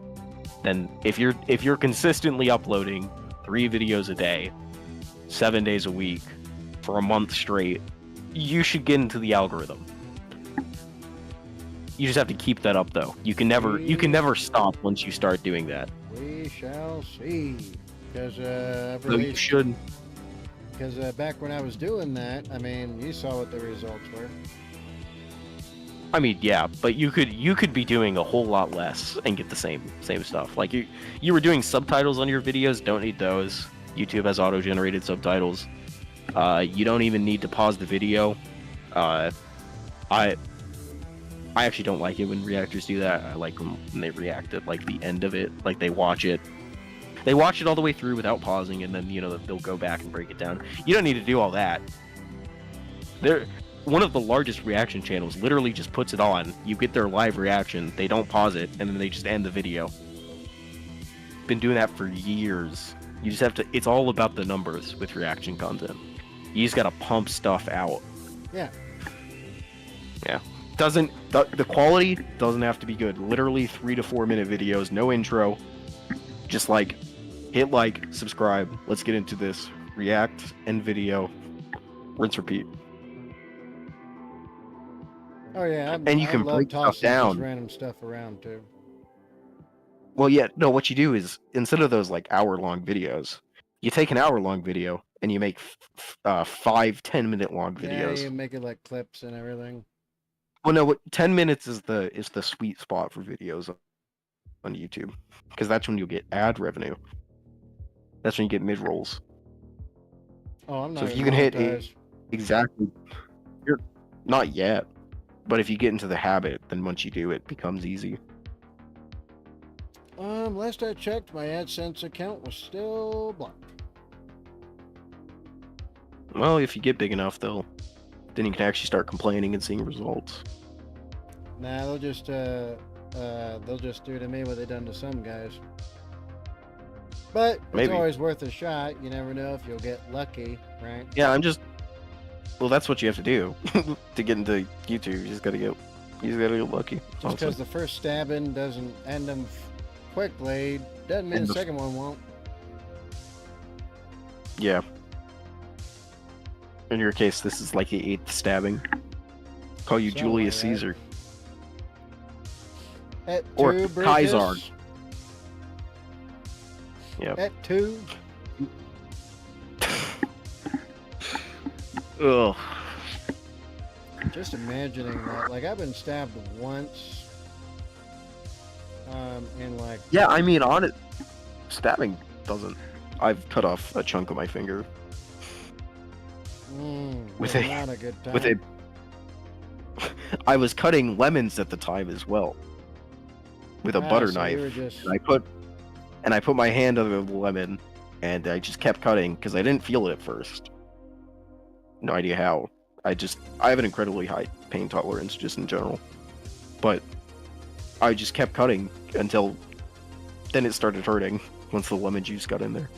Then if you're consistently uploading 3 videos a day, 7 days a week, for a month straight, you should get into the algorithm. You just have to keep that up, though. You can never stop once you start doing that. We shall see. Because So you should. Because back when I was doing that, I mean, you saw what the results were. I mean, yeah, but you could be doing a whole lot less and get the same stuff. Like you were doing subtitles on your videos. Don't need those. YouTube has auto-generated subtitles. You don't even need to pause the video. I actually don't like it when reactors do that. I like when they react at like the end of it, like they watch it all the way through without pausing, and then they'll go back and break it down. You don't need to do all that. One of the largest reaction channels literally just puts it on. You get their live reaction, they don't pause it, and then they just end the video. Been doing that for years. You just have to. It's all about the numbers with reaction content. You just gotta pump stuff out. Yeah. The quality doesn't have to be good. Literally 3 to 4 minute videos, no intro. Just hit like, subscribe. Let's get into this. React, end video, rinse, repeat. Oh yeah, And you can love break stuff tossing down. just random stuff around too. Well, yeah, no. What you do is instead of those hour-long videos, you take an hour-long video and you make 5-10 minute long videos. Yeah, you make it like clips and everything. Well, no, 10 minutes is the sweet spot for videos on YouTube, because that's when you'll get ad revenue. That's when you get mid rolls. Oh, I'm not. So if you can hit monetized. exactly, you're not yet, but if you get into the habit, then once you do, it becomes easy. Last I checked, my AdSense account was still blocked. Well, if you get big enough, then you can actually start complaining and seeing results. Nah, they'll just do to me what they done to some guys. But it's Maybe. always worth a shot. You never know if you'll get lucky, right? Yeah, well, that's what you have to do to get into YouTube. You just gotta get lucky. Just because the first stabbing doesn't end them quickly doesn't mean the second one won't. Yeah. In your case, this is like the 8th stabbing. Call you Something Julius like that. Caesar. At Or two, Brutus. Kaiser. Yeah. At 2. Ugh. Just imagining that. Like, I've been stabbed once. And like. Yeah, I mean, on it, stabbing doesn't. I've cut off a chunk of my finger with was a not a good time. with a. I was cutting lemons at the time as well, with a butter so knife. You were just... And I put my hand under the lemon, and I just kept cutting because I didn't feel it at first. No idea how. I have an incredibly high pain tolerance just in general, but I just kept cutting until then it started hurting once the lemon juice got in there.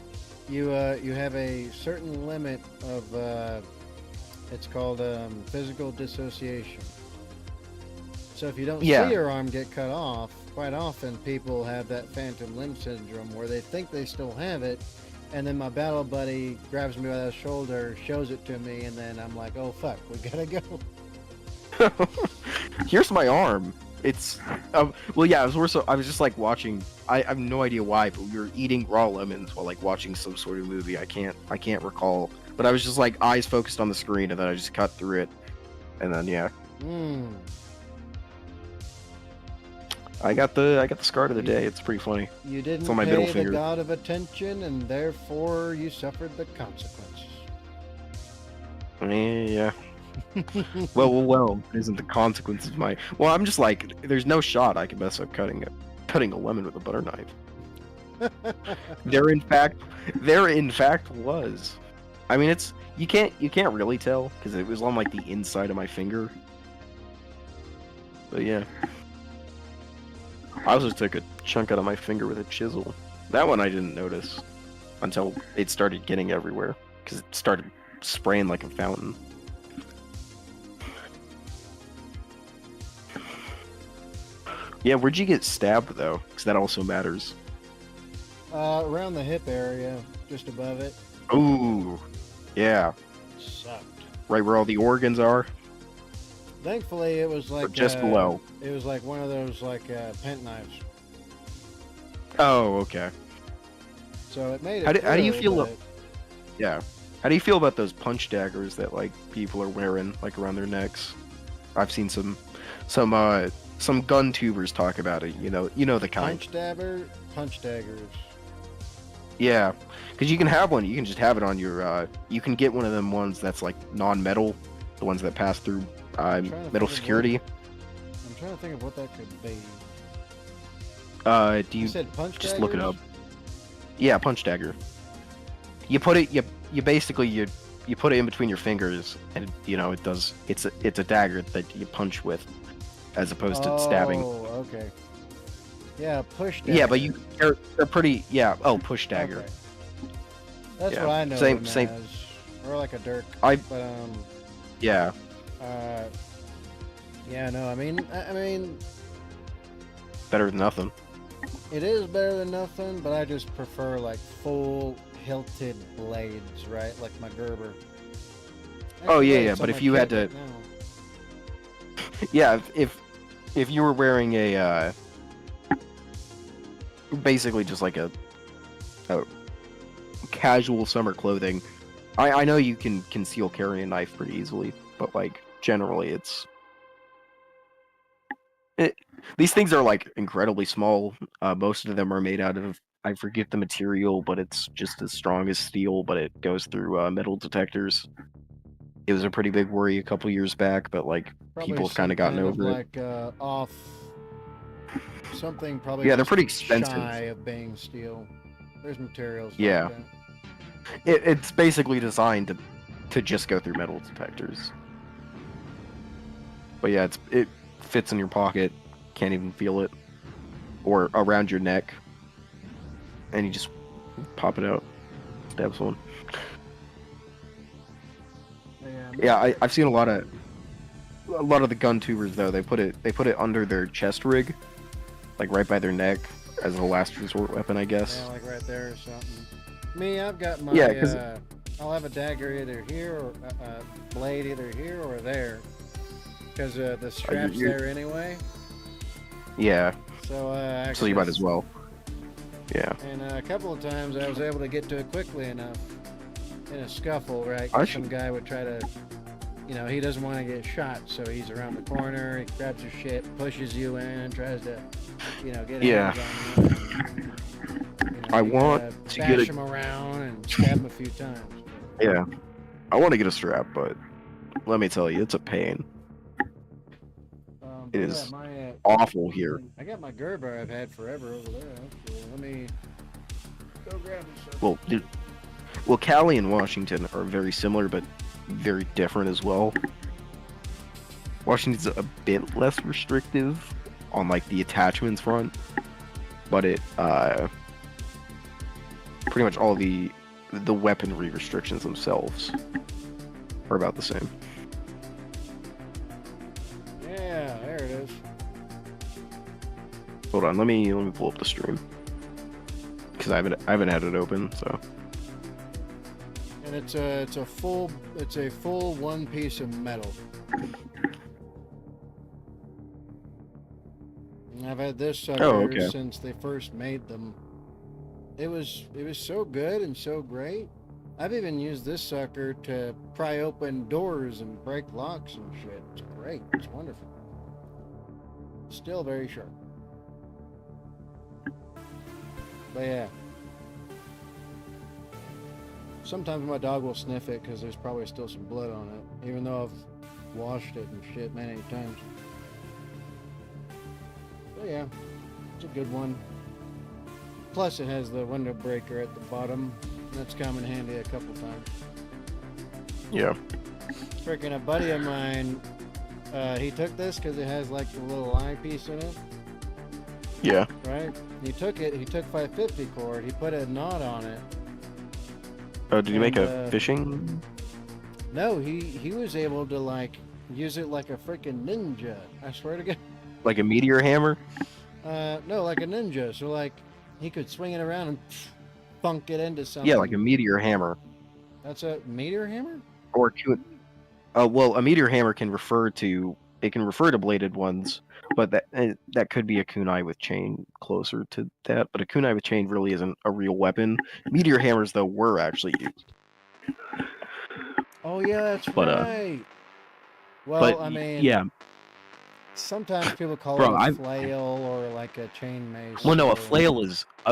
You have a certain limit of it's called physical dissociation. So if you don't see your arm get cut off, quite often people have that phantom limb syndrome where they think they still have it, and then my battle buddy grabs me by the shoulder, shows it to me, and then I'm like, oh fuck, we gotta go. Here's my arm. It's well, yeah. I was just like watching. I have no idea why, but we were eating raw lemons while like watching some sort of movie. I can't recall. But I was just like eyes focused on the screen, and then I just cut through it, and then yeah. I got the scar of the day. It's pretty funny. You didn't it's on my pay middle the finger. god of attention, and therefore you suffered the consequences. Yeah. well, isn't the consequence of my... Well, I'm just like, there's no shot I can mess up cutting a lemon with a butter knife. There in fact was. I mean, you can't really tell because it was on like the inside of my finger. But yeah. I also took a chunk out of my finger with a chisel. That one I didn't notice until it started getting everywhere because it started spraying like a fountain. Yeah, where'd you get stabbed though? Because that also matters. Around the hip area, just above it. Ooh, yeah. Sucked. Right where all the organs are. Thankfully, it was like or just below. It was like one of those like pen knives. Oh, okay. So it made it. How do you feel? Yeah. How do you feel about those punch daggers that like people are wearing like around their necks? I've seen some gun tubers talk about it. You know the kind. Punch daggers. Yeah, because you can have one. You can just have it on your. You can get one of them ones that's like non-metal, the ones that pass through metal security. I'm trying to think of what that could be. Do you said punch just daggers? look it up? Yeah, punch dagger. You put it. You basically you put it in between your fingers, and it does. It's a dagger that you punch with, as opposed to stabbing. Oh, okay. Yeah, push dagger. Yeah, but they're pretty. Yeah. Oh, push dagger. Okay. That's Yeah. what I know Same- them as. Or like a dirk. I- But Yeah. yeah, no. I mean, Better than nothing. it is better than nothing. But I just prefer like full hilted blades, right? Like my Gerber. Oh, yeah, Actually, yeah, it's but on if my you had kit to- right now. Yeah. If you were wearing a basically just like a casual summer clothing, I know you can conceal carry a knife pretty easily, but like generally these things are like incredibly small. Most of them are made out of, I forget the material, but it's just as strong as steel, but it goes through metal detectors. It was a pretty big worry a couple years back, but like Probably people have some kind of gotten kind over it. like off something probably. Yeah, they're just pretty expensive. Shy of being steel. There's materials. Yeah. Like that. It's basically designed to just go through metal detectors. But yeah, it fits in your pocket, can't even feel it, or around your neck, and you just pop it out, stab someone. Yeah, I've seen a lot of the gun tubers though. They put it under their chest rig, like right by their neck, as a last resort weapon, I guess. Yeah, like right there or something. Me, I've got my. Yeah, 'cause- I'll have a dagger either here or a blade either here or there, because the strap's you're- there anyway. Yeah, So actually, so you might as well. Yeah. And a couple of times I was able to get to it quickly enough in a scuffle, right? I 'Cause should- some guy would try to you know, he doesn't want to get shot, so he's around the corner. He grabs your shit, pushes you in, and tries to, you know, get Yeah. hands on you. You know, I you want gotta to bash get a him around and stab him a few times. yeah. I want to get a strap, but let me tell you, it's a pain. But It yeah, is my awful here. I got my Gerber I've had forever over there. Actually. Let me go grab me some. Well, well, Cali and Washington are very similar, but very different as well. Washington's a bit less restrictive on like the attachments front, but it pretty much all the weaponry restrictions themselves are about the same. Yeah, there it is. Hold on, let me pull up the stream because I haven't had it open. So And it's a full one piece of metal. And I've had this sucker okay. since they first made them. It was so good and so great. I've even used this sucker to pry open doors and break locks and shit. It's great. It's wonderful. Still very sharp. But yeah. Sometimes my dog will sniff it because there's probably still some blood on it, even though I've washed it and shit many times. But yeah, it's a good one. Plus it has the window breaker at the bottom. That's come in handy a couple times. yeah, Freaking a buddy of mine, he took this because it has like the little eyepiece in it, yeah. right? He took 550 cord, he put a knot on it. Oh, did you make a And, fishing? No, he was able to like use it like a freaking ninja. I swear to God. Like a meteor hammer? No, like a ninja. So like he could swing it around and funk it into something. Yeah, like a meteor hammer. That's a meteor hammer? Or well, a meteor hammer can refer to bladed ones, but that could be a kunai with chain closer to that. But a kunai with chain really isn't a real weapon. Meteor hammers, though, were actually used. Oh yeah, that's But right. Well, but I mean, yeah, sometimes people call bro, it a I've flail or like a chain mace. well, no, or... a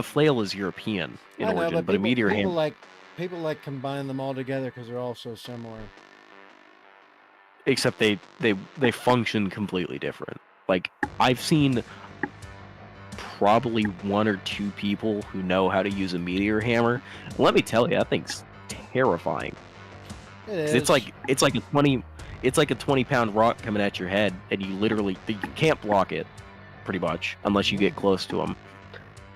flail is European in I know, origin, but a people, meteor people hammer, like combine them all together because they're all so similar. except they function completely different. Like I've seen probably one or two people who know how to use a meteor hammer. And let me tell you, that thing's terrifying. It is. It's like a 20-pound rock coming at your head, and you can't block it, pretty much, unless you get close to them.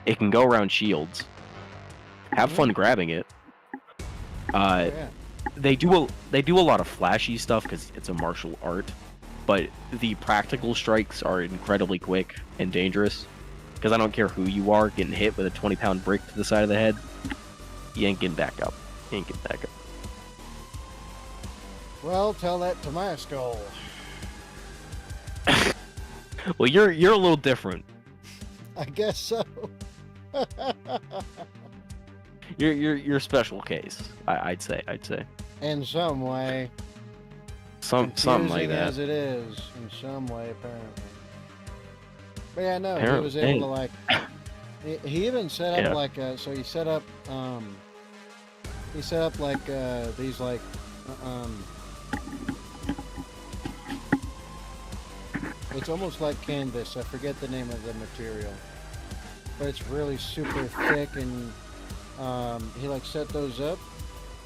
It can go around shields. Have fun grabbing it. Yeah. They do a lot of flashy stuff because it's a martial art, but the practical strikes are incredibly quick and dangerous. Because I don't care who you are, getting hit with a 20-pound brick to the side of the head, you ain't getting back up. You ain't getting back up. Well, tell that to my skull. Well, you're a little different. I guess so. You're a special case. I'd say. In some way. Something like Confusing that. as it is, in some way, apparently. But yeah, no, he Apparently. was able to like. He even set up Yeah. like so he set up like these like it's almost like canvas. I forget the name of the material, but it's really super thick, and he like set those up,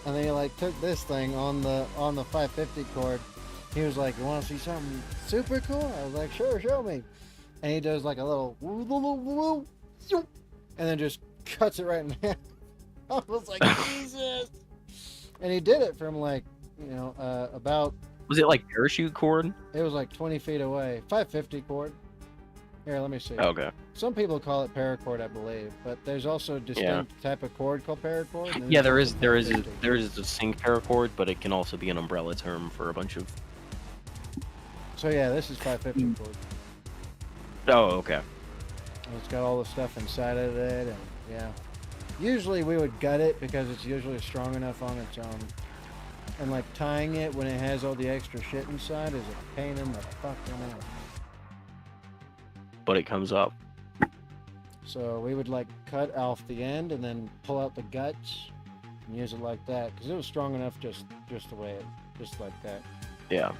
and then he like took this thing on the 550 cord. He was like, "You want to see something super cool?" I was like, "Sure, show me." And he does like a little and then just cuts it right in half. I was like, Jesus. And he did it from like, about, Was it like parachute cord? it was like 20 feet away. 550 cord. Here, let me see. Okay. Some people call it paracord, I believe, but there's also a distinct type of cord called paracord. and then Yeah, there's there also is a 550. distinct paracord, but it can also be an umbrella term for a bunch of. So yeah, this is 550 cord. Oh, okay. And it's got all the stuff inside of it, and yeah. Usually we would gut it because it's usually strong enough on its own. And like tying it when it has all the extra shit inside is a pain in the fucking ass. But it comes up. So we would like cut off the end and then pull out the guts and use it like that because it was strong enough just the way it, just like that. Yeah.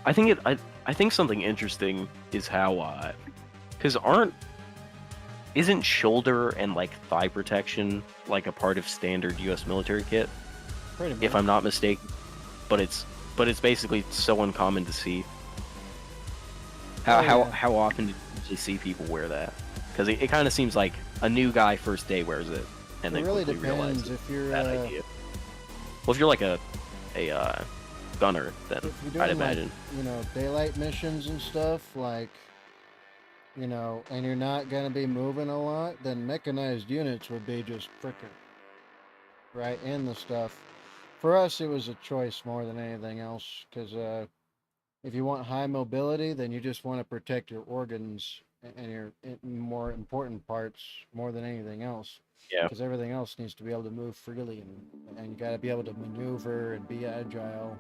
I think something interesting is how because isn't shoulder and like thigh protection like a part of standard U.S. military kit, Pretty much. if I'm not mistaken? But it's basically so uncommon to see. How often do you see people wear that? Because it kind of seems like a new guy first day wears it, and It then really quickly depends realizes if you're bad idea. Well, if you're like a gunner, then if you're doing I'd imagine. like, daylight missions and stuff, like, and you're not going to be moving a lot, then mechanized units would be just freaking right in the stuff. For us, it was a choice more than anything else, because if you want high mobility, then you just want to protect your organs and your more important parts more than anything else. Yeah. Because everything else needs to be able to move freely, and you got to be able to maneuver and be agile.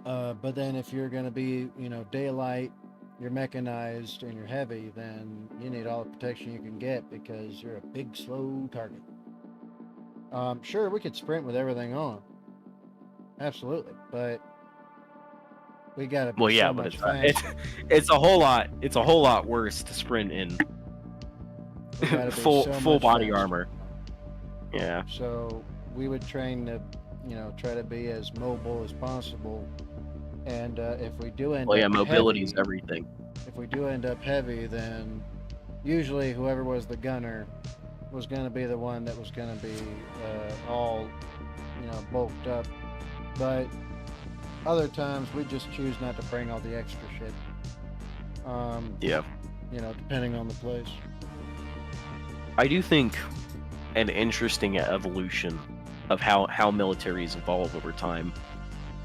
But then if you're going to be, daylight, you're mechanized and you're heavy, then you need all the protection you can get because you're a big, slow target. Sure, we could sprint with everything on. Absolutely. But we got to be Well, yeah, so but much it's faster. it's a whole lot worse to sprint in We gotta be full so full much body faster. armor. Yeah. So we would train to, try to be as mobile as possible. And if we do end Well, yeah, up mobility heavy, is everything. if we do end up heavy, then usually whoever was the gunner was going to be the one that was going to be all, bulked up. But other times we just choose not to bring all the extra shit. Yeah. Depending on the place. I do think an interesting evolution of how militaries evolve over time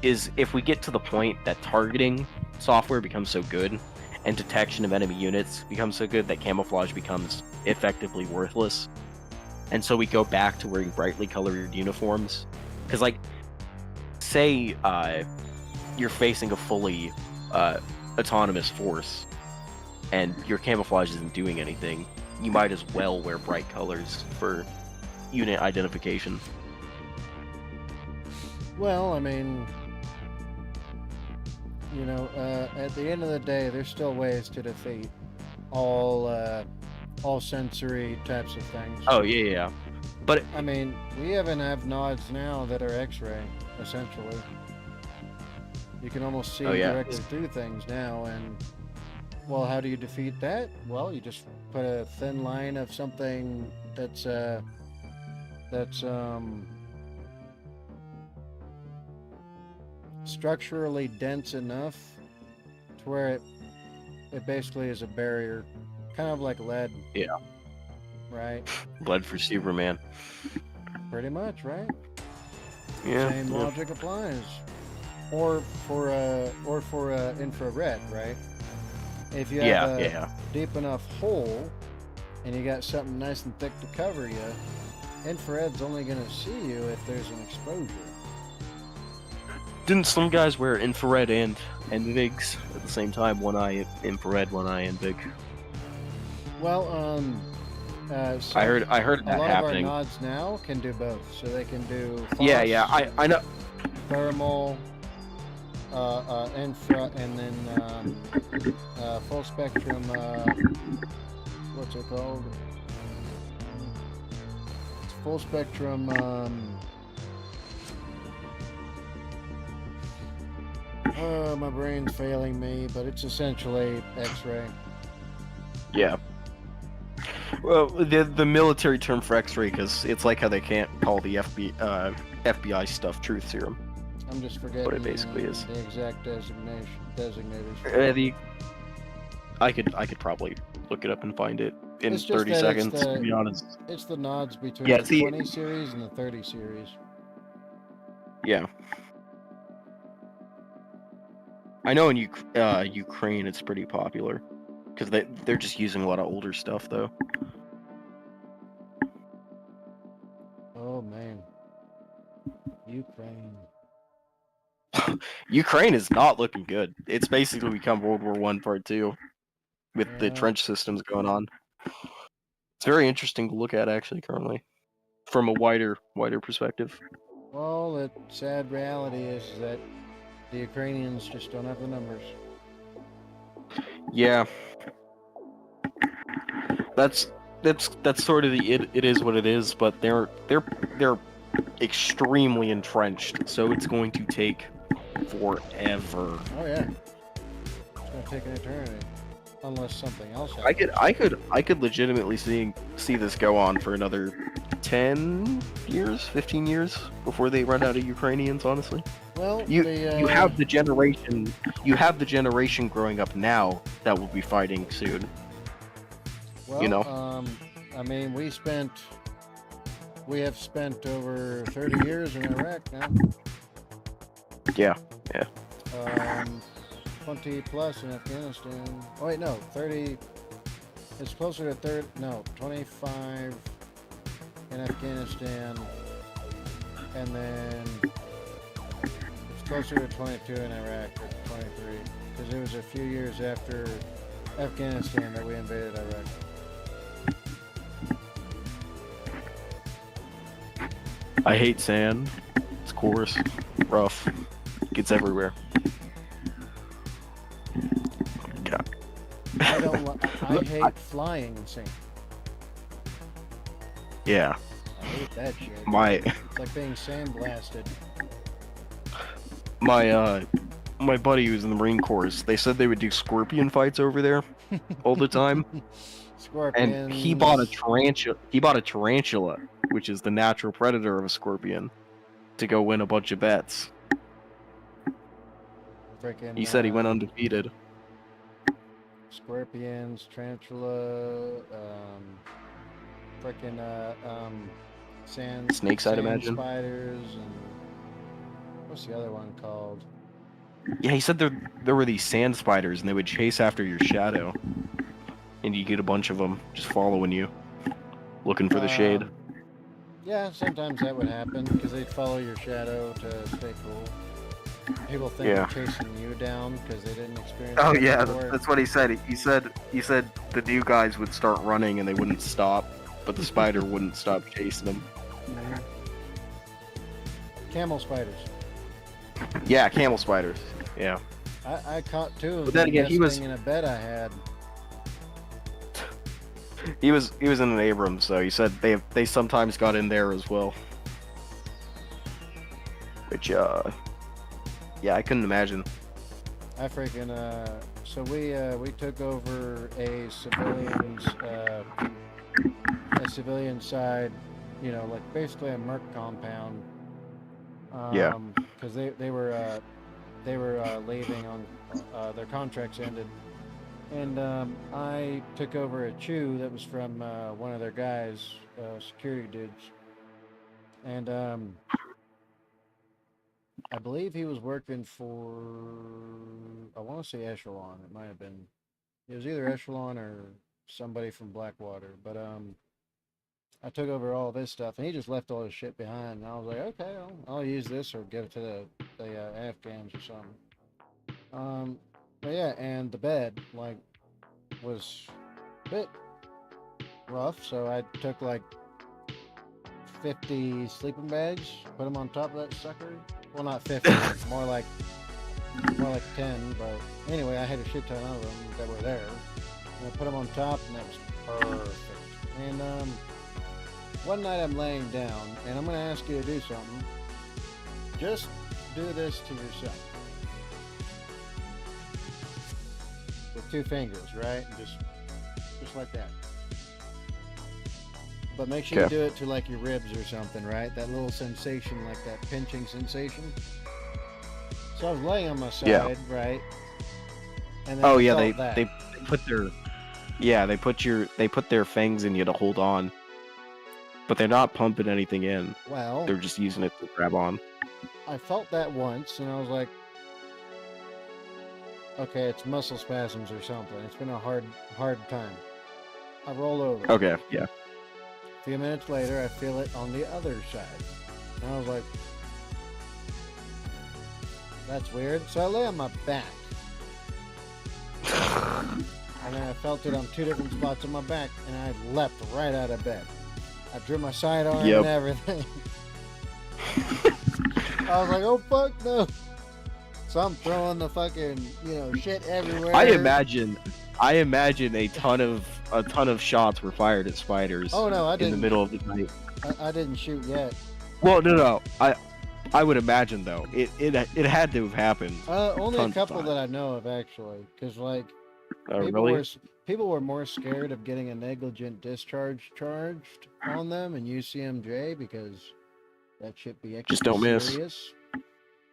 is if we get to the point that targeting software becomes so good and detection of enemy units becomes so good that camouflage becomes effectively worthless. And so we go back to wearing brightly colored uniforms. Because, like, say you're facing a fully autonomous force and your camouflage isn't doing anything, you might as well wear bright colors for unit identification. Well, I mean, at the end of the day, there's still ways to defeat all sensory types of things. Oh, yeah. But I mean, we even have nods now that are X-ray, essentially. You can almost see directly through things now, and well, how do you defeat that? Well, you just put a thin line of something that's structurally dense enough to where it basically is a barrier, kind of like lead. Yeah. Right. Blood for Superman. Pretty much, right? Yeah. Same logic applies. Or for infrared, right? If you have a deep enough hole and you got something nice and thick to cover you, infrared's only going to see you if there's an exposure. Didn't some guys wear infrared and VIGs at the same time? One eye infrared, one eye VIG. Well, I heard that happening. A lot of our nods now can do both, so they can do FOSS, I know. Thermal, infra, and then full spectrum. What's it called? It's full spectrum. My brain's failing me, but it's essentially X-ray. Yeah. Well, the military term for X-ray, because it's like how they can't call the FBI stuff truth serum. I'm just forgetting what it basically is. The exact designators. I could probably look it up and find it in it's 30 seconds. To be honest, it's the nods between the 20 series and the 30 series. Yeah. I know in Ukraine it's pretty popular because they're just using a lot of older stuff though. Oh man. Ukraine is not looking good. It's basically become World War One Part Two with the Yeah. trench systems going on. It's very interesting to look at actually currently, from a wider perspective. Well, the sad reality is that the Ukrainians just don't have the numbers. Yeah, that's sort of the it is what it is. But they're extremely entrenched, so it's going to take forever. Oh yeah, it's gonna take an eternity, unless something else I happens. could legitimately see this go on for another 10 years, 15 years before they run out of Ukrainians, honestly. Well, You have the generation growing up now that will be fighting soon. well, you know. I mean, we have spent over 30 years in Iraq now. Yeah. 20 plus in Afghanistan. Oh wait, no, 30. It's closer to 25 in Afghanistan, and then it's closer to 22 in Iraq, or 23, because it was a few years after Afghanistan that we invaded Iraq. I hate sand. It's coarse, rough, gets everywhere. God. I don't. I hate flying in sand. Yeah. I hate that shit. It's like being sandblasted. My buddy who's in the Marine Corps, they said they would do scorpion fights over there all the time. Scorpions. And he bought a tarantula, which is the natural predator of a scorpion, to go win a bunch of bets. Frickin', He said he went undefeated. Scorpions, tarantula, Snakes, I'd sand imagine. spiders, and what's the other one called? Yeah, he said there were these sand spiders, and they would chase after your shadow, and you get a bunch of them just following you, looking for the shade. Yeah, sometimes that would happen because they'd follow your shadow to stay cool. People think Yeah. they're chasing you down because they didn't experience. Oh that yeah, before. that's what he said. He said the new guys would start running and they wouldn't stop, but the spider wouldn't stop chasing them. Mhm. Camel spiders. Yeah, camel spiders. Yeah. I caught two of But them then again, he was- nesting in a bed I had. He was in an Abrams, so he said they sometimes got in there as well. Which yeah, I couldn't imagine. I freaking so we took over a civilian side, you know, like basically a merc compound. Yeah. Because they were leaving on their contracts ended, and I took over a chew that was from one of their guys, security dudes, and I believe he was working for, I want to say Echelon. It might have been, it was either Echelon or somebody from Blackwater. But I took over all this stuff, and he just left all his shit behind. And I was like, okay, I'll use this or give it to the Afghans or something. But yeah, and the bed like was a bit rough, so I took like 50 sleeping bags, put them on top of that sucker. Well, not 50, more like 10. But anyway, I had a shit ton of them that were there, and I put them on top, and that was perfect. And one night I'm laying down, and I'm gonna ask you to do something. Just do this to yourself with 2 fingers, right? And just like that. But make sure you Okay. do it to like your ribs or something, right? That little sensation, like that pinching sensation. So I was laying on my side, Yeah. right? And then Oh I yeah, felt that. they put their fangs in you to hold on, but they're not pumping anything in. Well, They're just using it to grab on. I felt that once, and I was like, okay, it's muscle spasms or something. It's been a hard time. I roll over. Okay, yeah. A few minutes later, I feel it on the other side. And I was like, That's weird. So I lay on my back. And then I felt it on 2 different spots on my back, and I leapt right out of bed. I drew my sidearm Yep. and everything. I was like, oh fuck no. So I'm throwing the fucking, shit everywhere. I imagine a ton of shots were fired at spiders. Oh no, I in the didn't. middle of the night. I didn't shoot yet. Well, no. I would imagine though it had to have happened. Only a tons of couple times. that I know of actually, because like Oh, people really? were people were more scared of getting a negligent discharge charged on them in UCMJ because that shit be extra Just don't miss. serious.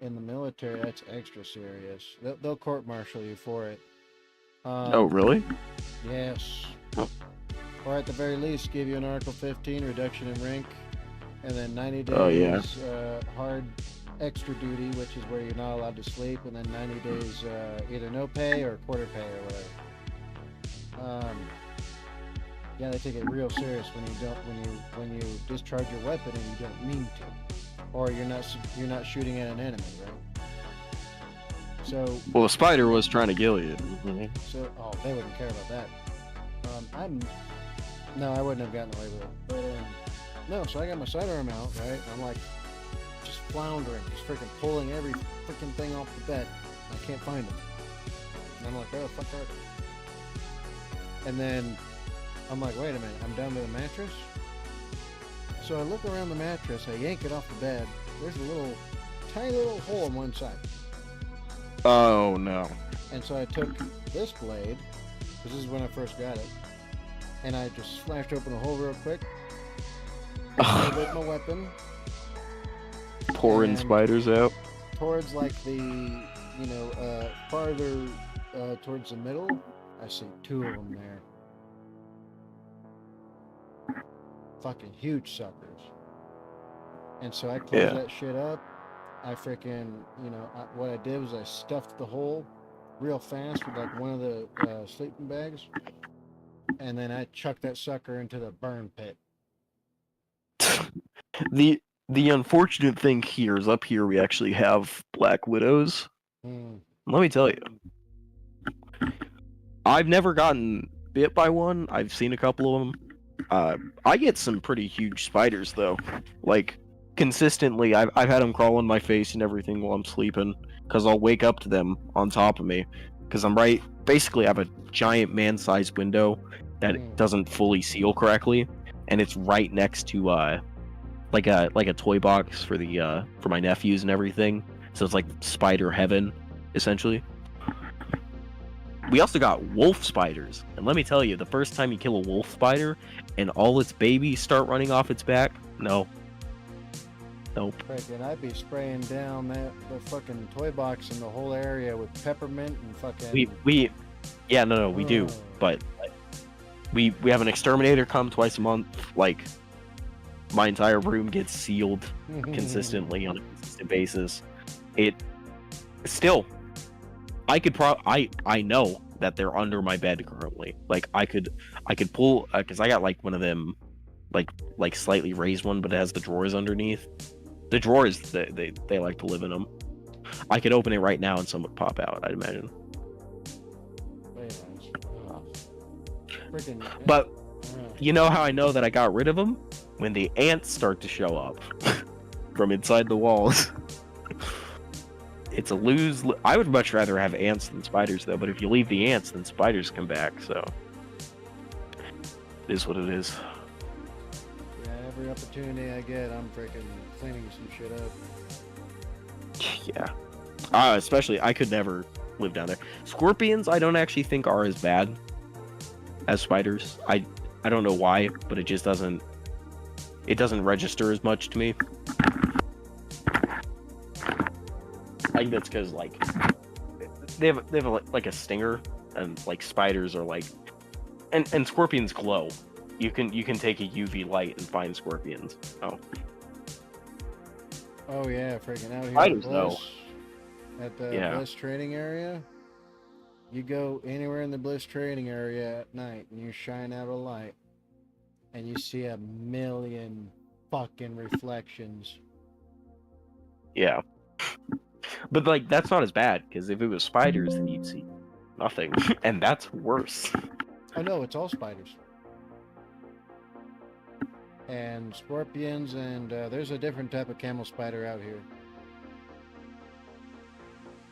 In the military, that's extra serious. They'll court-martial you for it. Oh, really? Yes. Oh. Or at the very least, give you an Article 15 reduction in rank, and then 90 days Oh, yeah. hard extra duty, which is where you're not allowed to sleep, and then 90 days either no pay or quarter pay or whatever. Yeah, they take it real serious when you discharge your weapon and you don't mean to, or you're not shooting at an enemy, right? So Well, the spider was trying to kill you. they wouldn't care about that. No, I wouldn't have gotten away with it. But no, so I got my sidearm out, right? And I'm like just floundering, just freaking pulling every freaking thing off the bed. I can't find them. And I'm like, where the fuck are they? And then I'm like, wait a minute, I'm down to the mattress. So I look around the mattress, I yank it off the bed. There's a tiny little hole on one side. Oh no. And so I took this blade, because this is when I first got it, and I just slashed open the hole real quick. With my weapon. Pouring And spiders out. towards like the, farther towards the middle, I see 2 of them there. Fucking huge suckers. And so I closed that shit up. I freaking, what I did was I stuffed the hole real fast with like one of the sleeping bags. And then I chucked that sucker into the burn pit. The unfortunate thing here is up here we actually have black widows. Let me tell you, I've never gotten bit by one. I've seen a couple of them. I get some pretty huge spiders though. Like consistently, I've had them crawl on my face and everything while I'm sleeping because I'll wake up to them on top of me because I'm right. Basically, I have a giant man-sized window that doesn't fully seal correctly, and it's right next to like a toy box for my nephews and everything. So it's like spider heaven, essentially. We also got wolf spiders, and let me tell you, the first time you kill a wolf spider and all its babies start running off its back, nope. Freaking, I'd be spraying down the fucking toy box in the whole area with peppermint and fucking. We do, but we have an exterminator come twice a month. Like my entire room gets sealed consistently on a consistent basis. It still. I could I know that they're under my bed currently. Like I could pull because I got like one of them, like slightly raised one, but it has the drawers underneath. The drawers they like to live in them. I could open it right now and some would pop out. I'd imagine. But you know how I know that I got rid of them? When the ants start to show up from inside the walls. It's a lose. I would much rather have ants than spiders, though. But if you leave the ants, then spiders come back. So it is what it is. Yeah, every opportunity I get, I'm freaking cleaning some shit up. Yeah. Especially, I could never live down there. Scorpions, I don't actually think are as bad as spiders. I don't know why, but it just doesn't. It doesn't register as much to me. I think that's because like they have like a stinger, and like spiders are like, and scorpions glow. You can take a UV light and find scorpions. Oh yeah, freaking out here Spiders, though. At the Yeah. Bliss training area. You go anywhere in the Bliss training area at night and you shine out a light and you see a million fucking reflections. Yeah. But like that's not as bad because if it was spiders, then you'd see nothing, and that's worse. Oh no, it's all spiders. And scorpions, and there's a different type of camel spider out here.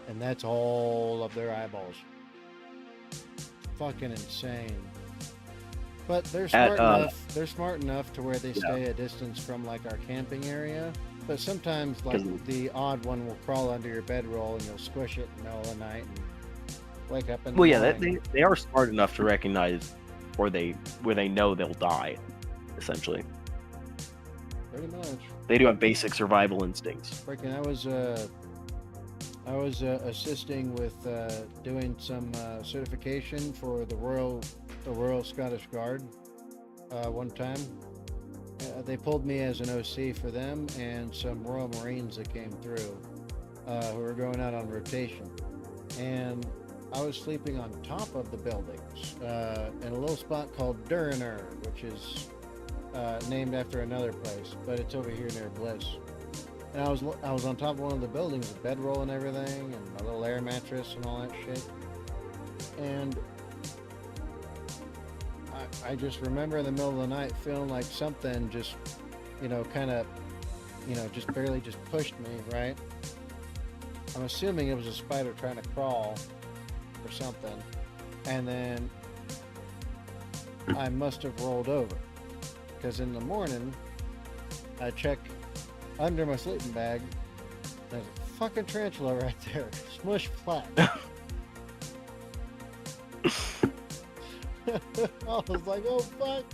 And that's all of their eyeballs. Fucking insane. But they're smart enough. They're smart enough to where they stay a distance from like our camping area. But sometimes, like the odd one will crawl under your bedroll, and you'll squish it in the middle of the night and wake up in the morning. they are smart enough to recognize, where they know they'll die, essentially. Pretty much. They do have basic survival instincts. Freaking, I was assisting with doing some certification for the Royal Scottish Guard one time. They pulled me as an OC for them and some Royal Marines that came through who were going out on rotation. And I was sleeping on top of the buildings in a little spot called Duriner, which is named after another place, but it's over here near Bliss. And I was on top of one of the buildings with bedroll and everything, and a little air mattress and all that shit. And I just remember in the middle of the night feeling like something just, kind of, just barely just pushed me, right? I'm assuming it was a spider trying to crawl or something. And then I must have rolled over. Because in the morning, I check under my sleeping bag, there's a fucking tarantula right there, smushed flat. I was like, oh fuck,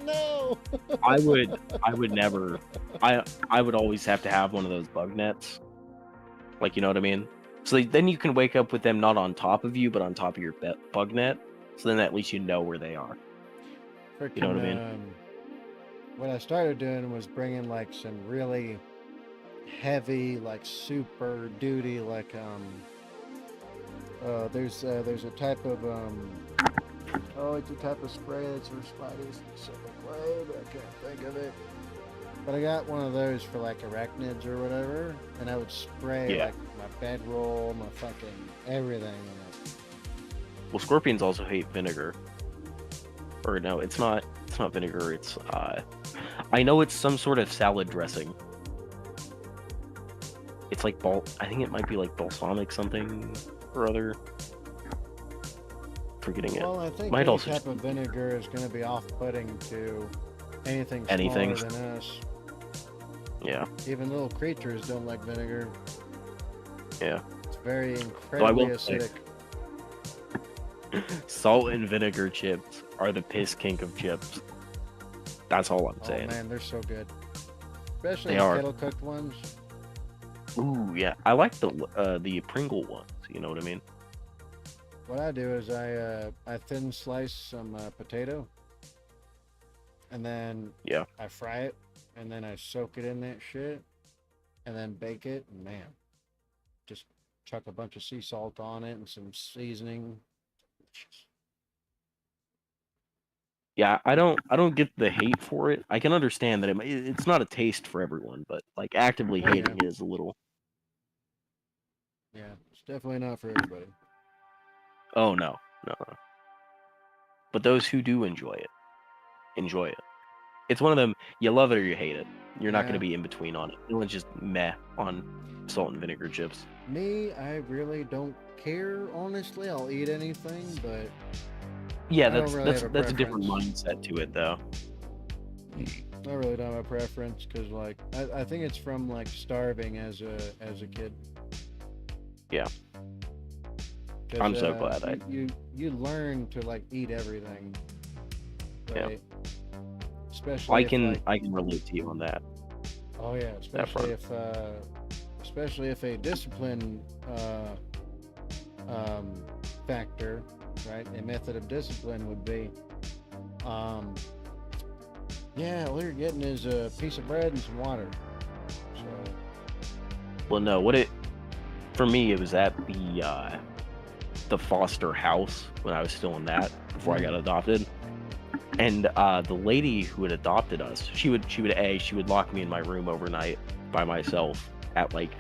no. I would never. I would always have to have one of those bug nets. Like, you know what I mean? So then you can wake up with them not on top of you, but on top of your bug net. So then at least you know where they are. Freaking, you know what I mean? What I started doing was bringing like some really heavy, like super duty, like there's a type of it's a type of spray that's for spiders a specific way, but I can't think of it. But I got one of those for like arachnids or whatever, and I would spray like my bedroll, my fucking everything in it. Well, scorpions also hate vinegar. Or no, it's not vinegar, it's I know it's some sort of salad dressing. It's like I think it might be like balsamic something or other. Forgetting it. Well, I think Might any also type of vinegar is going to be off-putting to anything Anything. smaller than us. Yeah. Even little creatures don't like vinegar. Yeah. It's very incredibly say, acidic. Salt and vinegar chips are the piss kink of chips. That's all I'm saying. Oh man, they're so good. Especially They the are. kettle cooked ones. Ooh, yeah. I like the Pringle ones. You know what I mean? What I do is I thin slice some potato, and then I fry it, and then I soak it in that shit, and then bake it. And man, just chuck a bunch of sea salt on it and some seasoning. Yeah, I don't get the hate for it. I can understand that it's not a taste for everyone, but like actively hating it is a little. Yeah, it's definitely not for everybody. Oh no. But those who do enjoy it. It's one of them. You love it or you hate it. You're not going to be in between on it. It's just meh on salt and vinegar chips. Me, I really don't care. Honestly, I'll eat anything, but yeah, that's a different mindset to it, though. I really don't have a preference because, like, I think it's from like starving as a kid. Yeah. I'm so glad you learn to like eat everything. Right? Yeah. Especially I can relate to you on that. Oh yeah, especially if a discipline factor, right? A method of discipline would be all you're getting is a piece of bread and some water. So well, no, for me it was at the foster house when I was still in that before I got adopted. And the lady who had adopted us, she would lock me in my room overnight by myself at like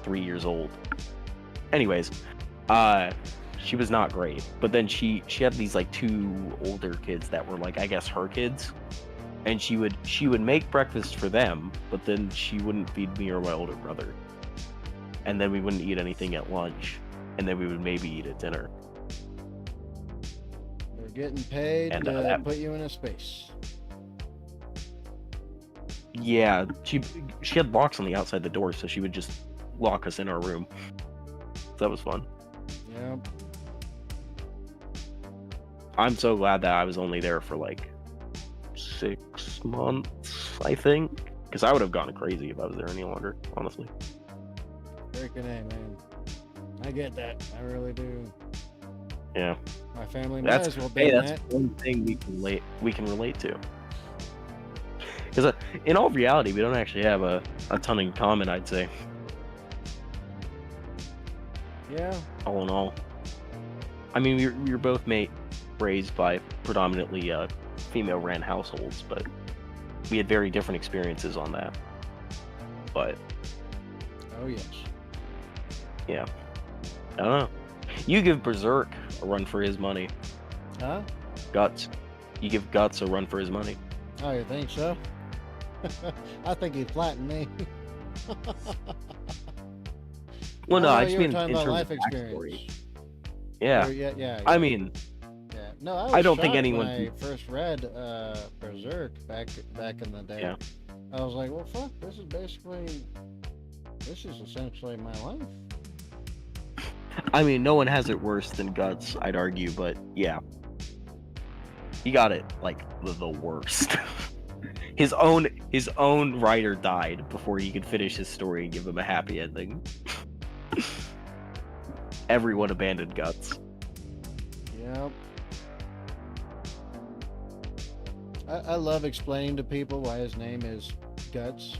3 years old. Anyways, she was not great. But then she had these like 2 older kids that were like, I guess, her kids. And she would make breakfast for them, but then she wouldn't feed me or my older brother. And then we wouldn't eat anything at lunch, and then we would maybe eat at dinner. They're getting paid And, to put you in a space. Yeah, she had locks on the outside the door, so she would just lock us in our room. So that was fun. Yeah. I'm so glad that I was only there for like 6 months, I think, because I would have gone crazy if I was there any longer, honestly. Freaking A, man. I get that. I really do. Yeah. My family might as well be that's that. one thing we can relate to. Because in all reality, we don't actually have a ton in common, I'd say. Yeah. All in all. I mean, we were both raised by predominantly female-ran households, but we had very different experiences on that. But Oh, yes. yeah, I don't know. You give Berserk a run for his money. Huh? Guts. You give Guts a run for his money. Oh, you think so? I think he flattened me. Well, no, Oh, I just you were mean talking in about terms life of experience. backstory. Yeah. Yeah. I mean, yeah. No, I was I don't think shocked anyone when I first read Berserk back in the day. Yeah. I was like, well, fuck, this is essentially my life. I mean, no one has it worse than Guts, I'd argue, but yeah. He got it, like, the worst. His own writer died before he could finish his story and give him a happy ending. Everyone abandoned Guts. Yep. I love explaining to people why his name is Guts.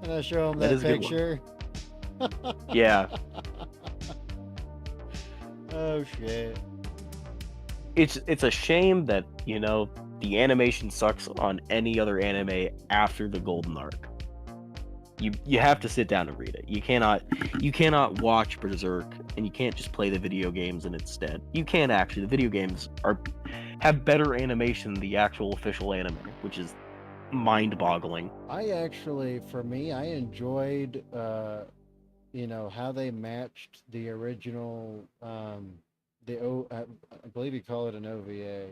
And I show them That that is a good one. picture. Yeah. Oh shit. It's a shame that, the animation sucks on any other anime after the Golden Arc. You have to sit down and read it. You cannot watch Berserk, and you can't just play the video games in its stead. You can actually. The video games have better animation than the actual official anime, which is mind-boggling. For me, I enjoyed, how they matched the original, I believe you call it an OVA,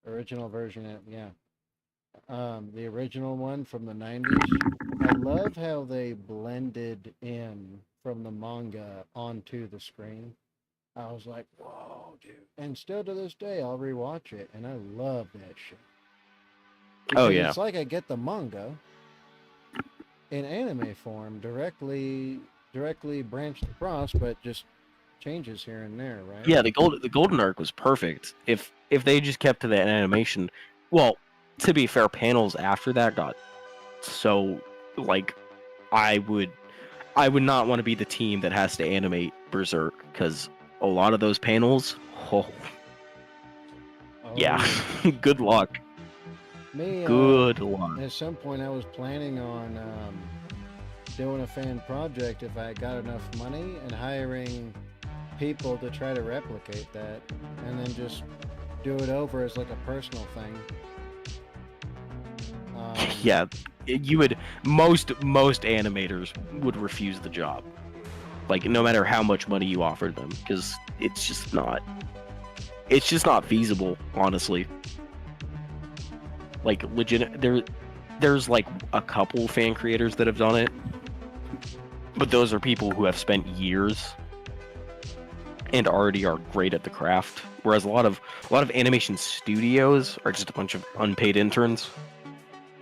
original version, yeah. The original one from the 90s. I love how they blended in from the manga onto the screen. I was like, whoa, dude. And still to this day, I'll rewatch it, and I love that shit. Oh, Because yeah. it's like I get the manga in anime form directly branched across, but just changes here and there, right? Yeah, the Golden Arc was perfect. If they just kept to that animation, well, to be fair, panels after that got so like I would not want to be the team that has to animate Berserk, because a lot of those panels, yeah, good luck. Good luck. At some point, I was planning on doing a fan project if I got enough money and hiring people to try to replicate that, and then just do it over as like a personal thing. Yeah, you would. Most animators would refuse the job, like no matter how much money you offered them, because it's just not feasible, honestly. Like legit, there's like a couple fan creators that have done it, but those are people who have spent years and already are great at the craft. Whereas a lot of animation studios are just a bunch of unpaid interns,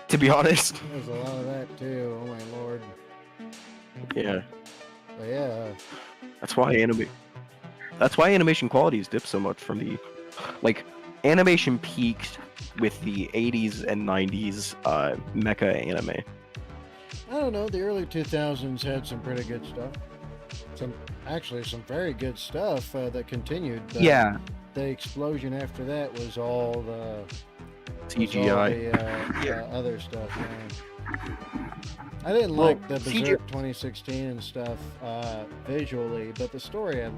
to be honest. There's a lot of that too. Oh my lord. Yeah. But yeah. That's why animation quality has dipped so much from the, like, animation peaked with the 80s and 90s mecha anime. I don't know. The early 2000s had some pretty good stuff. Some very good stuff that continued. Yeah. The explosion after that was all the CGI. other stuff. Man. I didn't Well, like the CG Berserk 2016 and stuff visually, but the story I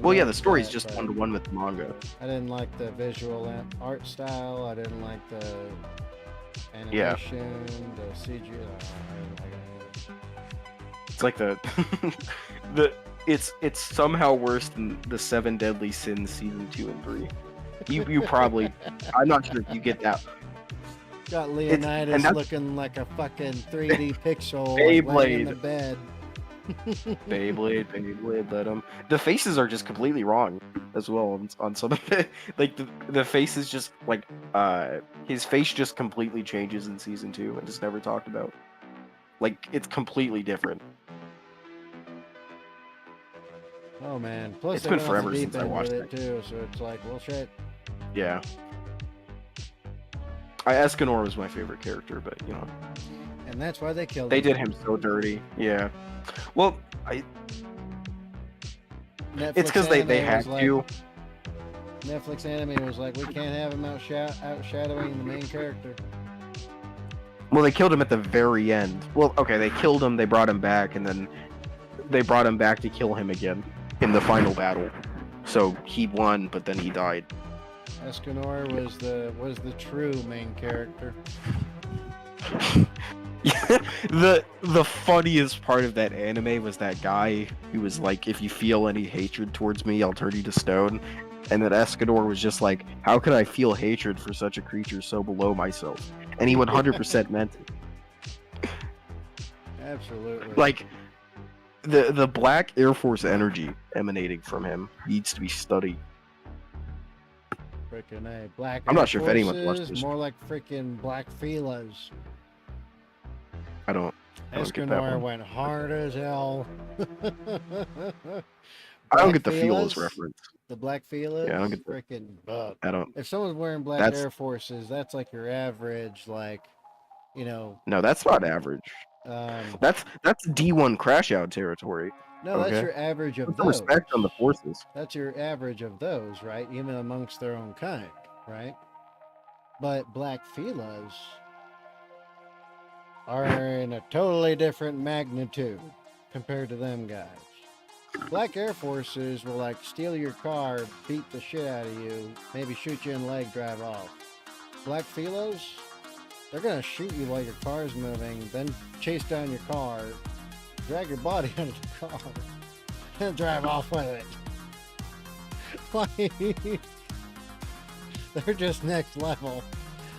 Well, yeah, the loved story's that, just but 1-to-1 with the manga. I didn't like the visual art style. I didn't like the Yeah. animation, the CG. I didn't like it. It's like the the it's somehow worse than the Seven Deadly Sins season 2 and 3. You probably, I'm not sure if you get that. Got and Leonidas that's looking like a fucking 3D pixel like laying in the Beyblade. bed. Beyblade, let him. The faces are just completely wrong as well on some of it. Like the face is just like his face just completely changes in season 2 and is never talked about. Like it's completely different. Oh man! Plus It's they been went off forever the deep since I end with watched it that. too, so it's like, well, shit. Yeah. Escanor was my favorite character, but you know, And that's why they killed they him. did him so dirty. Yeah. Well, Netflix it's because they anime had was like, to. Netflix anime was like, we can't have him outshadowing the main character. Well, they killed him at the very end. Well, okay, they killed him, they brought him back, and then they brought him back to kill him again in the final battle. So he won, but then he died. Escanor was the true main character. The funniest part of that anime was that guy who was like, if you feel any hatred towards me, I'll turn you to stone. And then Escanor was just like, how could I feel hatred for such a creature so below myself? And he 100% meant it. Absolutely. Like, the Black Air Force energy emanating from him needs to be studied. Freaking A. Black I'm Air not sure if anyone's watched Forces, this. more like freaking Black Feelas. I don't get that Escanor one. went hard as hell. I don't get Black the Feelers Feelas? reference. The Black Feelas? Yeah, I don't get the- freaking bug. I don't. If someone's wearing Black That's Air Forces, that's like your average, like, you know, no, that's not average. um, That's D1 crash out territory. no, that's Okay. your average of Put some those. respect on the forces. That's your average of those, right? Even amongst their own kind, right? But Black Feelas are in a totally different magnitude compared to them guys. Black Air Forces will like steal your car, beat the shit out of you, maybe shoot you in the leg, drive off. Black Feelos, they're gonna shoot you while your car's moving, then chase down your car, drag your body out of the car, and drive off with it. Like, they're just next level.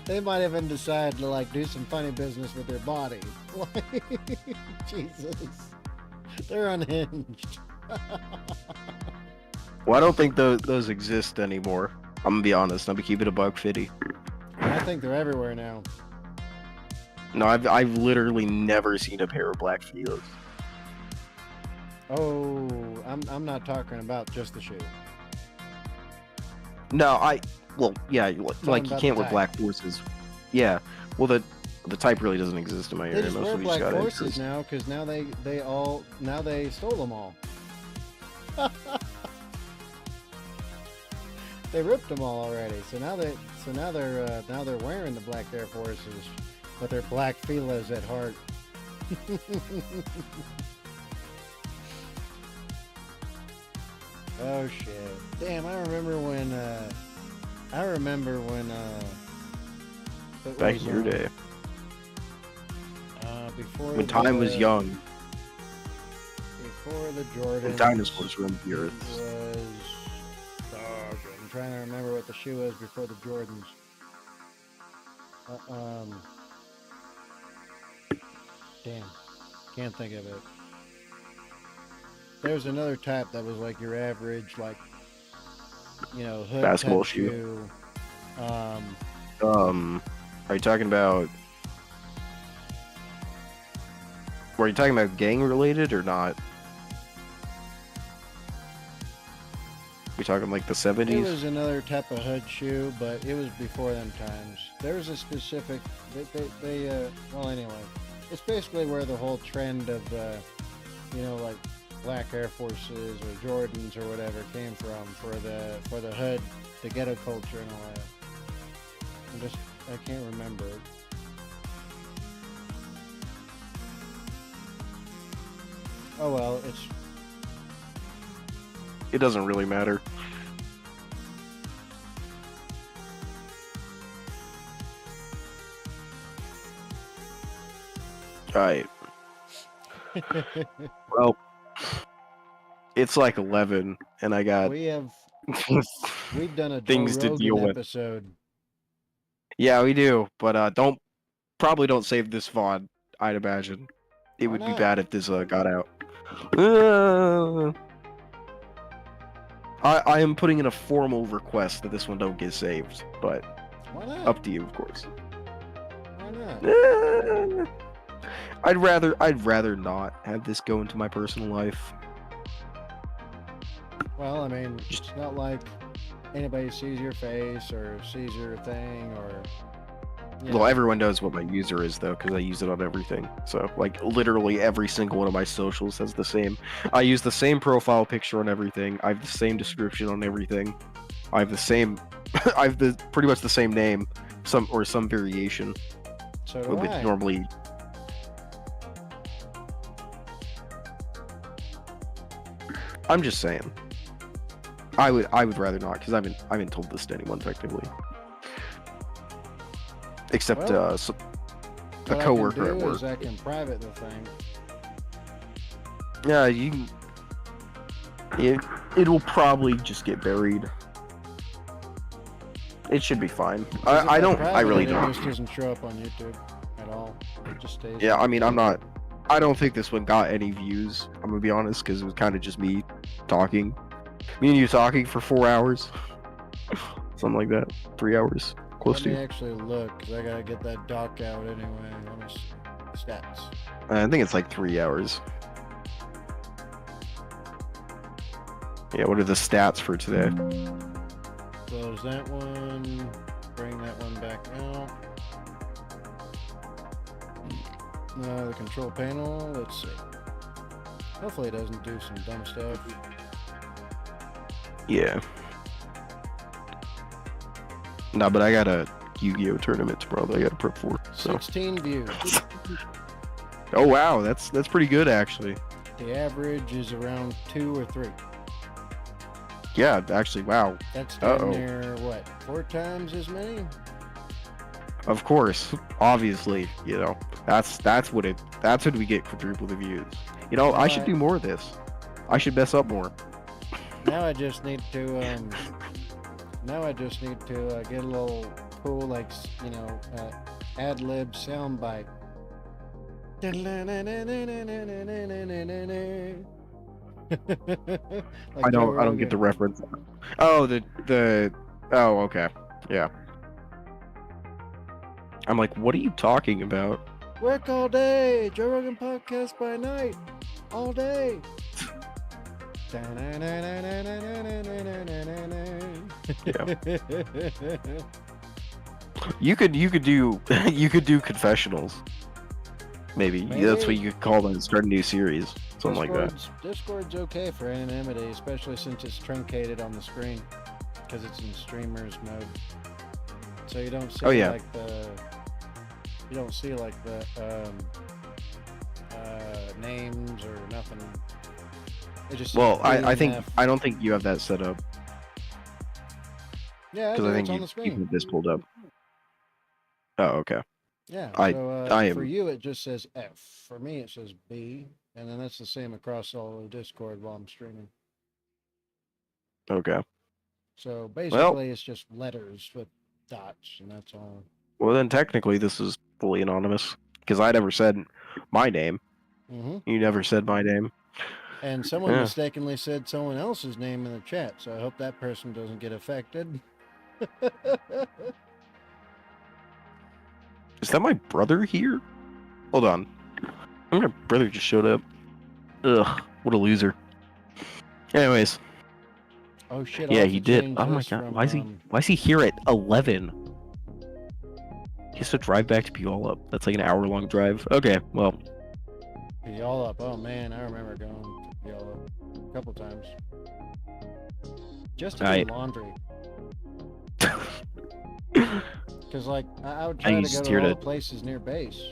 They might even decide to like do some funny business with their body. Like, Jesus, they're unhinged. Well, I don't think those exist anymore. I'm gonna be honest. I'm gonna keep it a $1.50. I think they're everywhere now. No, I've literally never seen a pair of Black Feelers. Oh, I'm not talking about just the shoe. No, well, yeah, like you about can't the wear type. Black Forces. Yeah, well the type really doesn't exist in my They area. just Most wear of these Black got Forces entries. now because now they stole them all. They ripped them all already. So now they're wearing the Black Air Forces, but they're Black Feelas at heart. Oh shit! Damn, I remember when. It Back was, in your day, before when time was young, Before the Jordans. and dinosaurs roamed the It earth. was. Oh, I'm trying to remember what the shoe was before the Jordans. Damn, can't think of it. There's another type that was like your average, like, you know, hood Basketball type shoe. shoe. Are you talking about? Were you talking about gang related or not? We talking like the It 70s? was another type of hood shoe, but it was before them times. There was a specific, well, anyway, it's basically where the whole trend of, you know, like Black Air Forces or Jordans or whatever came from for the hood, the ghetto culture and all that. I can't remember it. Oh well, It doesn't really matter. Alright. Well, it's like 11, and I got we've done a Joe things to Rogan deal with. episode. Yeah, we do, but probably don't save this VOD. I'd imagine it Why would be not? bad if this got out. Uh, I am putting in a formal request that this one don't get saved, but Why not? up to you, of course. Why not? I'd rather not have this go into my personal life. Well, I mean, it's not like anybody sees your face or sees your thing or. You Well, know. everyone knows what my user is though, because I use it on everything. So, like, literally every single one of my socials has the same. I use the same profile picture on everything. I have the same description on everything. I have the same. I have pretty much the same name, some variation. So do With I. normally. I'm just saying. I would rather not, because I haven't told this to anyone technically, except Well, a What coworker I at can do work. is I can private the thing. Yeah, it will probably just get buried. It should be fine. 'Cause if I don't. private I really it, don't. It just doesn't show up on YouTube at all. It just stays. Yeah, on I mean, I'm YouTube. not. I don't think this one got any views. I'm gonna be honest, because it was kind of just me talking. Me and you talking for 4 hours, something like that. 3 hours, close Let me to. actually look, because I gotta get that doc out anyway. Let me see. Stats. I think it's like 3 hours. Yeah, what are the stats for today? Close that one. Bring that one back out. The control panel. Let's see. Hopefully it doesn't do some dumb stuff. Yeah. No, but I got a Yu-Gi-Oh tournament tomorrow that I got to prep for. So. 16 views. Oh wow, that's pretty good actually. The average is around 2 or 3. Yeah, actually, wow. That's damn Uh-oh. near what? 4 times as many? Of course, obviously, you know, that's what we get quadruple the views. You know, I should do more of this. I should mess up more. Now I just need to get a little cool, like, you know, ad lib soundbite. Like I Joe don't get the Rogan. reference. Oh, oh, okay. Yeah. I'm like, what are you talking about? Work all day, Joe Rogan podcast by night, all day. You could do confessionals. Maybe. That's what you could call them. Start a new series, something like that. Discord's okay for anonymity, especially since it's truncated on the screen, because it's in streamers mode. So you don't see like the names or nothing. It just Well, I DNF. don't think you have that set up, Yeah, because I think it's on you the screen. have this pulled up. Oh, okay. Yeah, I for am- you it just says F. For me it says B, and then that's the same across all of Discord while I'm streaming. Okay. So basically it's just letters with dots, and that's all. Well, then technically this is fully anonymous, because I never said my name. Mm-hmm. You never said my name. And someone Yeah. mistakenly said someone else's name in the chat, so I hope that person doesn't get affected. Is that my brother here? Hold on. My brother just showed up. Ugh, what a loser. Anyways, Oh shit! yeah, I'll he have to did. change Oh my this god, from, why is he here at 11? He has to drive back to Puyallup. That's like an hour-long drive. Okay, well, y'all up? Oh man, I remember going to y'all up a couple times. Just to do Right. laundry. Because like I would try to used go here to all to- the places near base,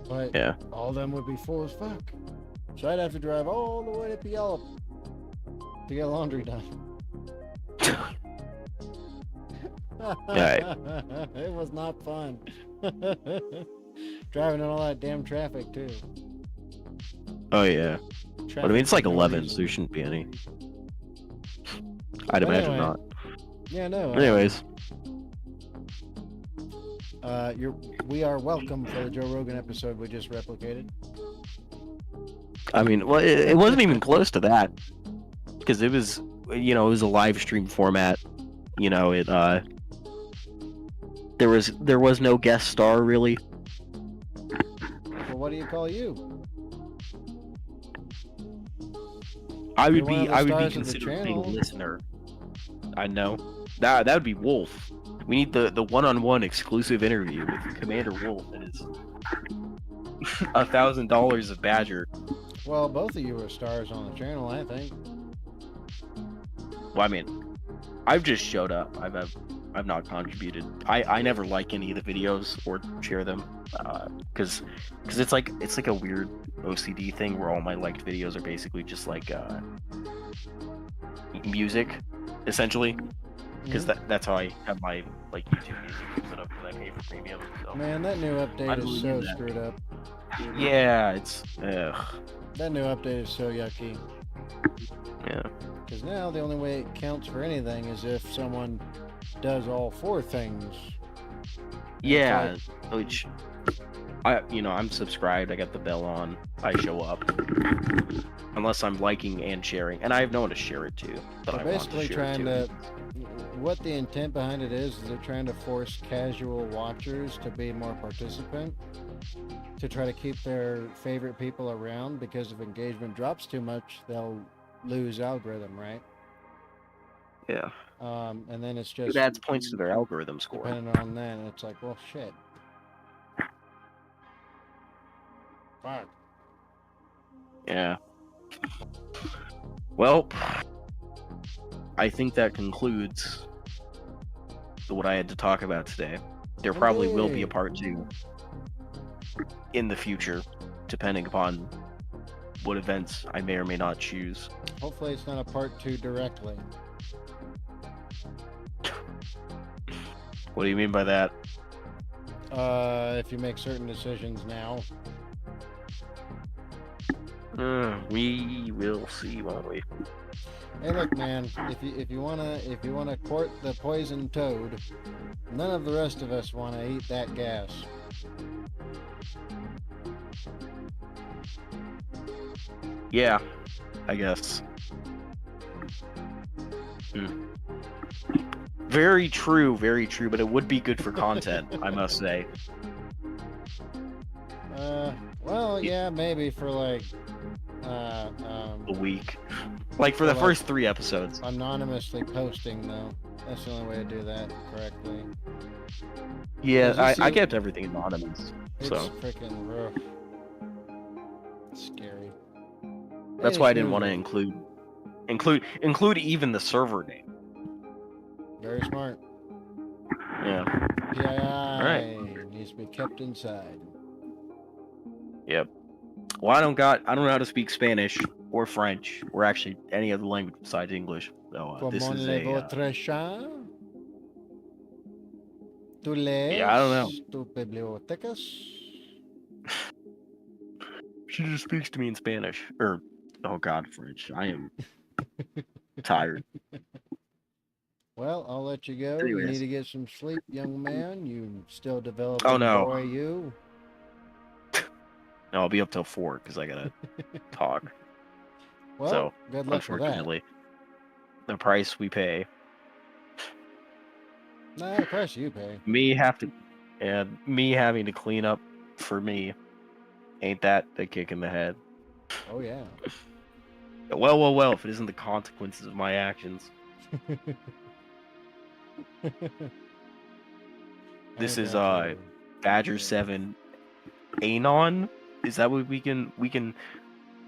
but Yeah. all of them would be full as fuck. So I'd have to drive all the way to Puyallup to get laundry done. Right. It was not fun. Driving in all that damn traffic too. Oh yeah. But I mean, it's like for no 11, so reason. there shouldn't be any. I'd But imagine anyway, not. Yeah, no. Anyways, We are welcome for the Joe Rogan episode we just replicated. I mean, well, it wasn't even close to that, because it was, it was a live stream format. There was no guest star really. Well, what do you call you? I You're would one of be the I would be stars of the considered being a channel. listener. I know. That would be Wolf. We need the one-on-one exclusive interview with Commander Wolf and his $1,000 of Badger. Well, both of you are stars on the channel, I think. Well, I mean, I've just showed up. I've not contributed. I never like any of the videos or share them, because it's like a weird OCD thing where all my liked videos are basically just like music, essentially. Because that's how I have my like YouTube music set up, because I pay for premium. So. Man, that new I update is believe so that. screwed up. Yeah, it's ugh. That new update is so yucky. Yeah. Because now the only way it counts for anything is if someone does all four things. Yeah, which I'm subscribed. I got the bell on. I show up, unless I'm liking and sharing, and I have no one to share it to. But They're I basically want to share trying it to. What the intent behind it is they're trying to force casual watchers to be more participant, to try to keep their favorite people around, because if engagement drops too much, they'll lose algorithm, right? Yeah. And then it's It just adds points to their algorithm score. depending on that, and it's like, well, shit. Fuck. Yeah. Well, I think that concludes what I had to talk about today. There probably will be a Hey. part 2 in the future, depending upon what events I may or may not choose. Hopefully it's not a part 2 directly. What do you mean by that? If you make certain decisions now. We will see, won't we? Hey, look, man. If you wanna court the poisoned toad, none of the rest of us wanna eat that gas. Yeah, I guess. Very true, but it would be good for content, I must say. Well, yeah, maybe for like, A week. Like for the Well, first 3 episodes. anonymously posting though. That's the only way to do that correctly. Yeah, Does this I you- kept everything anonymous. It's So freaking rough. Scary. that's Hey, why I didn't want to Snoozer. include even the server name. Very smart. Yeah. PII right. needs to be kept inside. Yep. Well, I don't know how to speak Spanish or French or actually any other language besides English. So this Comment is les a votre chat? Tu lees? Yeah, I don't know. Tu bibliotecas? She just speaks to me in Spanish. Or oh god, French. I am tired. Well, I'll let you go. You Anyways. need to get some sleep, young man. You still developing Oh, no. boy, you. No, I'll be up till 4 because I gotta talk. Well, So, good luck with that. unfortunately, the price we pay. Nah, the price you pay. Me having to clean up for me. Ain't that a kick in the head? Oh, yeah. Well, if it isn't the consequences of my actions. This is Badger 7 Anon? Is that what we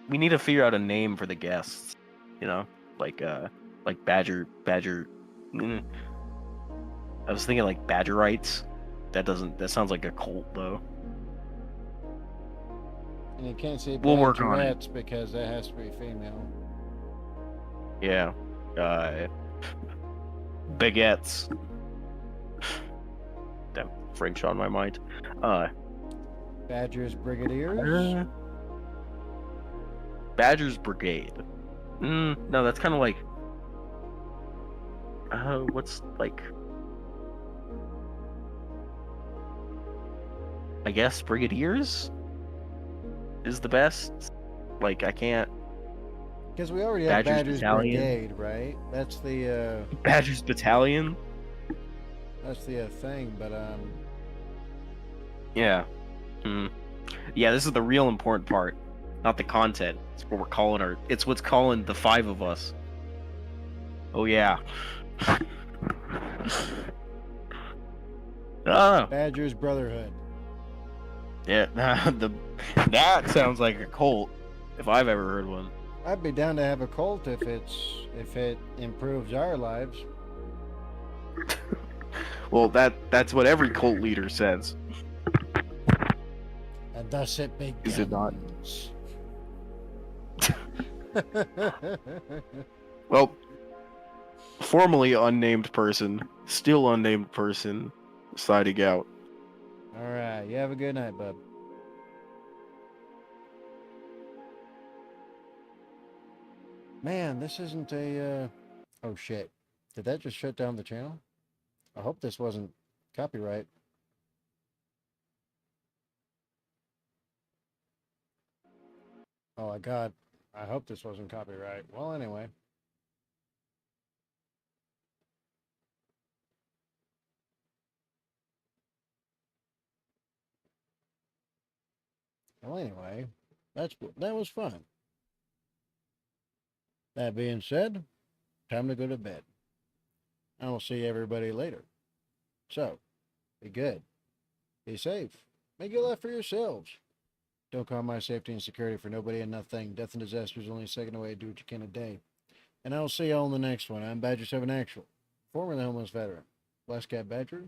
need to figure out a name for the guests, like Badger I was thinking like Badgerites. That sounds like a cult though. And you can't say We'll work on it. baduettes because that has to be female. Yeah. Baguettes. Damn, French on my mind. Badgers Brigadiers. Badgers Brigade. No, that's kind of like. What's like? I guess Brigadiers is the best. Like I can't. Because we already have Badgers Badgers Battalion. Brigade, right? That's the Badgers Battalion. that's the thing, but Yeah. Yeah, this is the real important part, not the content. It's what we're calling our. It's what's calling the five of us. Oh yeah. Badgers Brotherhood. Yeah. That sounds like a cult, if I've ever heard one. I'd be down to have a cult if it improves our lives. Well, that's what every cult leader says. And thus it begins. Is it not? Well, formerly unnamed person, still unnamed person, siding out. All right. You have a good night, bub. Man, this isn't a. Oh shit! Did that just shut down the channel? I hope this wasn't copyright. Oh my god! I hope this wasn't copyright. Well, anyway. Well, anyway, that was fun. That being said, time to go to bed. I will see everybody later. So, be good. Be safe. Make it life for yourselves. Don't call my safety and security for nobody and nothing. Death and disaster is only a second away. Do what you can a day. And I will see y'all in the next one. I'm Badger 7 Actual, formerly homeless veteran. Black Cat Badger,